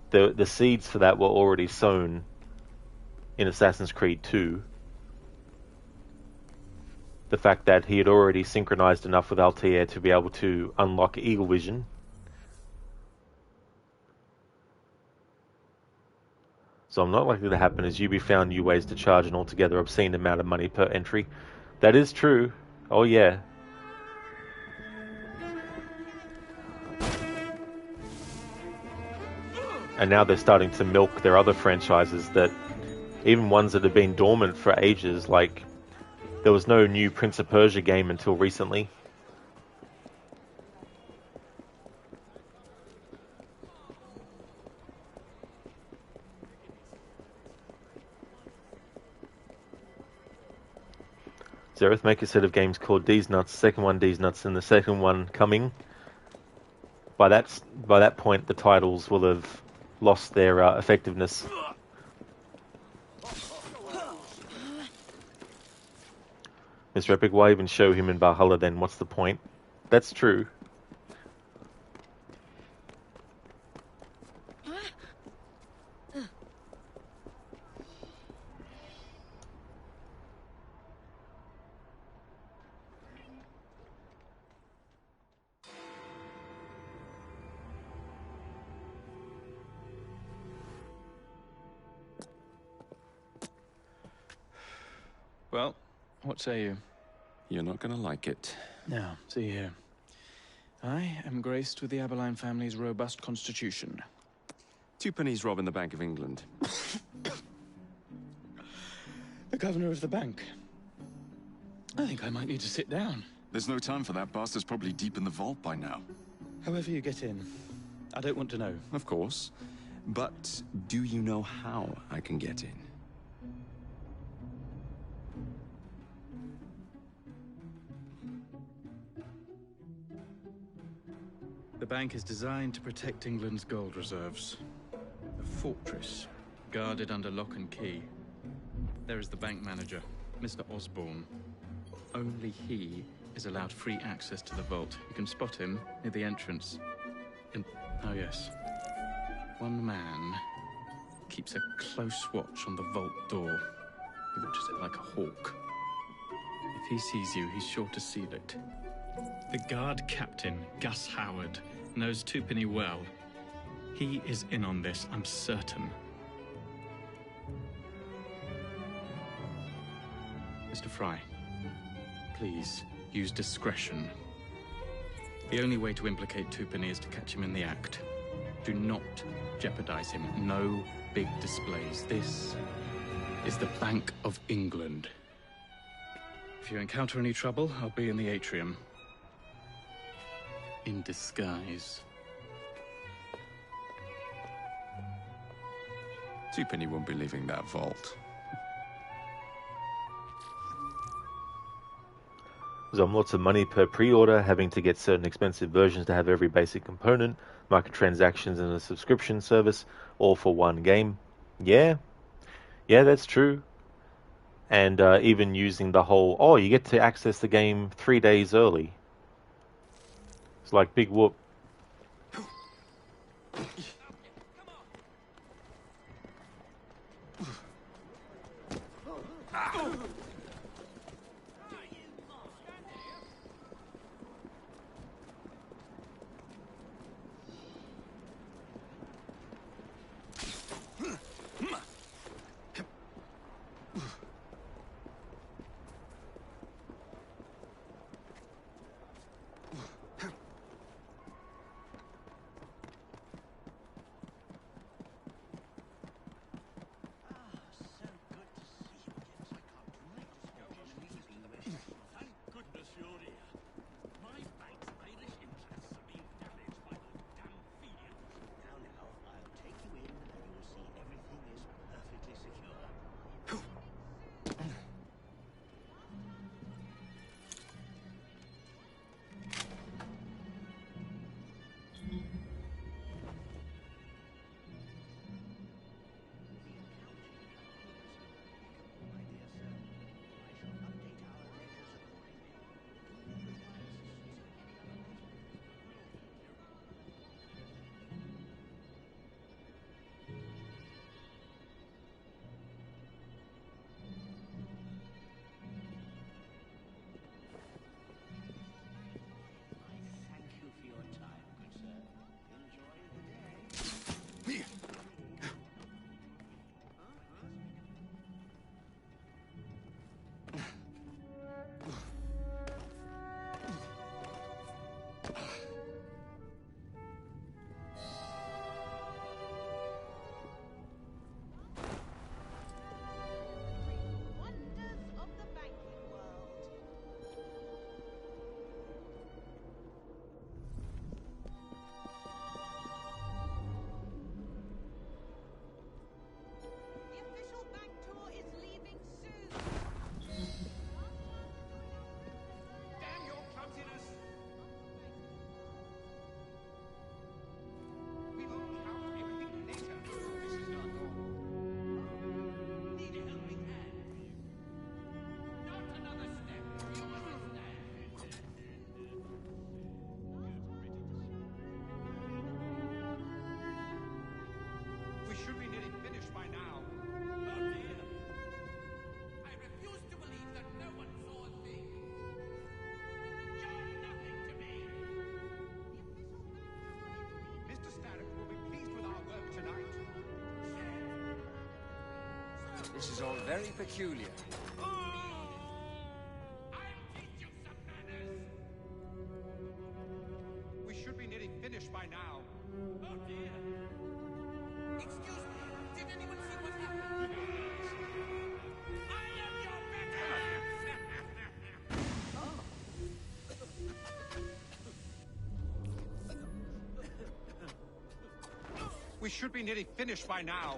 The seeds for that were already sown in Assassin's Creed 2. The fact that he had already synchronized enough with Altair to be able to unlock Eagle Vision. So I'm not likely to happen as Ubi found new ways to charge an altogether obscene amount of money per entry. That is true. Oh yeah. And now they're starting to milk their other franchises, that even ones that have been dormant for ages, like there was no new Prince of Persia game until recently. Zareth, make a set of games called D's Nuts, second one D's Nuts, and the second one coming. By that point, the titles will have lost their effectiveness. Mr. Epic, why even show him in Valhalla then? What's the point? That's true. Well, what say you? You're not gonna like it. Now, see here. I am graced with the Aberline family's robust constitution. 2 pennies robbing the Bank of England. The governor of the bank. I think I might need to sit down. There's no time for that. Bastard's probably deep in the vault by now. However you get in, I don't want to know, of course. But do you know how I can get in? The bank is designed to protect England's gold reserves. A fortress, guarded under lock and key. There is the bank manager, Mr. Osborne. Only he is allowed free access to the vault. You can spot him near the entrance. And, oh yes, one man keeps a close watch on the vault door. He watches it like a hawk. If he sees you, he's sure to seal it. The guard captain, Gus Howard, knows Twopenny well. He is in on this, I'm certain. Mr. Fry, please use discretion. The only way to implicate Twopenny is to catch him in the act. Do not jeopardize him. No big displays. This is the Bank of England. If you encounter any trouble, I'll be in the atrium. In disguise. Twopenny won't be leaving that vault. Lots of money per pre-order, having to get certain expensive versions to have every basic component, microtransactions and a subscription service, all for one game. Yeah, that's true. And even using the whole, you get to access the game 3 days early. It's like big whoop. This is all very peculiar. We should be nearly finished by now. Oh dear. Excuse me, did anyone see what happened? I am your better! Oh. We should be nearly finished by now.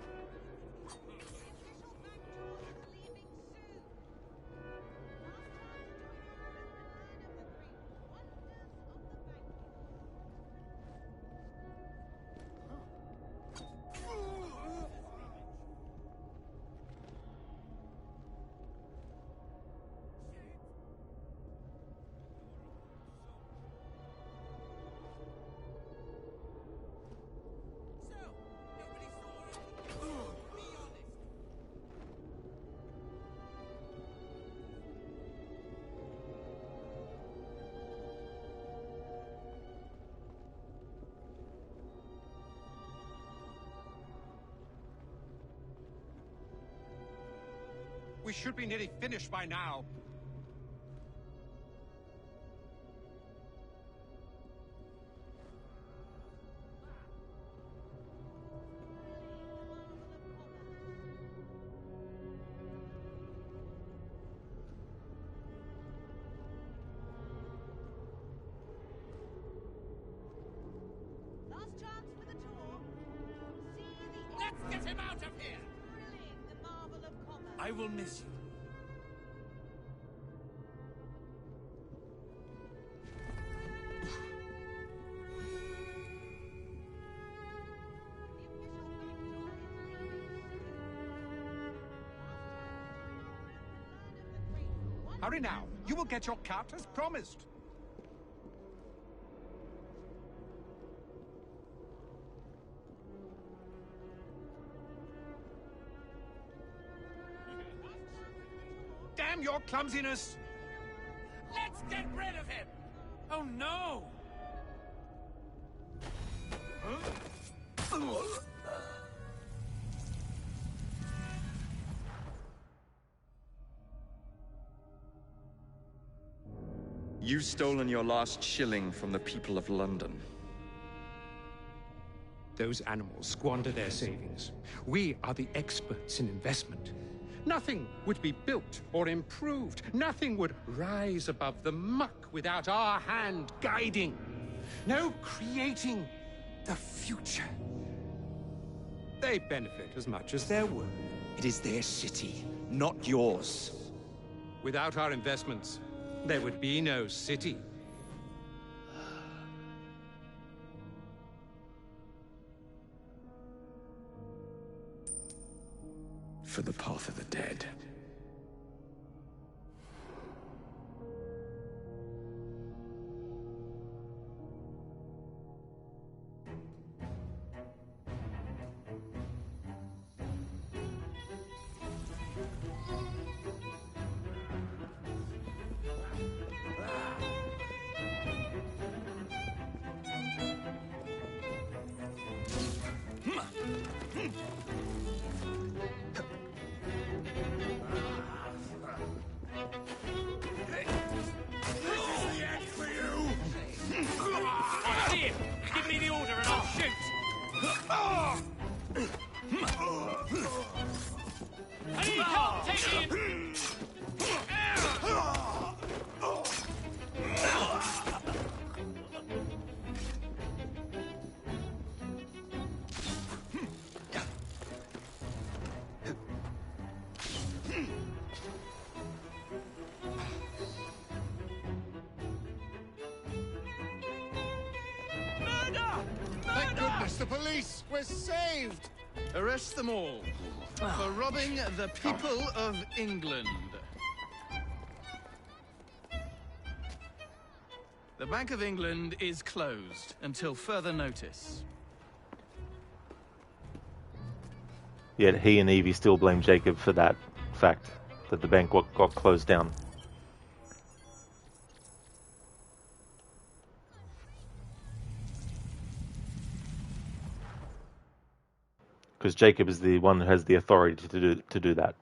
We should be nearly finished by now. Last chance for the tour. See the Let's get him out of here! thrilling, the marvel of commerce. I will miss you. Hurry now. You will get your cut as promised. Damn your clumsiness! Let's get rid of him! Oh no! You've stolen your last shilling from the people of London. Those animals squander their savings. We are the experts in investment. Nothing would be built or improved. Nothing would rise above the muck without our hand guiding. No creating the future. They benefit as much as they're worth. It is their city, not yours. Without our investments, there would be no city. For the path of the dead. Give me the order and I'll shoot! I need help taking him! Thank goodness, the police! We're saved! Arrest them all for robbing the people of England. The Bank of England is closed until further notice. Yet he and Evie still blame Jacob for that fact, that the bank got closed down. Because Jacob is the one who has the authority to do that.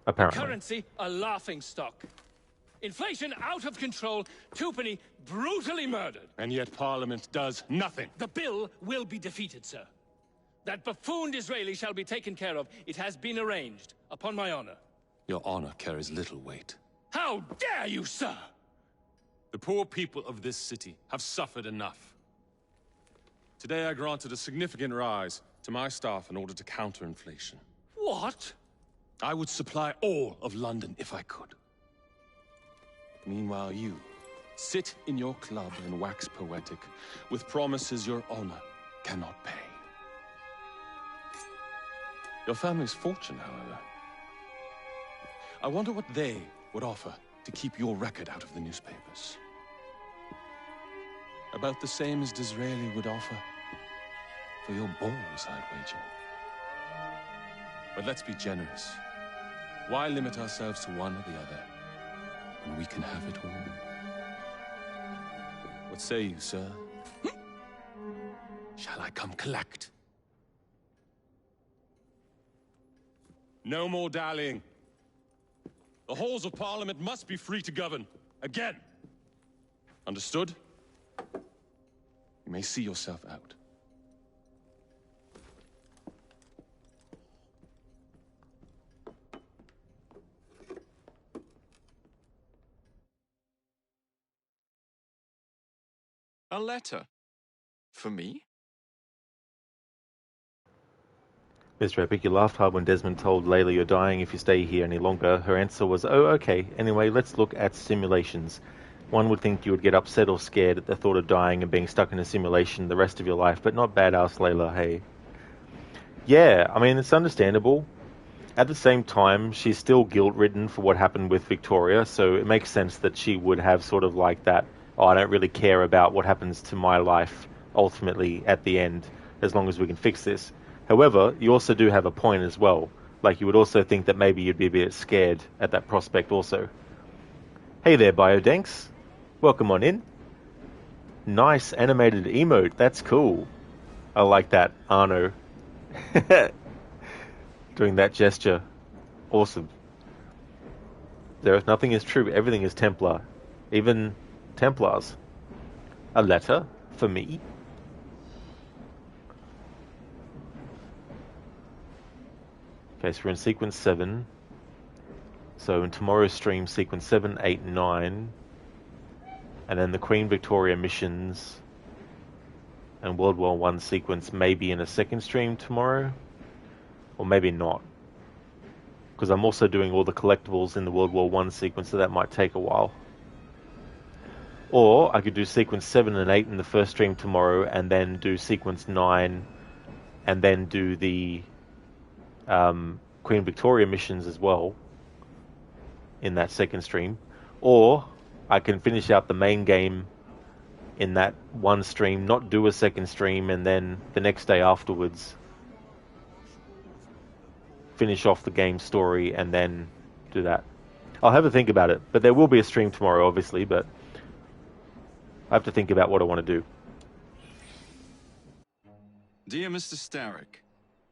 Apparently. Currency, a laughing stock. Inflation out of control, Twopenny brutally murdered. And yet Parliament does nothing. The bill will be defeated, sir. That buffoon Disraeli shall be taken care of. It has been arranged, upon my honor. Your honor carries little weight. How dare you, sir! The poor people of this city have suffered enough. Today I granted a significant rise to my staff in order to counter inflation. What? I would supply all of London if I could. Meanwhile, you sit in your club and wax poetic with promises your honor cannot pay. Your family's fortune, however. I wonder what they would offer to keep your record out of the newspapers. About the same as Disraeli would offer for your balls, I'd wager. But let's be generous. Why limit ourselves to one or the other when we can have it all? What say you, sir? Shall I come collect? No more dallying. The halls of Parliament must be free to govern. Again. Understood? You may see yourself out. A letter? For me? Mr. Epic, you laughed hard when Desmond told Layla you're dying if you stay here any longer. Her answer was, oh, okay. Anyway, let's look at simulations. One would think you would get upset or scared at the thought of dying and being stuck in a simulation the rest of your life, but not badass, Layla, hey. Yeah, I mean, it's understandable. At the same time, she's still guilt-ridden for what happened with Victoria, so it makes sense that she would have sort of like that, oh, I don't really care about what happens to my life ultimately at the end, as long as we can fix this. However, you also do have a point as well. Like, you would also think that maybe you'd be a bit scared at that prospect also. Hey there, Biodanks. Welcome on in. Nice animated emote. That's cool. I like that, Arno. Doing that gesture. Awesome. Nothing is true. Everything is Templar. Even Templars. A letter for me. Okay, so we're in sequence 7. So in tomorrow's stream, sequence 7, 8, 9. And then the Queen Victoria missions and World War I sequence maybe in a second stream tomorrow. Or maybe not. Because I'm also doing all the collectibles in the World War I sequence, so that might take a while. Or I could do sequence 7 and 8 in the first stream tomorrow, and then do sequence 9, and then do the Queen Victoria missions as well in that second stream. Or I can finish out the main game in that one stream, not do a second stream, and then the next day afterwards finish off the game story and then do that. I'll have a think about it, but there will be a stream tomorrow, obviously, but I have to think about what I want to do. Dear Mr. Starrick,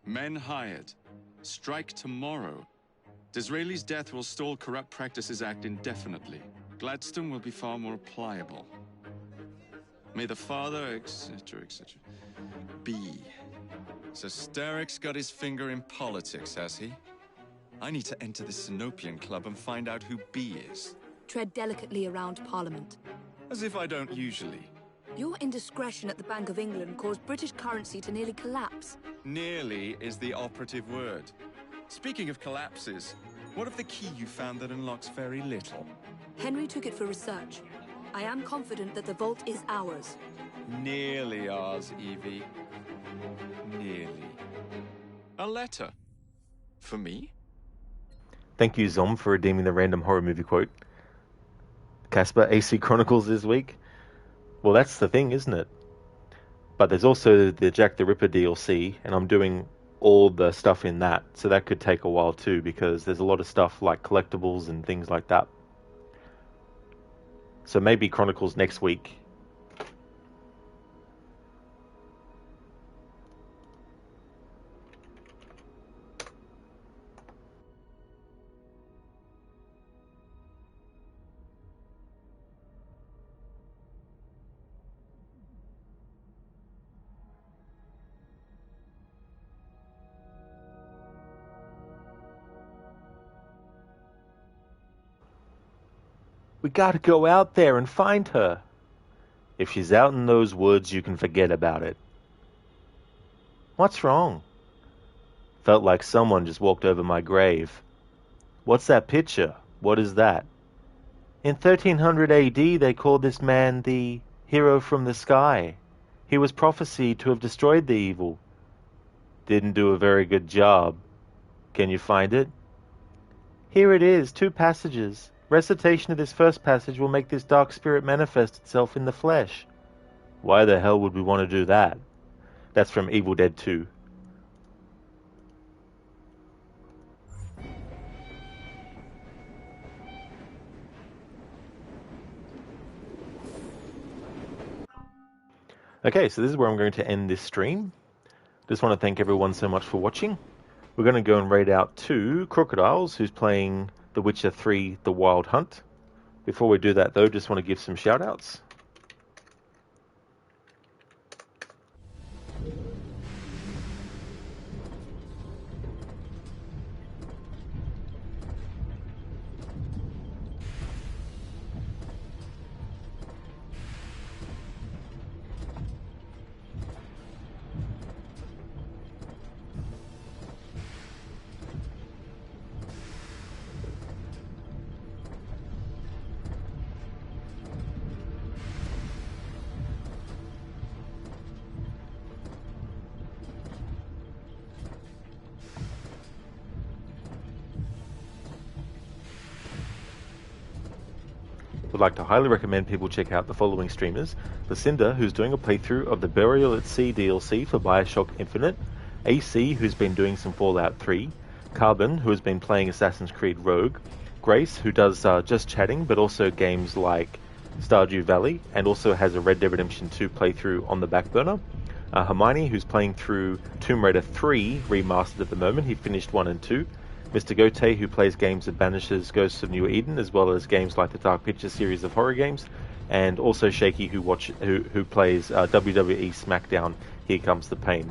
men hired. Strike tomorrow. Disraeli's death will stall Corrupt Practices Act indefinitely. Gladstone will be far more pliable. May the father, etc., etc. be. So Starrick's got his finger in politics, has he? I need to enter the Sinopian Club and find out who B is. Tread delicately around Parliament. As if I don't usually. Your indiscretion at the Bank of England caused British currency to nearly collapse. Nearly is the operative word. Speaking of collapses, what of the key you found that unlocks very little? Henry took it for research. I am confident that the vault is ours. Nearly ours, Evie. Nearly. A letter. For me? Thank you, Zom, for redeeming the random horror movie quote. Casper, AC Chronicles this week? Well, that's the thing, isn't it? But there's also the Jack the Ripper DLC, and I'm doing all the stuff in that, so that could take a while too, because there's a lot of stuff like collectibles and things like that. So maybe Chronicles next week. We gotta go out there and find her. If she's out in those woods, you can forget about it. What's wrong? Felt like someone just walked over my grave. What's that picture? What is that? In 1300 AD, they called this man the hero from the sky. He was prophesied to have destroyed the evil. Didn't do a very good job. Can you find it? Here it is, 2 passages. Recitation of this first passage will make this dark spirit manifest itself in the flesh. Why the hell would we want to do that? That's from Evil Dead 2. Okay, so this is where I'm going to end this stream. Just want to thank everyone so much for watching. We're going to go and raid out to Crocodiles, who's playing The Witcher 3 The Wild Hunt. Before we do that, though, just want to give some shout-outs. Would like to highly recommend people check out the following streamers: Lucinda, who's doing a playthrough of the Burial at Sea DLC for Bioshock Infinite, AC, who's been doing some Fallout 3, Carbon, who has been playing Assassin's Creed Rogue, Grace, who does just chatting but also games like Stardew Valley, and also has a Red Dead Redemption 2 playthrough on the back burner, Hermione, who's playing through Tomb Raider 3 remastered at the moment. He finished 1 and 2. Mr. Gote, who plays games that banishes Ghosts of New Eden, as well as games like the Dark Pictures series of horror games, and also Shaky, who plays WWE SmackDown, Here Comes the Pain.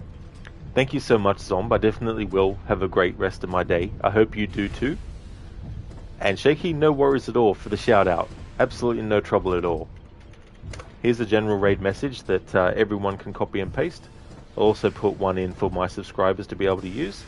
Thank you so much, Zomb. I definitely will have a great rest of my day. I hope you do too. And Shaky, no worries at all for the shout-out. Absolutely no trouble at all. Here's a general raid message that everyone can copy and paste. I'll also put one in for my subscribers to be able to use.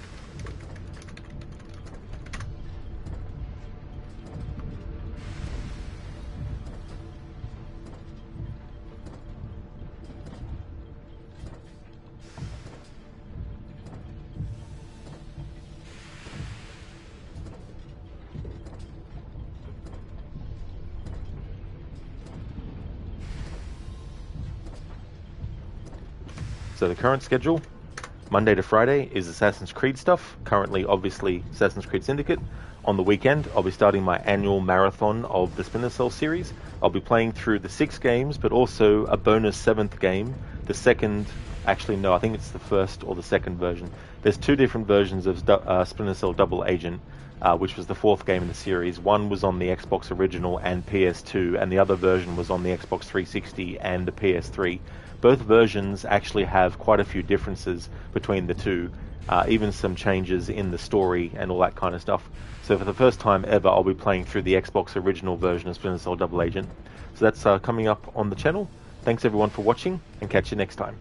So the current schedule, Monday to Friday, is Assassin's Creed stuff. Currently, obviously, Assassin's Creed Syndicate. On the weekend, I'll be starting my annual marathon of the Splinter Cell series. I'll be playing through the 6 games, but also a bonus 7th game. The second, actually no, I think it's the first or the second version. There's 2 different versions of Splinter Cell Double Agent, which was the 4th game in the series. One was on the Xbox original and PS2, and the other version was on the Xbox 360 and the PS3. Both versions actually have quite a few differences between the two, even some changes in the story and all that kind of stuff. So for the first time ever, I'll be playing through the Xbox original version of Splinter Cell Double Agent. So that's coming up on the channel. Thanks everyone for watching, and catch you next time.